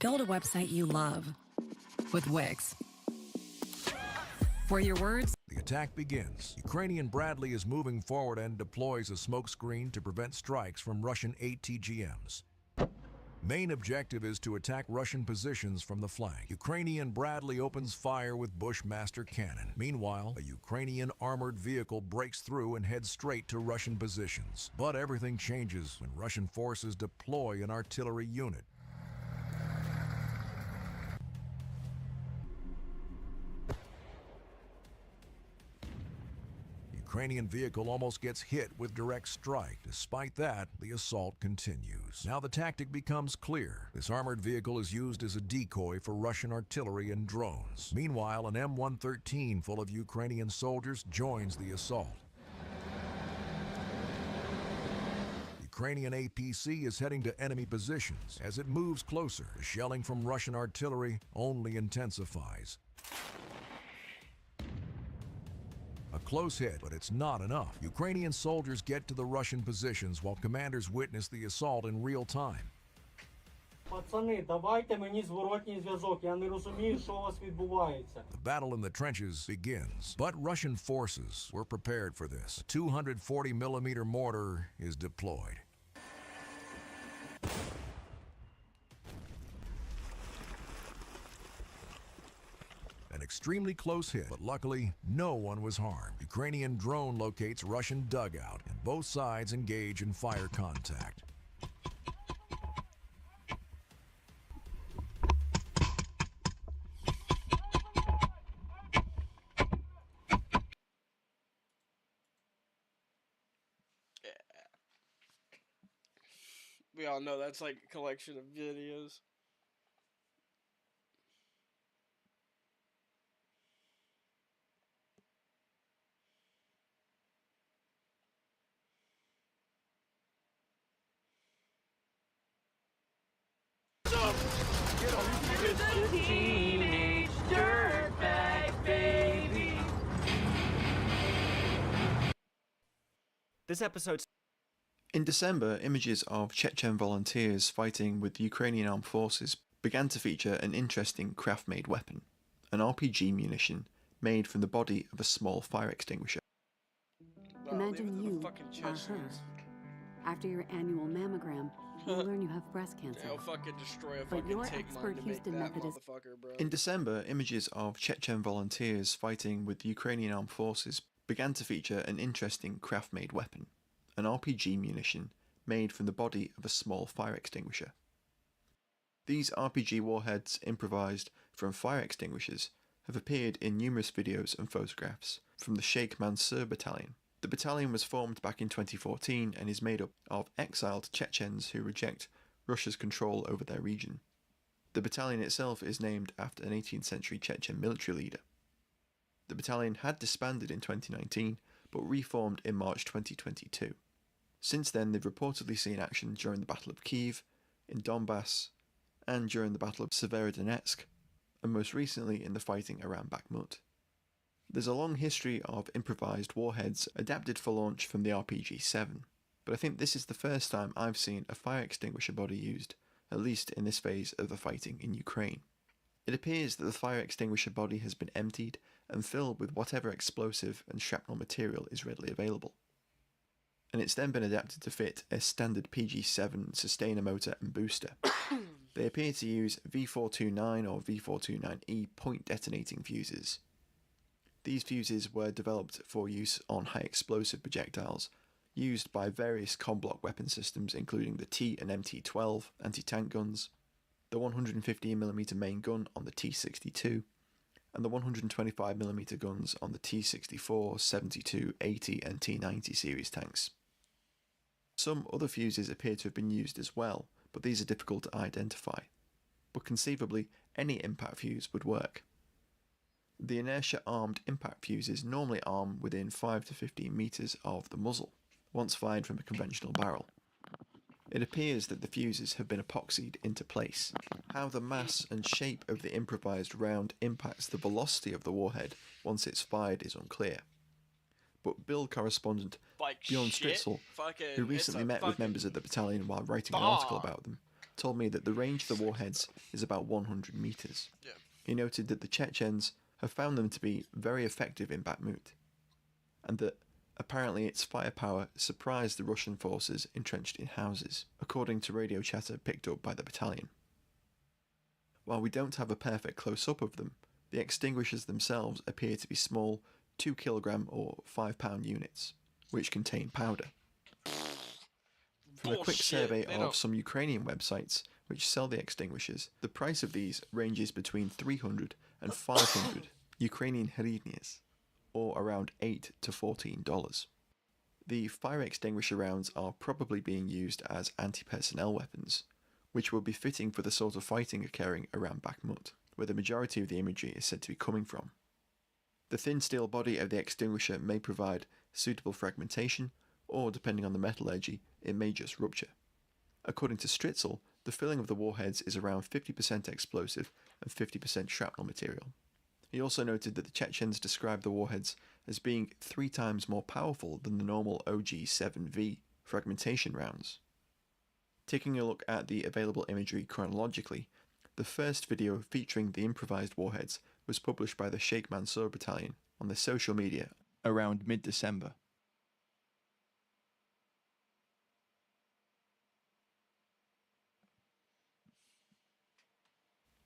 Build a website you love with Wix. Where your words... The attack begins. Ukrainian Bradley is moving forward and deploys a smokescreen to prevent strikes from Russian ATGMs. Main objective is to attack Russian positions from the flank. Ukrainian Bradley opens fire with Bushmaster cannon. Meanwhile, a Ukrainian armored vehicle breaks through and heads straight to Russian positions. But everything changes when Russian forces deploy an artillery unit. Ukrainian vehicle almost gets hit with direct strike. Despite that, the assault continues. Now the tactic becomes clear. This armored vehicle is used as a decoy for Russian artillery and drones. Meanwhile, an M113 full of Ukrainian soldiers joins the assault. Ukrainian APC is heading to enemy positions. As it moves closer, the shelling from Russian artillery only intensifies. A close hit, but it's not enough. Ukrainian soldiers get to the Russian positions while commanders witness the assault in real time. Пацани, давайте мені зворотній зв'язок. Я не розумію, що у вас відбувається. The battle in the trenches begins, but Russian forces were prepared for this. A 240mm mortar is deployed. An extremely close hit, but luckily, no one was harmed. Ukrainian drone locates Russian dugout, and both sides engage in fire contact. We all know that's like a collection of videos. Teenage dirtbag baby. This episode's... In December, images of Chechen volunteers fighting with Ukrainian armed forces began to feature an interesting craft-made weapon, an RPG munition made from the body of a small fire extinguisher. Imagine you are her. After your annual mammogram, you learn you have breast cancer. They'll fucking destroy a But fucking your take expert mine to make Houston that Methodist... motherfucker, bro. In December, images of Chechen volunteers fighting with Ukrainian armed forces began to feature an interesting craft-made weapon, an RPG munition made from the body of a small fire extinguisher. These RPG warheads, improvised from fire extinguishers, have appeared in numerous videos and photographs from the Sheikh Mansour Battalion. The battalion was formed back in 2014 and is made up of exiled Chechens who reject Russia's control over their region. The battalion itself is named after an 18th century Chechen military leader. The battalion had disbanded in 2019 but reformed in March 2022. Since then, they've reportedly seen action during the Battle of Kiev, in Donbass, and during the Battle of Redneck'S, and most recently in the fighting around Bakhmut. There's a long history of improvised warheads adapted for launch from the RPG-7, but I think this is the first time I've seen a fire extinguisher body used, at least in this phase of the fighting in Ukraine. It appears that the fire extinguisher body has been emptied and filled with whatever explosive and shrapnel material is readily available. And it's then been adapted to fit a standard PG-7 sustainer motor and booster. They appear to use V429 or V429E point detonating fuses. These fuses were developed for use on high explosive projectiles, used by various com-block weapon systems including the T and MT-12 anti-tank guns, the 115mm main gun on the T-62, and the 125mm guns on the T-64, 72, 80 and T-90 series tanks. Some other fuses appear to have been used as well, but these are difficult to identify. But conceivably, any impact fuse would work. The inertia-armed impact fuses normally arm within 5 to 15 metres of the muzzle, once fired from a conventional barrel. It appears that the fuses have been epoxied into place. How the mass and shape of the improvised round impacts the velocity of the warhead once it's fired is unclear. But build correspondent Bjorn Stritzel, who recently met with members of the battalion while writing an article about them, told me that the range of the warheads is about 100 meters. Yeah. He noted that the Chechens have found them to be very effective in Bakhmut, and that apparently its firepower surprised the Russian forces entrenched in houses, according to radio chatter picked up by the battalion. While we don't have a perfect close-up of them, the extinguishers themselves appear to be small 2 kilogram or 5 pound units, which contain powder. From a quick survey of some Ukrainian websites which sell the extinguishers, the price of these ranges between 300 and 500 Ukrainian hryvnias, or around $8 to $14. The fire extinguisher rounds are probably being used as anti-personnel weapons, which will be fitting for the sort of fighting occurring around Bakhmut, where the majority of the imagery is said to be coming from. The thin steel body of the extinguisher may provide suitable fragmentation, or depending on the metallurgy, it may just rupture. According to Stritzel, the filling of the warheads is around 50% explosive and 50% shrapnel material. He also noted that the Chechens described the warheads as being 3 times more powerful than the normal OG-7V fragmentation rounds. Taking a look at the available imagery chronologically, the first video featuring the improvised warheads was published by the Sheikh Mansour Battalion on their social media around mid-December.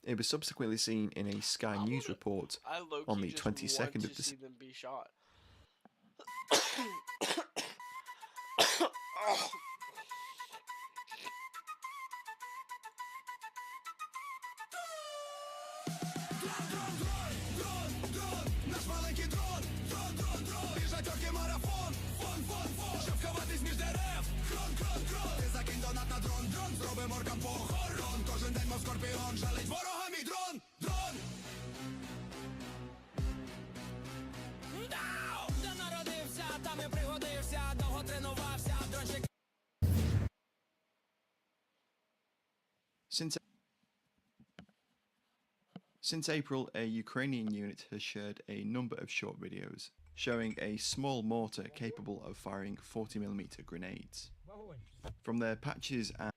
It was subsequently seen in a Sky News report on the 22nd of December. Them be shot. Since April, a Ukrainian unit has shared a number of short videos showing a small mortar capable of firing 40mm grenades. From their patches and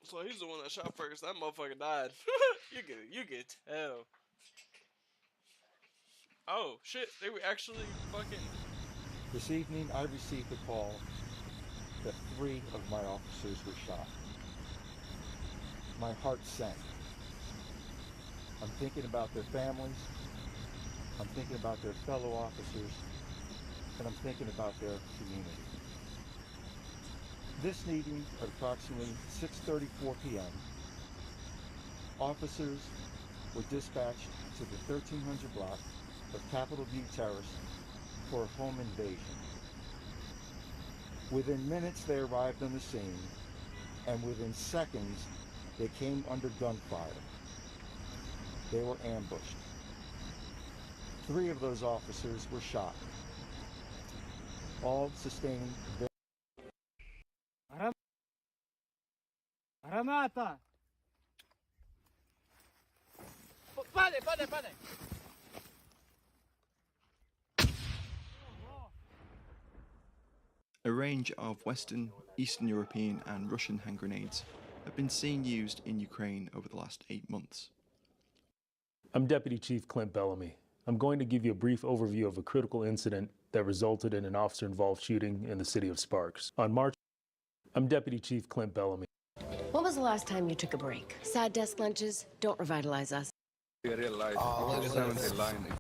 So he's the one that shot first. That motherfucker died. You can tell. Oh shit! They were actually fucking. This evening, I received a call that 3 of my officers were shot. My heart sank. I'm thinking about their families. I'm thinking about their fellow officers. And I'm thinking about their community. This evening, at approximately 6:34 p.m., officers were dispatched to the 1300 block of Capitol View Terrace for a home invasion. Within minutes, they arrived on the scene, and within seconds, they came under gunfire. They were ambushed. 3 of those officers were shot, all sustaining very Граната! Падай, падай, падай! a range of Western, Eastern European and Russian hand grenades have been seen used in Ukraine over the last 8 months. I'm Deputy Chief Clint Bellamy. I'm going to give you a brief overview of a critical incident that resulted in an officer-involved shooting in the city of Sparks. I'm Deputy Chief Clint Bellamy. last time you took a break? Sad desk lunches don't revitalize us. Real life. Oh, look at this. Line.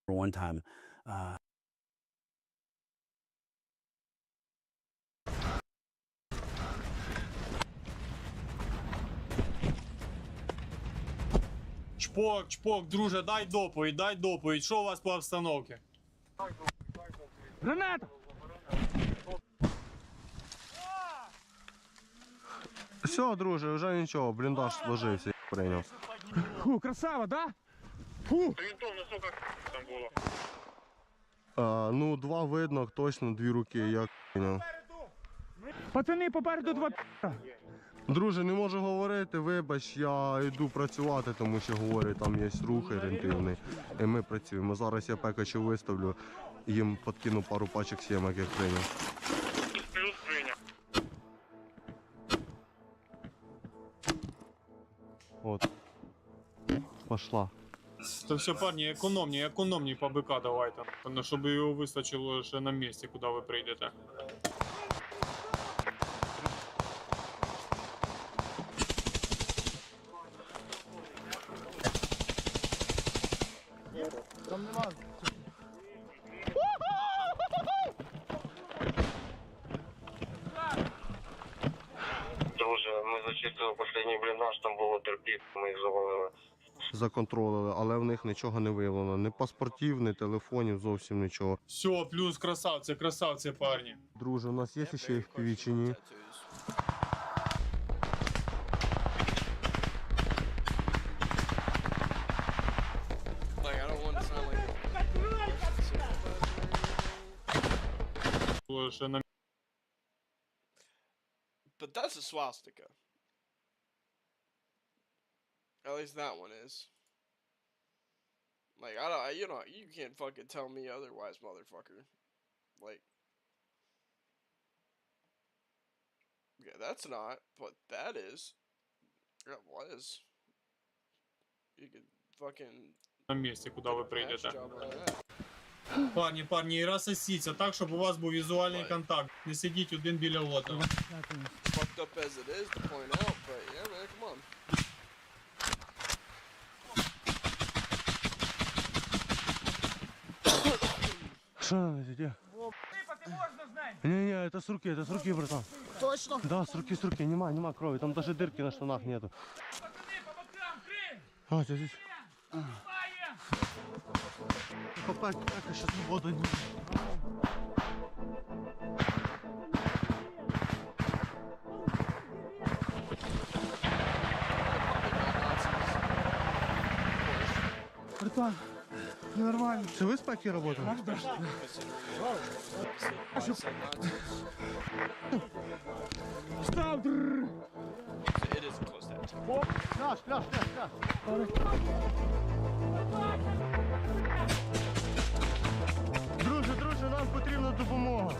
One time, Чпок, чпок, друже, дай доповідь. Що у вас по обстановці? Граната! Все, друже, вже нічого, бліндаж сложився, прийняв. Фу, красава, да? Фу! Орієнтовно, скільки там було? Ну, 2 видно, точно 2 руки, як прийняв. Пацани, попереду 2 Друже, не можу говорити, вибач, я йду працювати, тому що говорю, там є рух орієнтивний. І ми працюємо. Зараз я пекачів виставлю, їм подкину пару пачок сімок, як прийняв. Плюс прийняв. От. Пошла. То все, парні, економні по БК давайте. Щоб його вистачило ще на місці, куди ви прийдете. Там нема. Друже, ми зачистили останній бліндаж, там було терпіт, ми їх завалили. Законтролили, але в них нічого не виявлено. Ні паспортів, ні телефонів, зовсім нічого. Все, плюс красавці, парні. Друже, у нас є ще FPV чи ні? But that's a swastika. At least that one is. Like, you can't fucking tell me otherwise, motherfucker. Like, yeah, that's not, but that is. That was. You could fucking. На місці, куди ви прийдете. Парні, і розсосіться так, щоб у вас був візуальний контакт. Не сидіть один біля одного. Fucked up as it is to point out, but yeah, man, come on. Что, где? Не, это с руки, братан. Точно? Да, с руки, нема крови, там даже дырки на штанах нету. А, здесь. Попасть, так, сейчас воду не. Братан, ненормально. Все, вы с паки работали? Став! It is close to Пляж. Друже, нам потрібна допомога.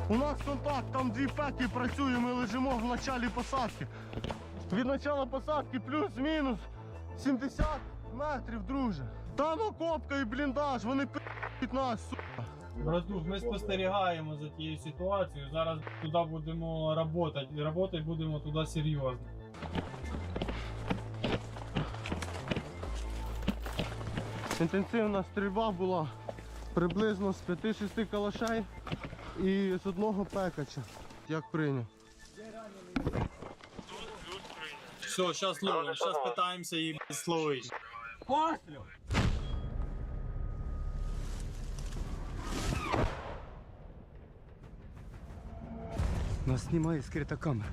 У нас контакт, там 2 пеки працює, ми лежимо в началі посадки. Від начала посадки плюс-мінус 70 метрів, друже. Там окопка і бліндаж, вони пи***ють нас, сука. Братух, ми спостерігаємо за тією ситуацією, зараз туди будемо працювати, і працювати будемо туди серйозно. Інтенсивна стрільба була приблизно з 5-6 калашей і з 1 пекача. Як прийняв. Все, зараз ловимо, зараз питаємося її словити. Постріл! Нас знімає скрита камера.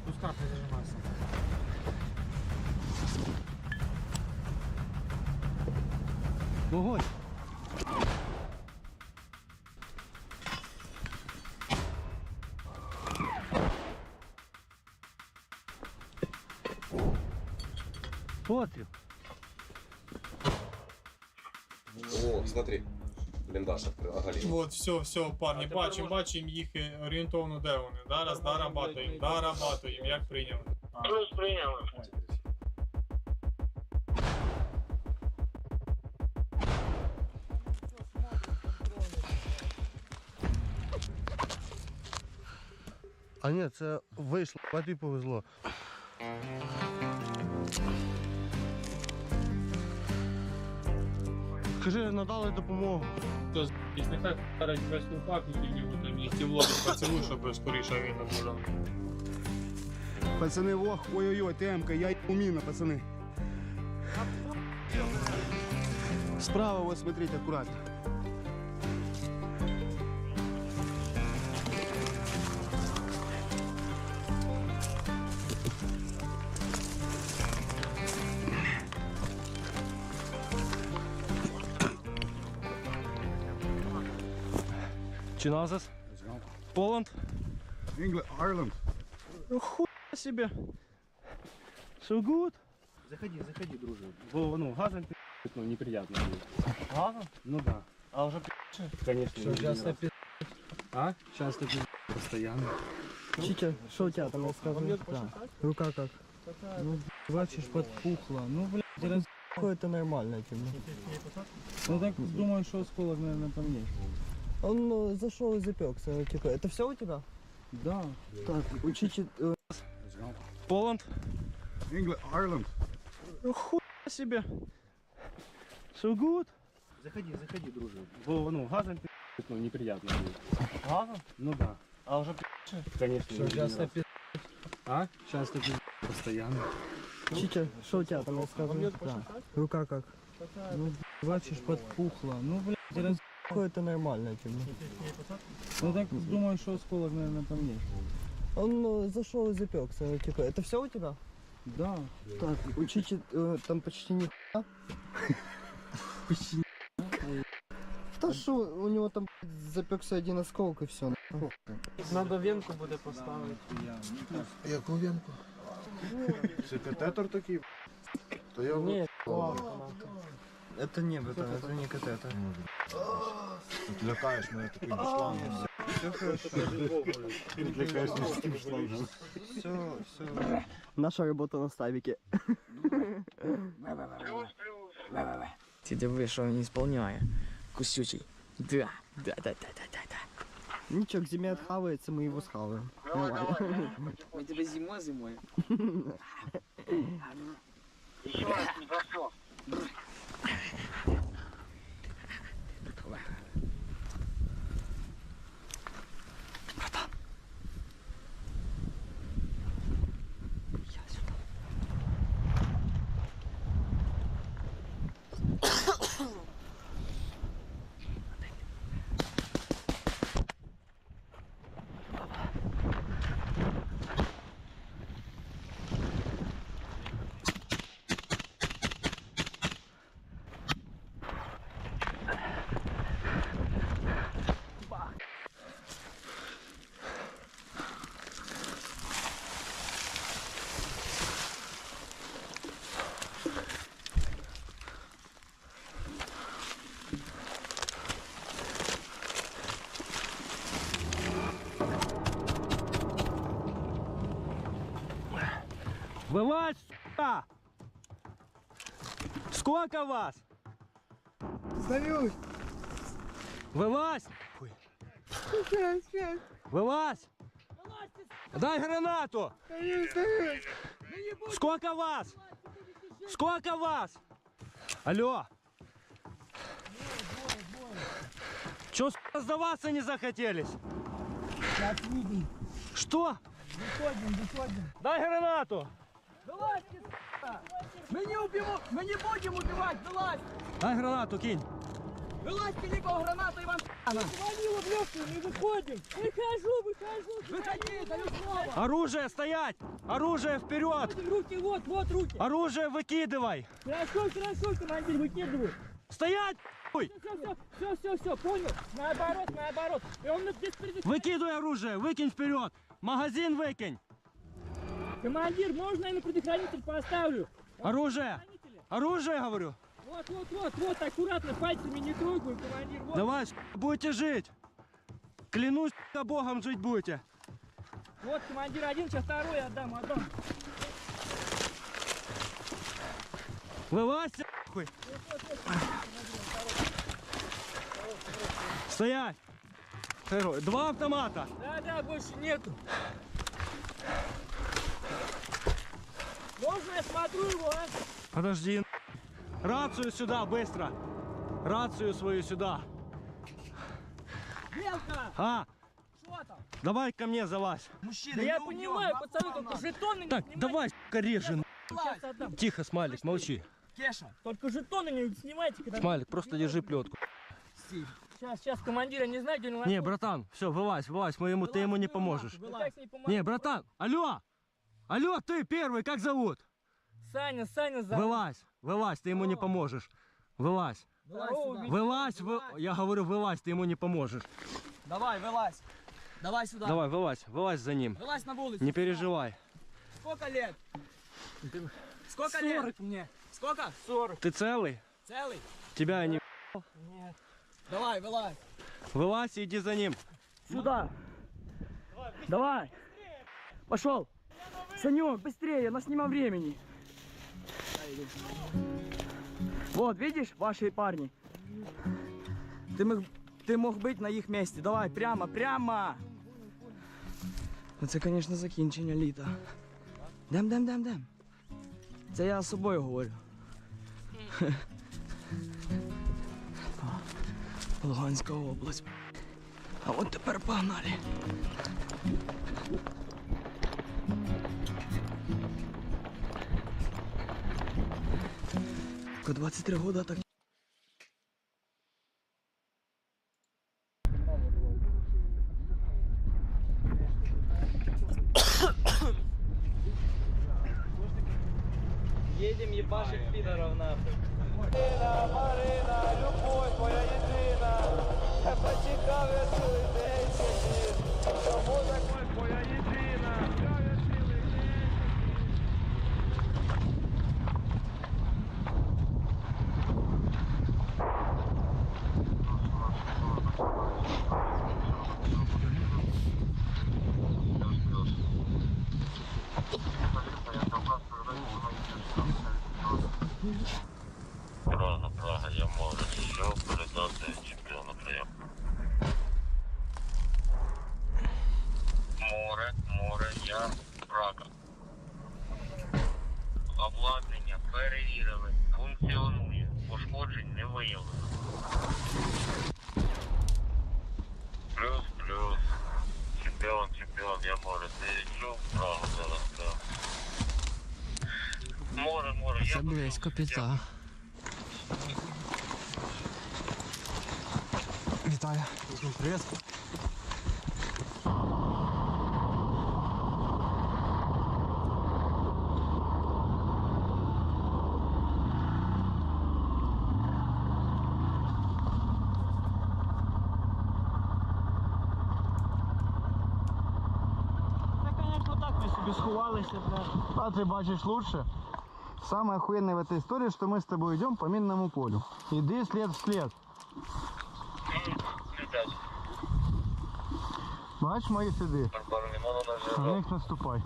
Пускай не зажимайся. Вогонь! Постріл! О, смотри, блиндаж оголил. Вот, все, парні, бачимо їх орієнтовно, де вони. Зараз дорабатуємо, як прийняли. Плюс прийняли. А ні, це вийшло, а тобі повезло. Кажи, надали допомогу. Нехай старать весь лупак, і його там їсти в лоб поцілуй, щоб скоріше він набіжав. Пацани, ох, ой-ой-ой, ТМ-ка, я уміна, пацани. Справа, вот смотрите, аккуратно. Чиназас? Поланд? Ireland. Хуй себе. So good? Заходи, друже. Бо, ну, газом ну, неприятно будет. Газом? Ну да. А уже Конечно. Что, часто А? Часто постоянно. Читя, что у тебя там рассказывает? Да. Рука как? Ну, бачишь, подпухла. Ну, блядь, Это нормально, типа. ну так думаю, что осколок, наверное, по мне. Он зашел и запекся, типа. Это все у тебя? Да. Так, учите... Поланд? Ireland. Хуй себе. So good? Заходи, друже. Бо, ну, газом ну, неприятно будет. Газом? Ну да. А уже Конечно. Что, часто А? Часто постоянно. Читя, что у тебя там рассказывает? Да. Рука как? Ну, бачишь, подпухла. Ну, блядь, Это нормально, типа. ну так думаю, что осколок, наверное, по мне. Он зашел и запекся, типа. Это все у тебя? Да. Так, учите, там почти не Почти не. Да что, у него там запекся один осколок и все. Надо венку буде поставити. Яку венку? Це катетер такий? То я... Ні, Это не, братан, это не катетер. Лякаешь меня таким шлангом. Все хорошо. Лякаешь меня таким шлангом. Все. Наша работа на ставике. Ти диви, що він ісполняє. Кусючий. Да. Ничего, к зиме отхавается, мы его схаваем. Ми тебе зимою. Еще раз не прошу. Вылазь, сука! Сколько вас? Сдаюсь! Вылазь! Вылазь! Дай гранату! Сколько вас? Сколько вас? Алло! Чё, сука, сдаваться не захотелись? Что? Выходим. Дай гранату! Вилазьте, сука! Ми не будемо убивати, вилазь! Дай гранату, кинь! Вилазьте, либо гранату, Иван Иванович! Свалила в легкую, мы выходим! Выхожу! Выходи, даю слово! Оружие стоять! Оружие вперед! Руки, вот руки! Оружие выкидывай! Хорошо, командир, выкидываю! Стоять! Все, понял? Наоборот. И он без предупреждения. Выкидывай оружие, выкинь вперед! Магазин выкинь! Командир, можно я на предохранитель поставлю? Оружие! Оружие, говорю! Вот, аккуратно, пальцами не трогай, командир. Вот. Давай, будете жить! Клянусь, Богом жить будете! Вот, командир один, сейчас второй отдам. Вылазьте, нахуй! Стоять! Герой. 2 автомата. Да, больше нету. Можно я смотрю его, а? Подожди. Рацию сюда, быстро. Рацию свою сюда. Белка! А, Что там? давай ко мне залазь. Мужчина, да я понимаю, пацаны, только жетоны Так, не давай, режи. Сейчас отдам. Тихо, Смайлик, молчи. Кеша, только жетоны не снимайте, когда... Смайлик, просто держи плетку. Сейчас, командира, не знаю, где он... Не, братан, все, вылазь, ты ему не поможешь. Не, братан, алло, ты первый, как зовут? Саня зовут. Вылазь, ты ему не поможешь. Вылазь, я говорю, вылазь, ты ему не поможешь. Давай, вылазь. Давай сюда. Давай, вылазь за ним. Вылазь на улицу. Не переживай. Сколько лет? Сколько лет? 40 мне. Сколько? 40. Ты целый? Целый? Тебя не... Нет. Давай, вылазь. Вылазь и иди за ним. Сюда. Давай. Пошел. Санек, быстрее, у нас нема времени. Вот, видишь, ваши парни. Ты мог быть на их месте. Давай, прямо. Це, конечно, закінчення літа. Дем. Це я з собою говорю. Луганська область. А от тепер погнали. По 23 года так. Едем ебашить пидоров нахуй. Марина, любовь моя єдина, почекав цілий день сидів, тому такой моя єдина, я цілий день. Прага, я можу що передати чемпіону прийом. Море, я Прага. Обладнання перевірили, функціонує, пошкоджень не виявлено. Плюс. Чемпіон, я море. Ти чув? Прага зараз, так. Море, я... Це близько пізда. Вітаю. Привіт. Сховалися, а ты бачишь лучше. Самое охуенное в этой истории, что мы с тобой идем по минному полю. Иди след в след. Бачишь мои следы? На них наступай.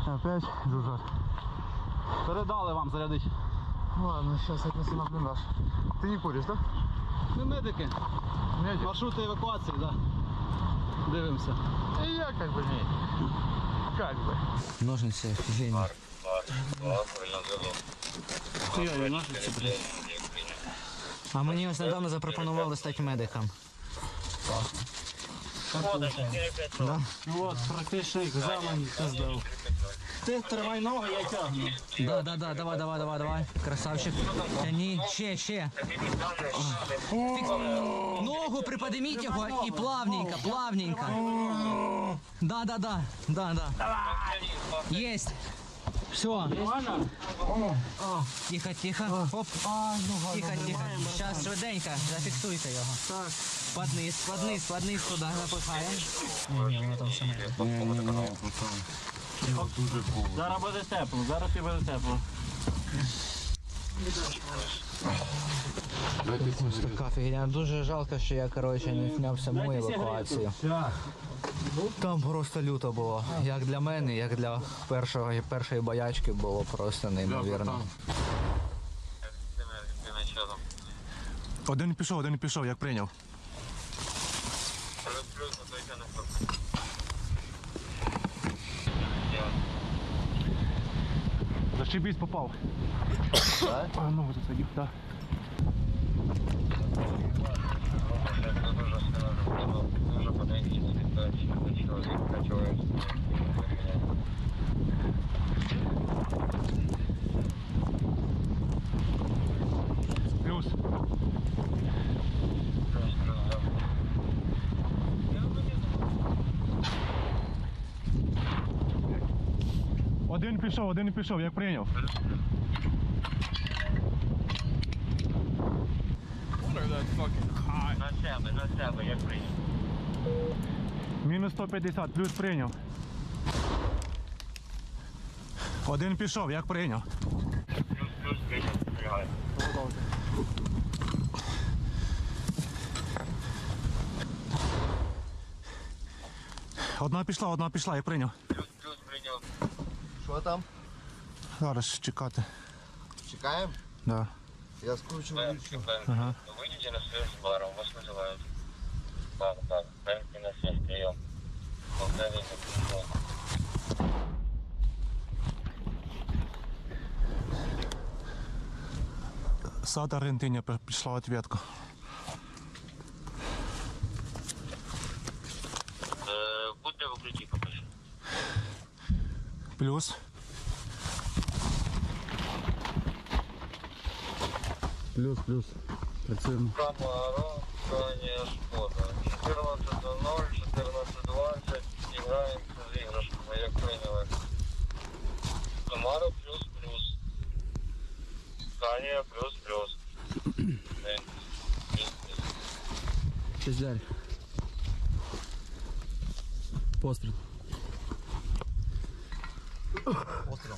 Опять жужжат. Передали вам зарядить. Ладно, сейчас отнесу на блиндаж. Ты не куришь, да? Ми медики. Маршрути евакуації, да. Дивимося. И я как бы не. Как бы. Ножниці офігенні. Хуйові ножниці, блядь. А мені ось недавно запропонували стати медиком. Да? Вот, практичний екзамен я здав. Ти тримай ноги, я тягну. Да, давай. Красавчик. Тяни, ще. Ногу приподниміть його і плавненько. Да. Есть. Все. Тихо. Оп. Тихо. Сейчас швиденько, зафіксуйте його. Так. Под низ туди запихаємо. Ні, воно там саме. Зараз буде тепло, Ось така фігня. Дуже жалко, що я, коротше, не зняв саму евакуацію. Там просто люто було. Як для мене, як для першої боячки було просто неймовірно. Один пішов, як прийняв. Зашибись, попав. А, ну, засадив, так. Плюс. Один пішов, як прийняв. На себе, як прийняв. Мінус 150, плюс прийняв. Один пішов, як прийняв. Плюс прийняв, пригай. Одна пішла, як прийняв. Плюс прийняв. Що там? Зараз чекати. Чекаємо? Да. Я скручу вічно. Ага. Выйдите на связь с баром, вас вызывают. Бар, дайте на связь, прием. Благодарите, пришло. Сад Аргентині прийшла відповідка. Будьте в укрытии пока что. Плюс. Плюс. Працюємо. Камаро, крайняя шкода. 14:0, 14:20. Играем с игрушками, як прийняли. Камаро плюс. Скания плюс. Пиздарь. Постріл. Постріл.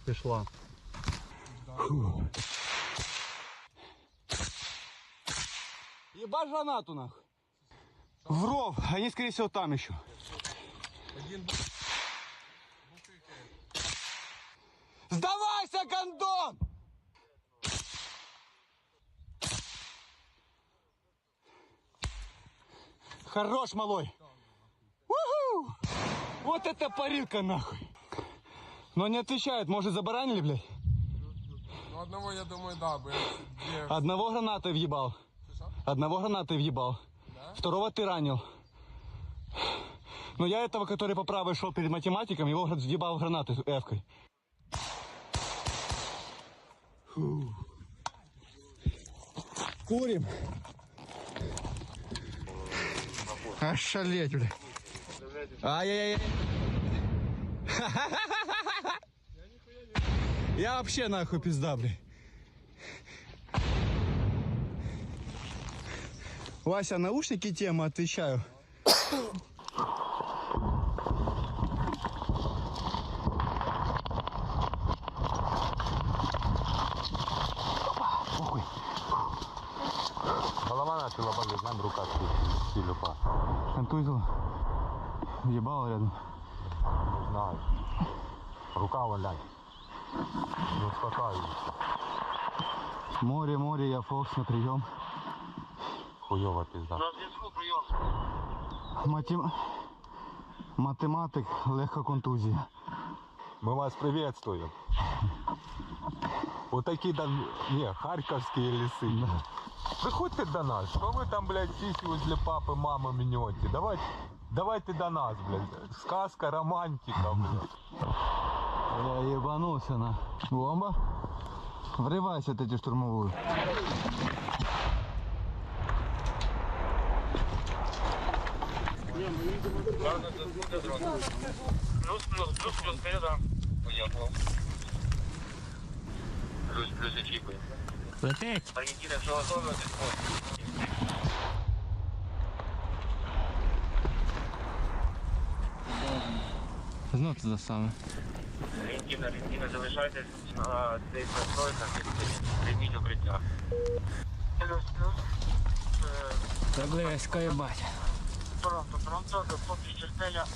Пішла. Ебать гранату нахуй. В ров, они скорее всего там еще. Сдавайся, гондон! Хорош, малой. У-ху! Вот это парилка нахуй. Но не отвечает, может забаранили, блядь? Ну одного, я думаю, да, бы. Одного гранатой въебал. Да? Второго ты ранил. Но я этого, который по правой шел перед математиком, его въебал гранатой эвкой. Курим. Ошалеть, бля. Ай-яй-яй. Я вообще нахуй пизда, бля. Вася, наушники тема, отвечаю. Голова начала болеть, нам рука сильно упала. Контузила. Ебало рядом. Не знаю. Рука валяет. Не успокаивается. Море, я Фокс на прием. Хуёво пизда. На зв'язку прийом. Математик, легка контузія. Мы вас приветствуем. Вот такие там, не, харьковские лесы. Приходьте до нас, что вы там, блядь, сиськи возле папы, мамы мнете. Давайте до нас, блядь. Сказка, романтика, блядь. Я ебанулся на бомба. Врывайся, эти штурмовую. Плюс, передам. Уехал. Плюс и чипы. Летить. Аргентина, что готовы? Знов це саме. Резина, залишайтесь на цих настройках і прийміть укриття. Та близько, їбать. Фронтока, поки частеля,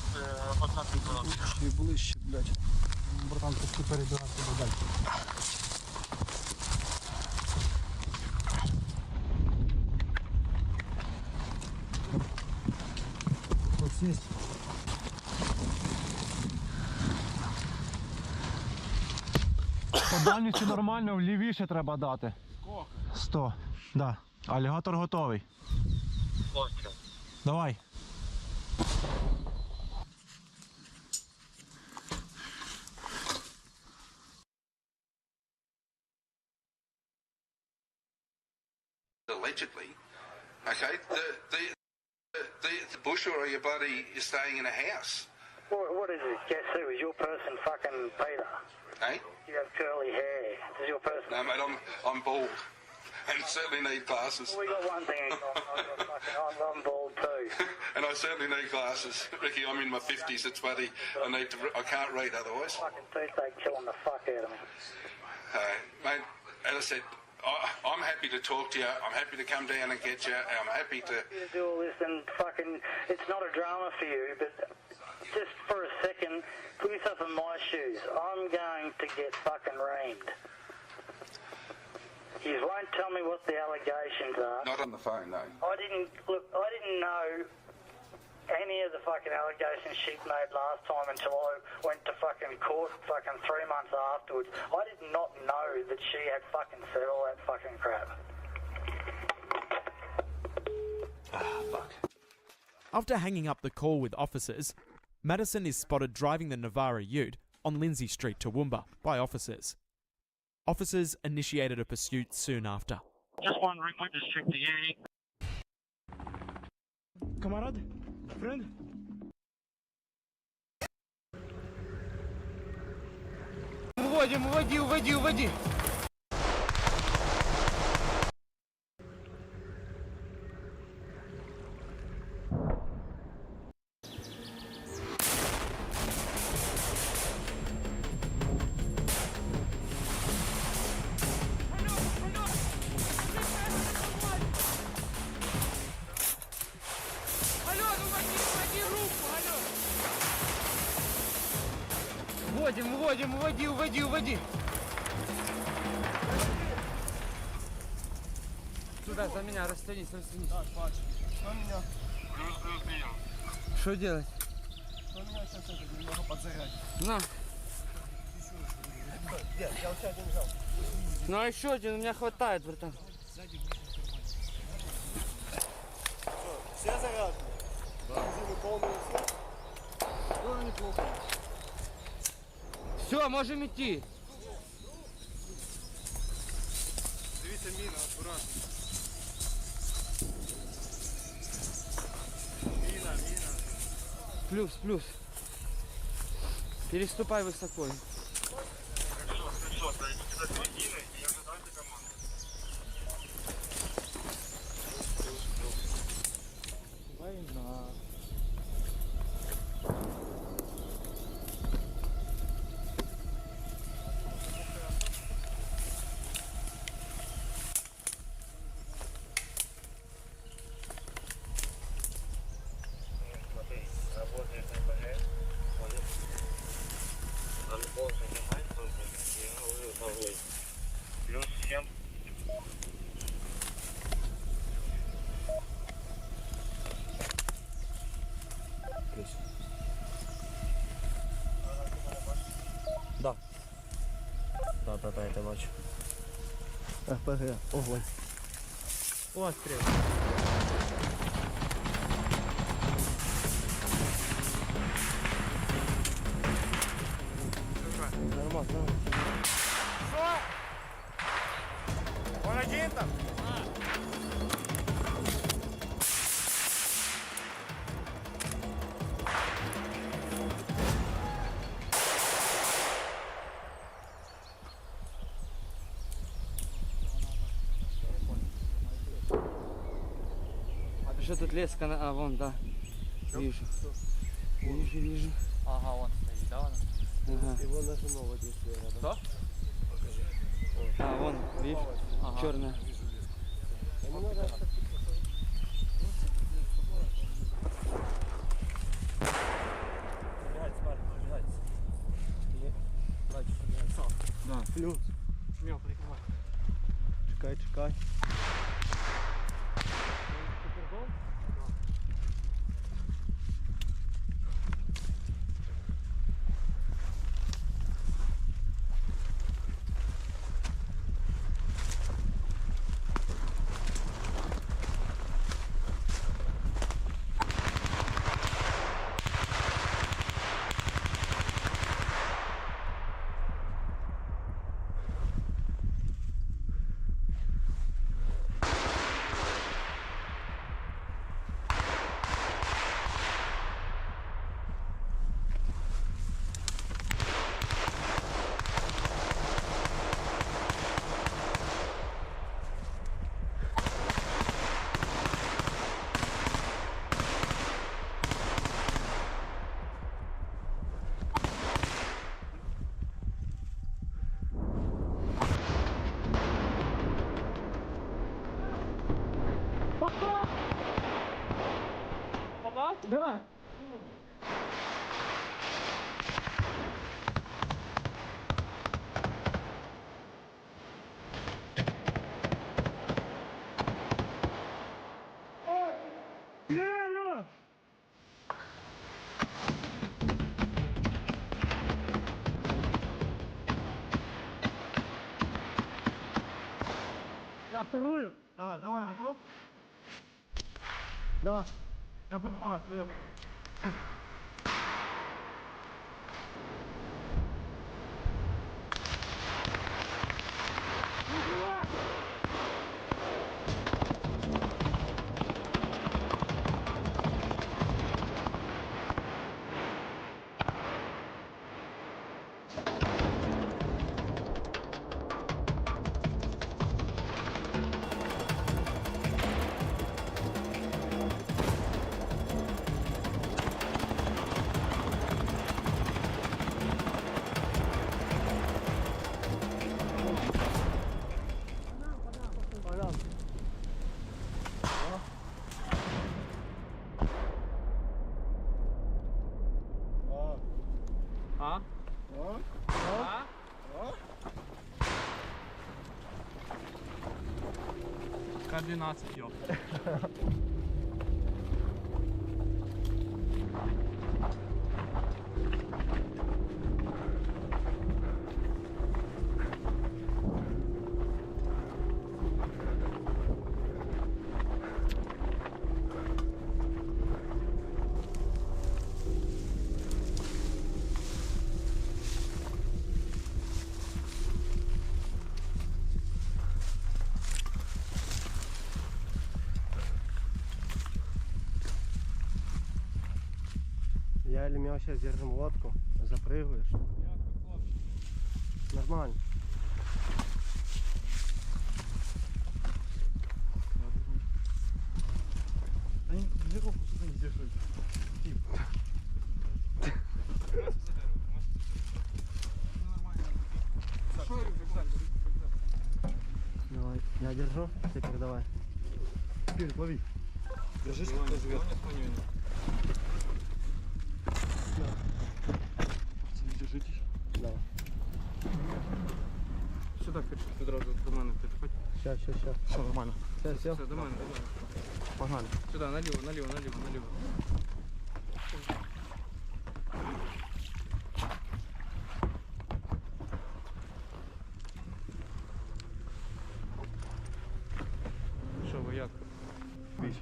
одна пікола. Ще ближче, блядь. Братан, пусти перебирати тебе далі. Ось є. По дальності нормально, лівіше треба дати. 100. Да. Алігатор готовий. Постріл. Давай. Allegedly, okay, the bush, or are you bloody staying in a house? What is it? Guess who? Is your person fucking Peter? Hey? You have curly hair. Is your person? No, mate, I'm bald, and certainly need glasses. Well, we got one thing in common. I'm bald too. And I certainly need glasses, Ricky. I'm in my 50s. It's bloody. I can't read otherwise. Fucking toothache killing the fuck out of me. Mate, as I said, I'm happy to talk to you. I'm happy to come down and get you. I'm happy to Do all this and fucking. It's not a drama for you, but just for a second, put yourself in my shoes. I'm going to get fucking reamed. You won't tell me what the allegations are. Not on the phone, no. I didn't know any of the fucking allegations she made last time until I went to fucking court fucking 3 months afterwards. I did not know that she had fucking said all that fucking crap. Fuck. After hanging up the call with officers, Madison is spotted driving the Navara Ute on Lindsay Street, Toowoomba, by officers. Officers initiated a pursuit soon after. Just wondering, we just checked the area. Камарад? Френд? Уводим, уводи. Уводи. Сюда, за меня, растянись. Так, бачу. Что меня? Плюс прием. Что делать? Что меня сейчас это немного подзарядит? На. Нет, я у тебя один взял. Ну а еще один, у меня хватает, братан. Все заряжены? Да. Резины полные все? Ну, неплохо. Все, можем идти. Дивіться, міна, акуратно. Міна. Плюс. Переступай высоко. Хорошо, пройдите до середины и ожидайте команды. Война. Смотри, работает НПГ, смотри. Он полностью снимает, я говорю, новый. Плюс 7. Да, это бачу. РПГ, огонь. Острів. Нормально. Что? Он один там? Что тут леска? Вон, да. Вижу. Ага, вон стоит, да, она? Ага. Его нажимало действие рядом. Что? Покажи. А, вон, видишь? Ага. Черная. Да не надо так Да. Плюс. Смело прикрывай. Чекай, чекай. Да. Я вторую. Давай, давай, оп. Да. Я попал, слева. А? А? К-12, ёп. Я или меня сейчас держим лодку, запрыгиваешь. Нормально. Они веревку сюда не держат. Давай, я держу, ты передавай. Теперь лови. Держись как то живет. Держитесь. Да. Сюда, відразу до мене підходь. Сейчас. Все нормально. Все. Все, до мене. Погнали. Сюда, наліво. Що ви як? Вісь.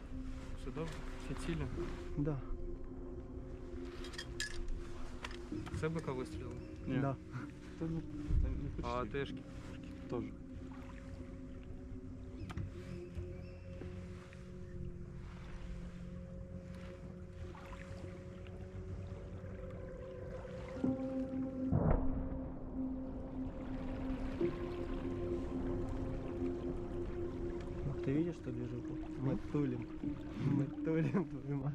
Все добре? Всі цілі? Да. Все бика вистрілили? Да. А тешки? Тоже. Ты видишь, что движуху? Мы тулим, твою мать.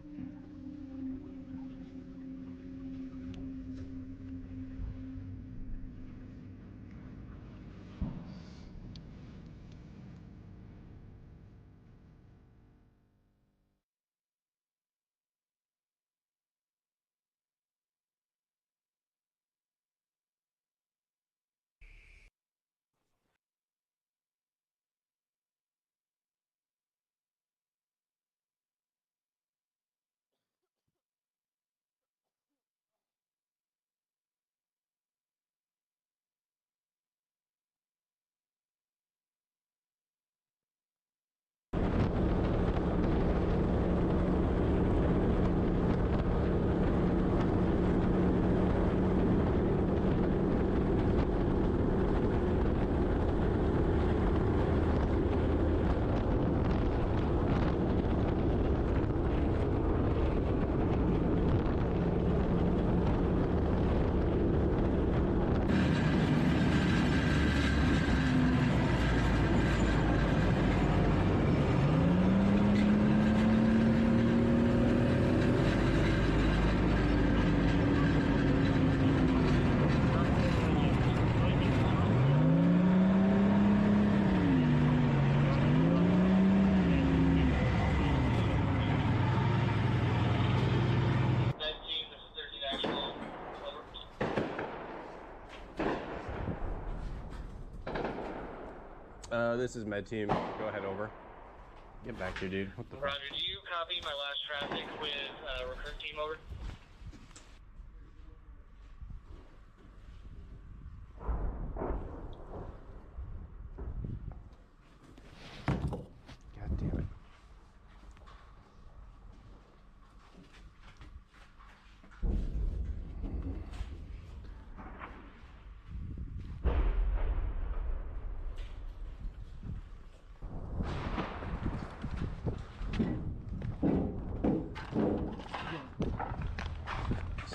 This is med team. Go ahead over. Get back here, dude. What the fuck? Roger, do you copy my last traffic with recruit team over? God damn it.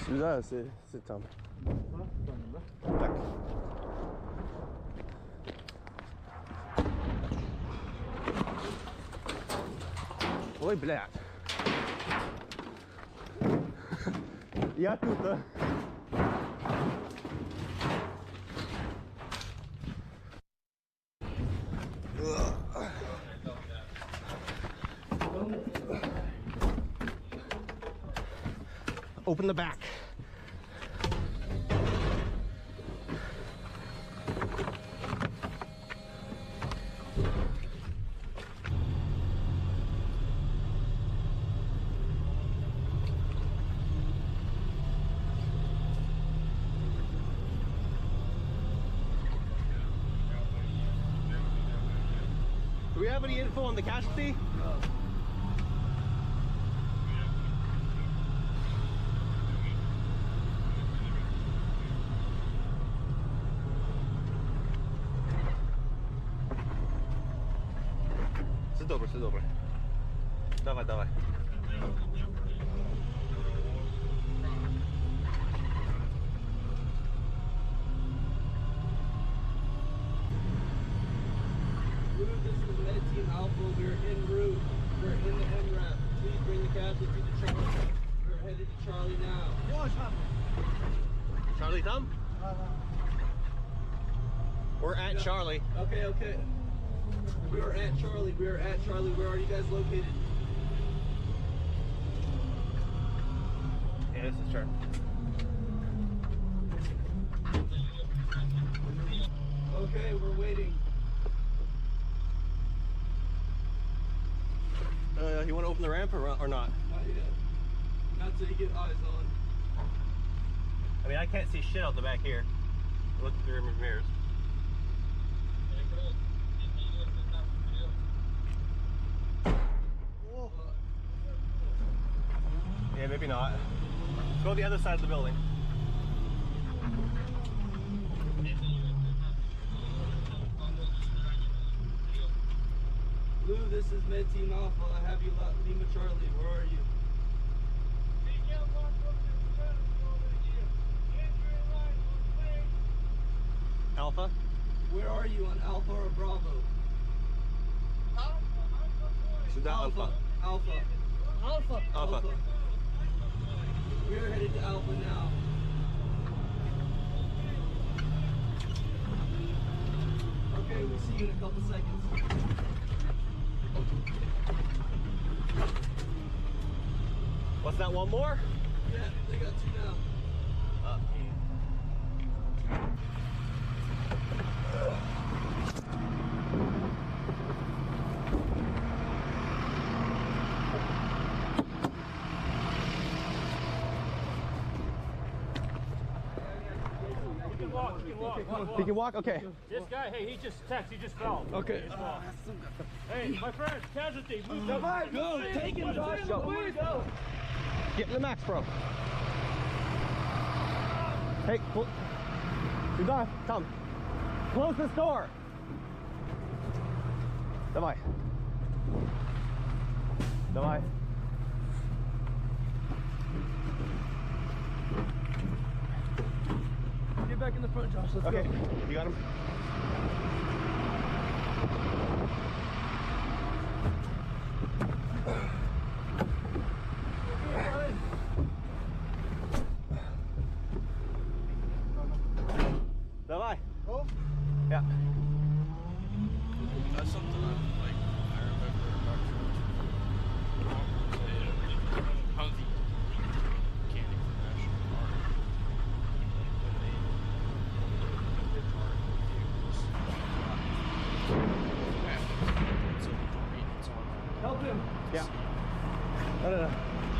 Сюда, c'est там. Так. Ой, блядь. Я тут, а? Open the back. Do we have any info on the casualty? Все добре. Давай. This is Med Team Alpha. We're en route. We're in the MRAP. Please bring the casualty to Charlie. We're headed to Charlie now. Charlie Thumb? We're at Charlie. Okay. We are at Charlie. Where are you guys located? Yeah, this is Charlie. Okay, we're waiting. You want to open the ramp or not? Not yet. Not till you get eyes on. I mean, I can't see shit out the back here. Look through the mirrors. Yeah, maybe not. Let's go to the other side of the building. Lou, this is Med Team Alpha. I have you Lima Charlie. Where are you? Alpha? Where are you on Alpha or Bravo? Alpha. Alpha. We're headed to Alpha now. Okay, we'll see you in a couple seconds. What's that, one more? Yeah, they got two now. He can walk? Okay. This guy, hey, he just fell. Okay. Hey, my friend, casualty, move. Go, take him, Josh. Go. Get in the max, bro. Hey, Сюда, come. Close this door. Давай. Get back in the front, Josh. Let's Okay, go. you got him? Давай. Oh. Yeah. That's something I remember about how the mechanics of National Park, when they car help him? Yeah. No.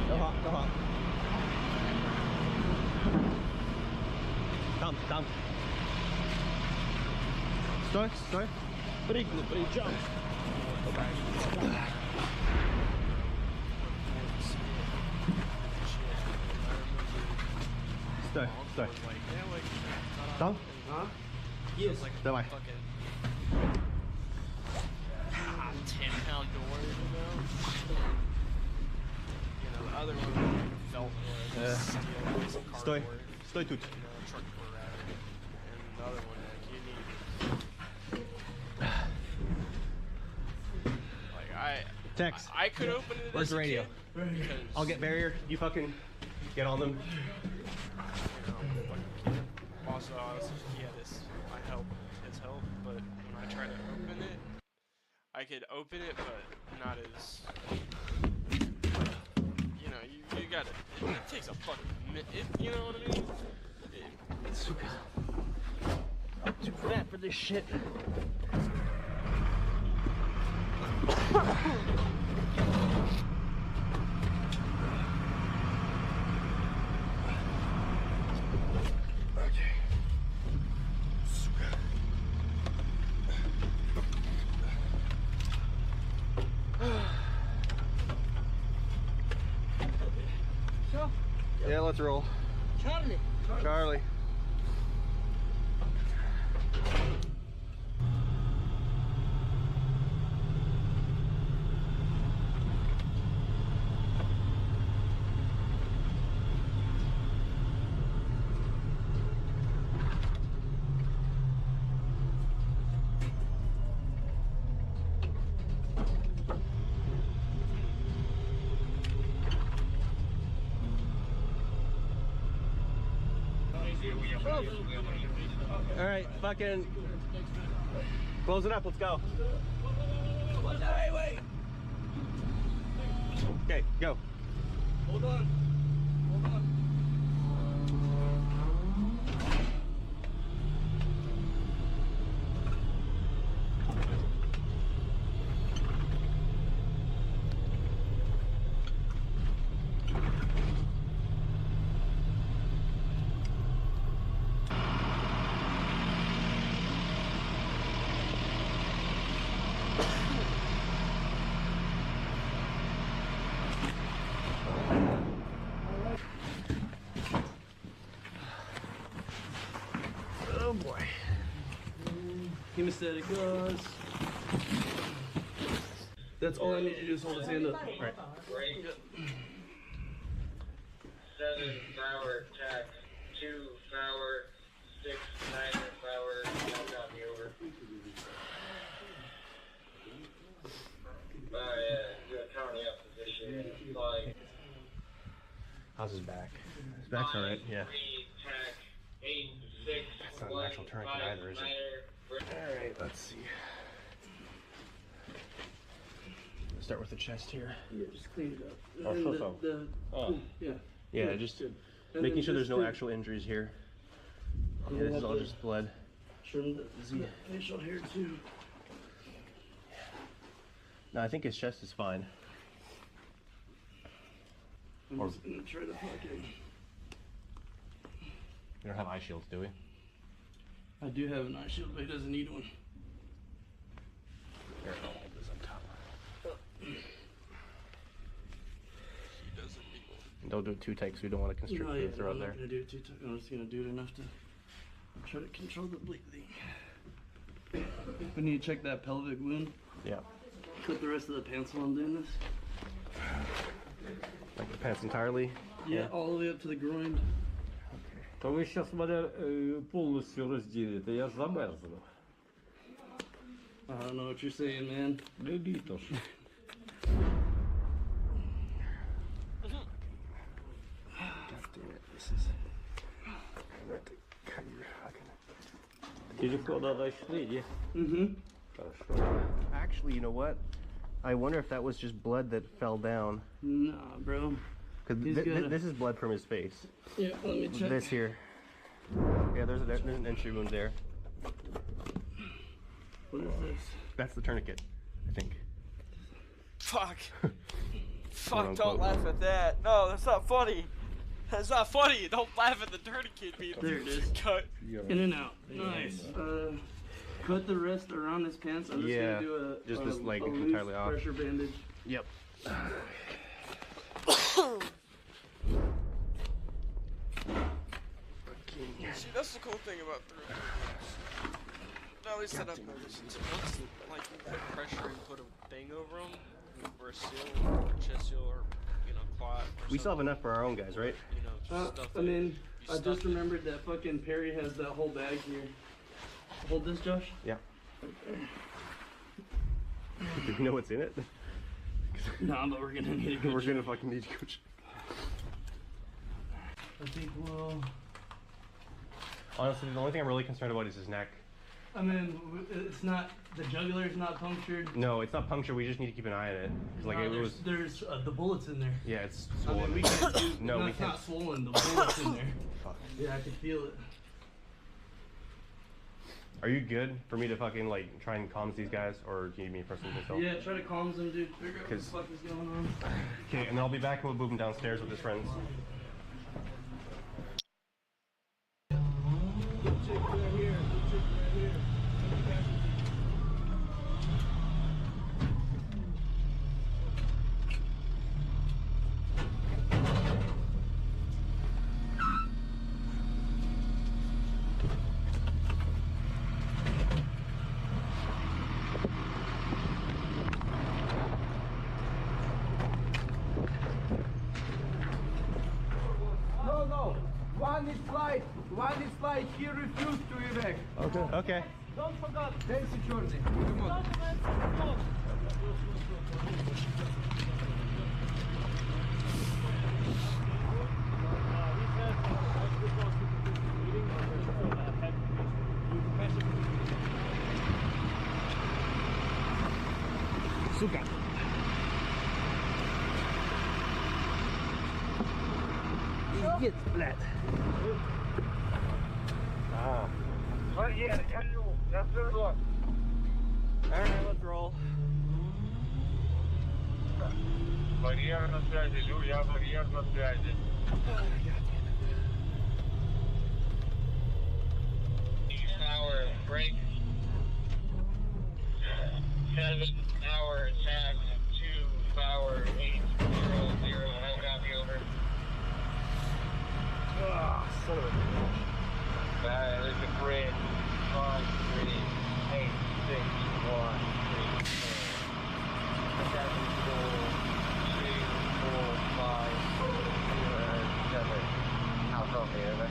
Go hop. Там. Стой. Прыгни, jump. Стой. Там? Yes. Like Давай. 10-pound door, you know, the other one felt more steel, Стой. Стой тут. truck for router, and the other one, like, you need, like, Text. I could open it. Where's the radio? I'll get barrier. You fucking get on them. Also, he had his help, but when I try to open it, I could open it, but not as, you know, you gotta, it takes a fucking minute, you know what I mean? I'm too fat for this shit. Yeah, let's roll. Charlie. All right, fucking close it up. Let's go. Wait. Okay, go. Hold on. Oh boy. Hemostatic gauze. That's all I need to do is hold his hand up. All right. 7 Flower Tack, 2 Flower, 6 Niner Flower, now got me over. Do a counting up position. Like, How's his back? His back's alright, yeah. 3 Tack, 8, 6, That's not an actual tourniquet either, is it? Alright, let's see. Start with the chest here. Yeah, just clean it up. Oh, yeah, just making sure there's no actual injuries here. Yeah, this is all just blood. Trim the facial hair too. No, I think his chest is fine. I'm just gonna try to fucking. We don't have eye shields, do we? I do have an eye shield, but he doesn't need one. Here, I'll hold this on top. He doesn't need one. And don't do it too tight because we don't want to constrict the throat I'm there. not gonna do it too tight. I'm just gonna do it enough to try to control the bleeding. We need to check that pelvic wound. Yeah. Cut the rest of the pants while I'm doing this. Like the pants entirely? Yeah, all the way up to the groin. То вы сейчас меня полностью разделите, я замерзну. I don't know what you're saying, man. Лилитош. Телефон нашли, yeah? Mm-hmm. Actually, you know what? I wonder if that was just blood that fell down. Nah, bro. Because this is blood from his face. Yeah, let me check. This here. Yeah, there's an entry wound there. What is this? That's the tourniquet, I think. Fuck. Fuck, don't laugh at that. No, that's not funny. That's not funny. Don't laugh at the tourniquet being There it is. cut. In and out. Nice. Cut the wrist around his pants. I'm just gonna do a, just this leg a loose entirely off. pressure bandage. Yep. See, that's the cool thing about through. At least that I've noticed. It's once like you put pressure and put a thing over them, or a seal, or a chest seal, or quad. Or We still have enough for our own guys, right? I mean, I just remembered that fucking Perry has that whole bag here. Hold this, Josh. Yeah. Do we know what's in it? No, but we're gonna need to go. We're gonna fucking need to go check. I think we'll. Honestly, the only thing I'm really concerned about is his neck. I mean, it's not, the jugular's not punctured. No, it's not punctured. We just need to keep an eye on it. 'Cause, like, there's the bullets in there. Yeah, it's I swollen. mean, we can't do, no, no, we it's can't. not swollen. The bullets in there. Fuck. Yeah, I can feel it. Are you good for me to fucking like try and calm these guys, or do you need me personally myself? Yeah, try to calm them, dude. Figure out what the fuck is going on. Okay, and then I'll be back and we'll move him downstairs with his friends. No. One is flight. He refused to evac. Okay. Okay. Don't forget. There is security. Come on. Сука. Пиздец, блядь. Alright, let's roll. Барьер на связи, Юля, барьер на связи. 6-hour break. 7-hour attack. 2-hour 800. I'll copy over. Ah, son of a bitch. There's a grid. 5, 3, 8, 6, 1, 3, 7, 2, 4, 5, 7. I'll copy over.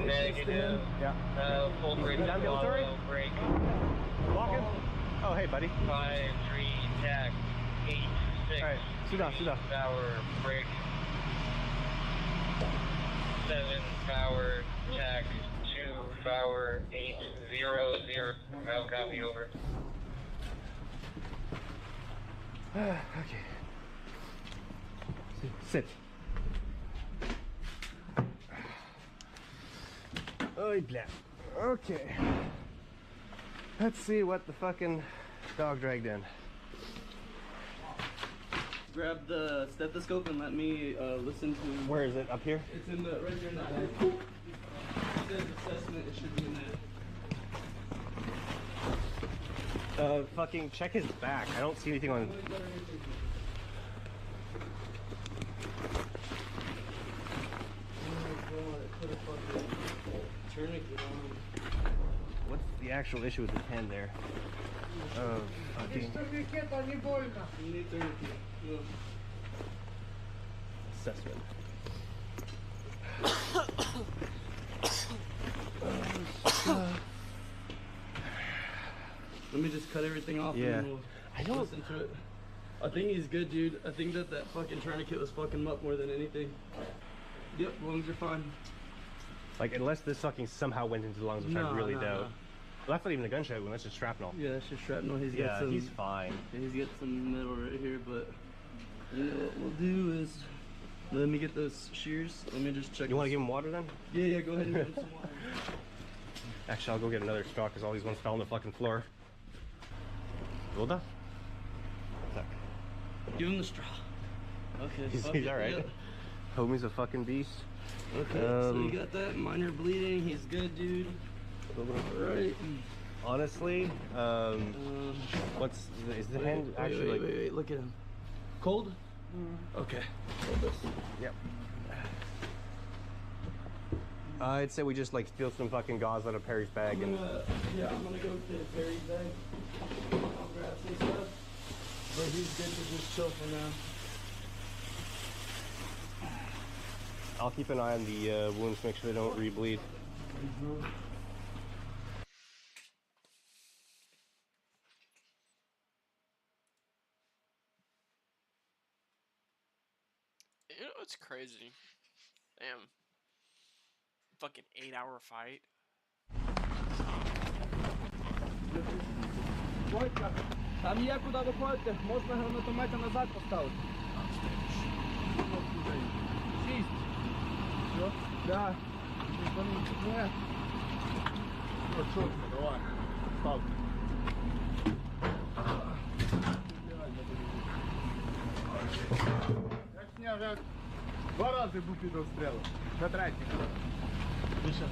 Negative. Yeah. Full grid. Ambulatory? Break. Walking? Oh, hey, buddy. 5, 3, attack. 8, 6. Alright, сюда. Power break. 7 power attack. 2 power 800. I'll copy over. Okay. Sit. Oh, blah. Okay. Let's see what the fucking dog dragged in. Grab the stethoscope and let me listen to. Where is it? Up here? It's in the right here in that head. It says assessment. It should be in there. Fucking check his back. I don't see anything on. What's the actual issue with his hand there? Oh, fucking assessment. Let me just cut everything off Yeah. and then we'll listen to it. I think he's good, dude. I think that fucking tourniquet was fucking him up more than anything. Yep, lungs are fine. Like, unless this fucking somehow went into the lungs, which I really doubt. No. Well, that's not even a gunshot wound, that's just shrapnel. Yeah, that's just shrapnel. He's Yeah, got some, he's fine. He's got some metal right here, but you know what we'll do is let me get those shears. Let me just check. You want to give him water then? Yeah, go ahead and give him some water. Actually, I'll go get another straw because all these ones fell on the fucking floor. Woda? Give him the straw. Okay. He's fuck it, alright. yep. Homie's a fucking beast. Okay, so you got that minor bleeding. He's good, dude. Alright. Honestly, is the hand actually wait, look at him. Cold? Okay. Hold this. Yep. I'd say we just like steal some fucking gauze out of Perry's bag and. I'm gonna go to Perry's bag. I'll grab some stuff. But he's good to just chill for now. I'll keep an eye on the wounds, make sure they don't re-bleed. You know what's crazy? Damn. Fucking 8-hour fight. Войка, там є куди виходити, можна гранатомета назад поставити. Шість. Все? Да. Не. Ну, чётко, давай. Став. Як сняв, як 2 рази був під обстрілом. На третій. Більше.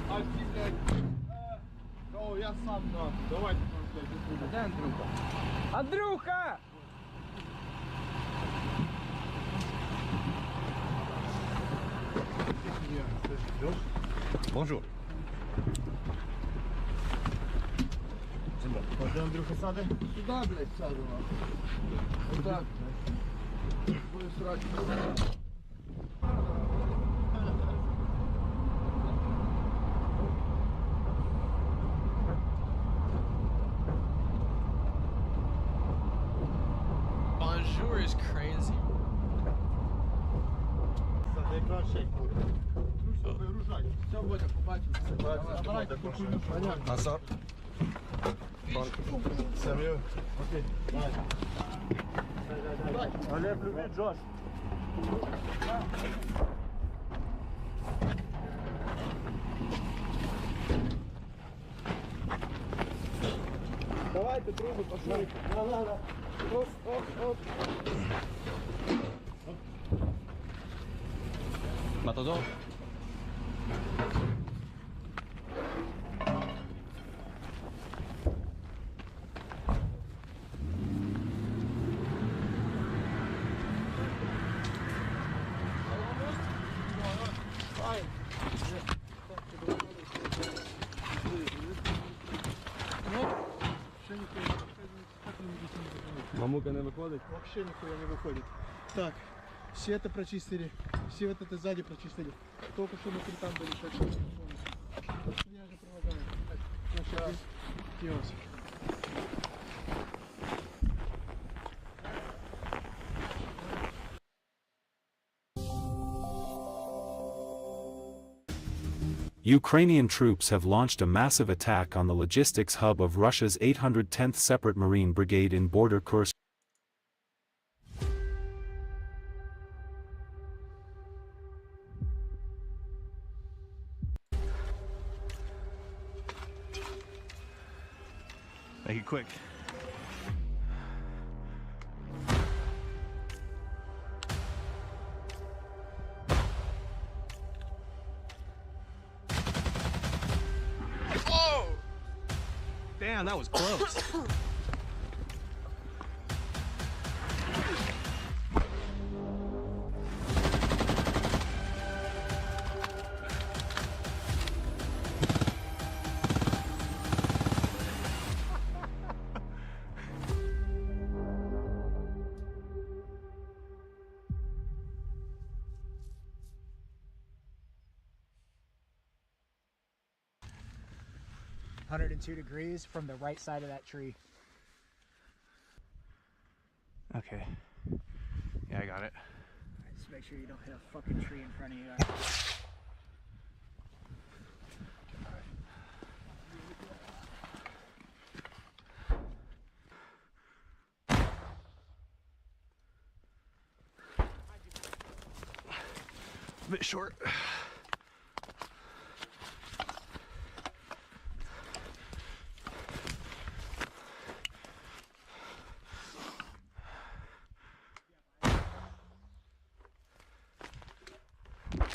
А ці, блядь. Ну, я сам, да. Давайте, блядь, Де Андрюха? Андрюха! Bonjour. Де Андрюха саде? Сюда, блядь, сядемо. Отак. Буде срати. Bonjour is crazy. Саде краще, як буде. Ну все, вигружай. Все буде, побачимо. Давайте, понятно. Назар. Сам'ю. Окей. Давай. Олег, привіт, Джош. Давайте, трубы, пошли. Да. Оп. Матадор. Мамука не выходит? Вообще нихуя не выходит. Так, все это прочистили, все вот это сзади прочистили. Только что мы там были, так что я же прилагаю. Так, сейчас делать. Ukrainian troops have launched a massive attack on the logistics hub of Russia's 810th Separate Marine Brigade in border Kursk. Make it quick. Oh! Damn, that was close. degrees from the right side of that tree. Okay. Yeah, I got it. Just make sure you don't hit a fucking tree in front of you. A bit short.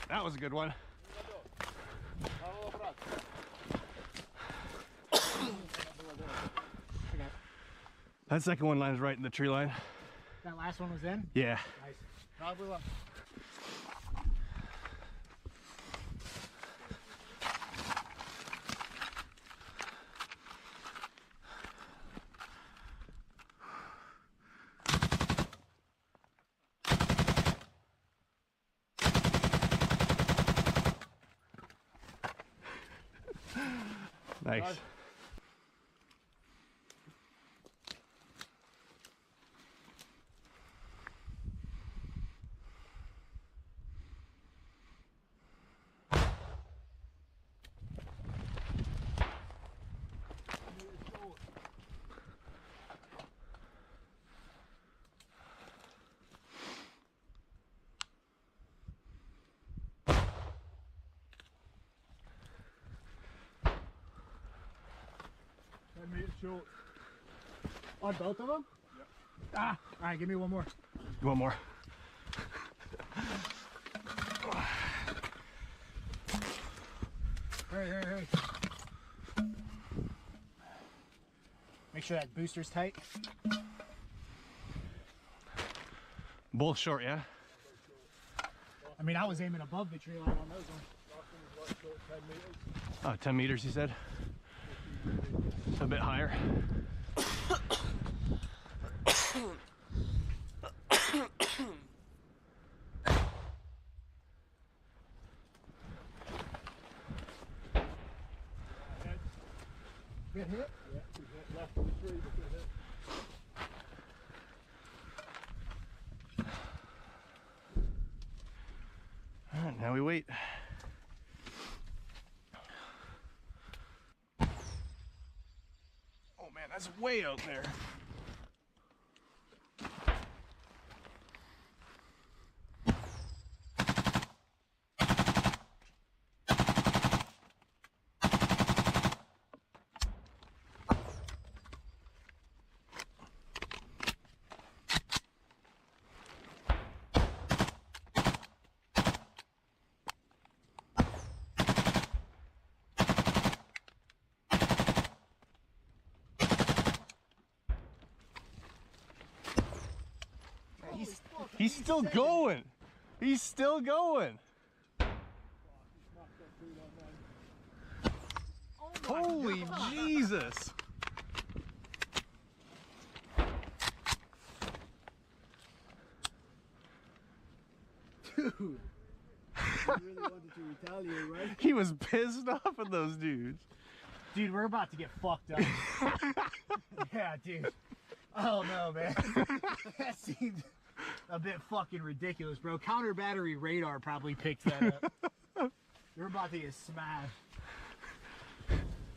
That was a good one. That second one lands right in the tree line. That last one was in? Yeah. Nice. Probably luck. Nice. Short. On both of them? Yep. Ah! Alright, give me one more. One more. Hey. Make sure that booster's tight. Both short, yeah? I mean, I was aiming above the tree line on those ones. Oh, 10 meters, you said? So a bit higher. Good hit? Yeah, good hit. Left of the tree, but good hit. All right, now we wait. Oh man, that's way out there. He's still going. He's still going. Holy Jesus. Dude. You really wanted to retaliate, right? He was pissed off at those dudes. Dude, we're about to get fucked up. Yeah, dude. Oh no, man. That seemed a bit fucking ridiculous, bro. Counter battery radar probably picked that up. We're about to get smashed.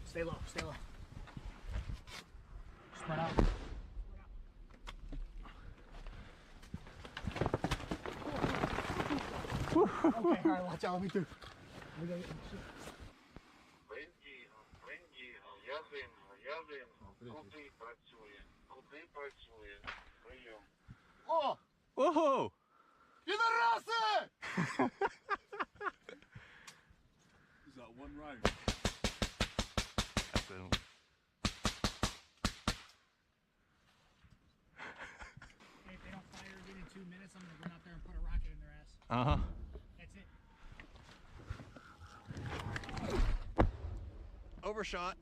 Stay low, stay low. Spread out. Okay, alright, watch out, let me through. Oh! Whoa! Пидорасы! Is that one round? That's it. Hey, if they don't fire again in 2 minutes, I'm gonna run out there and put a rocket in their ass. Uh-huh. That's it. Overshot.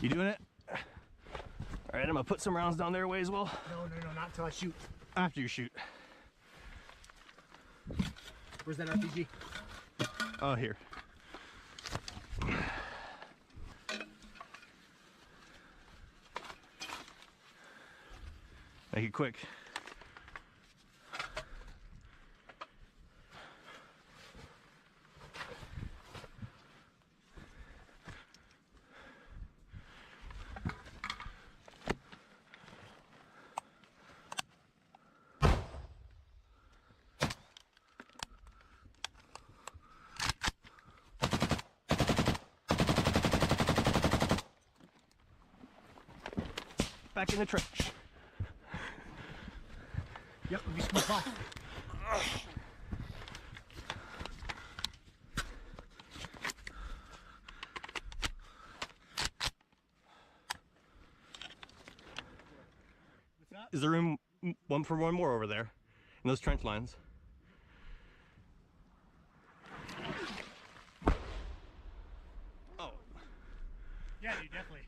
You doing it? All right, I'm gonna put some rounds down their way as well. No, not until I shoot. After you shoot. Where's that RPG? Oh, here. Make it quick. back in the trench. Yep, we scoop off. Is there room for one more over there in those trench lines? Oh. Yeah, dude, definitely.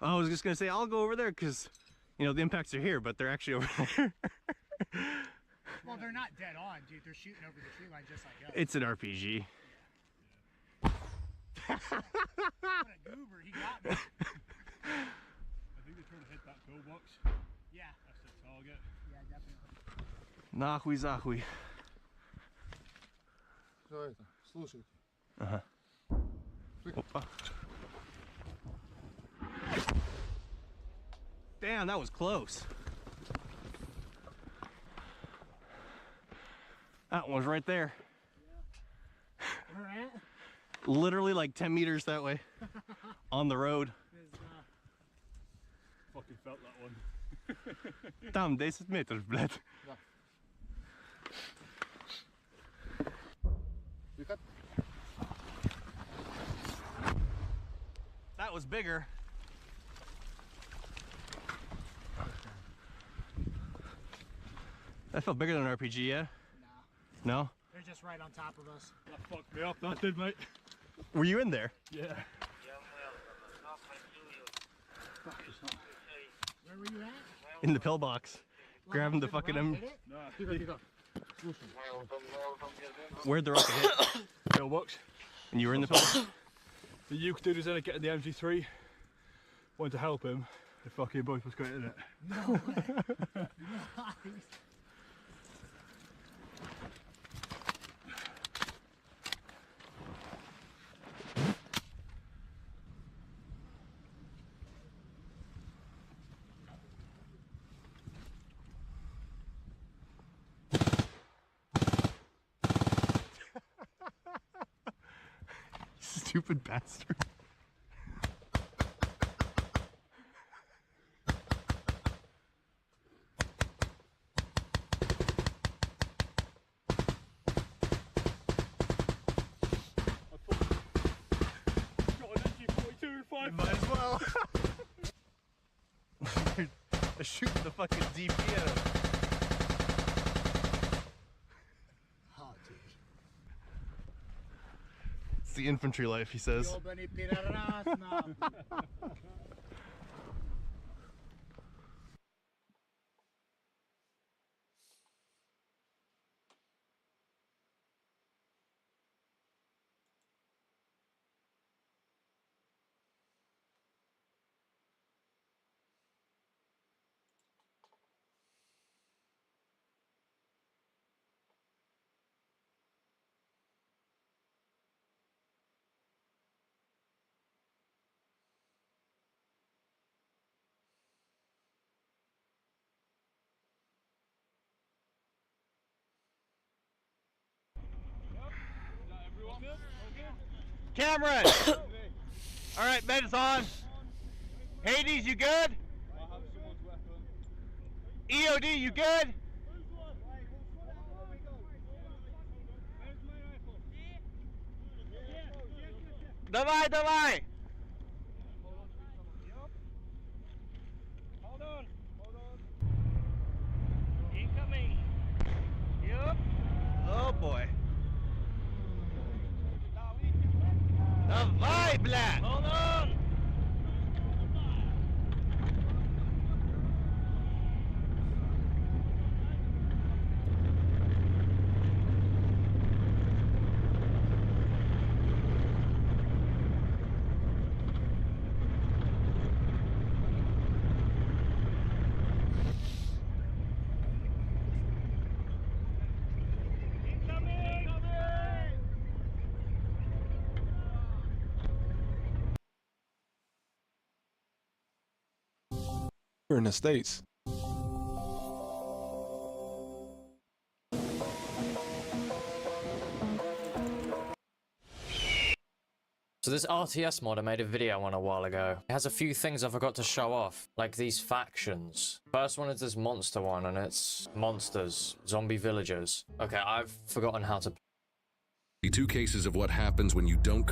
I was just gonna say I'll go over there because, you know, the impacts are here, but they're actually over there. Well, they're not dead on, dude. They're shooting over the tree line just like us. It's an RPG. What a goober, he got me. I think they're trying to hit that pillbox. Yeah. That's the target. Yeah, definitely. Нахуй захуй. Все это, слушайте. Ага. Опа. Damn, that was close. That one was right there. Where at? Literally like 10 meters that way. On the road. Fucking felt that one. Там 10 метров, блядь. That was bigger. That felt bigger than an RPG, yeah? No. No? They're just right on top of us. That fucked me up, that did, mate. Were you in there? Yeah. Where were you at? In the pillbox. Grabbing the fucking Where'd the rocket hit? Pillbox. And you were in the pillbox? The Uke dude was in it getting the MG3. Went to help him. The fucking boat was going in it. No way. Nice. Stupid bastard. Might as well. They're shooting the fucking DP at him. Oh, dude. It's the infantry life, he says. Cameron! Alright, med is on. Hades, you good? EOD, you good? Давай, давай! Hold on. Incoming. Yep. Oh boy. Давай, блядь! Hold on! Here in the States. So So this RTS mod I made a video on a while ago. It has a few things I forgot to show off, like these factions. First one is this monster one, and it's monsters, zombie villagers. Okay, I've forgotten how to... 2 cases of what happens when you don't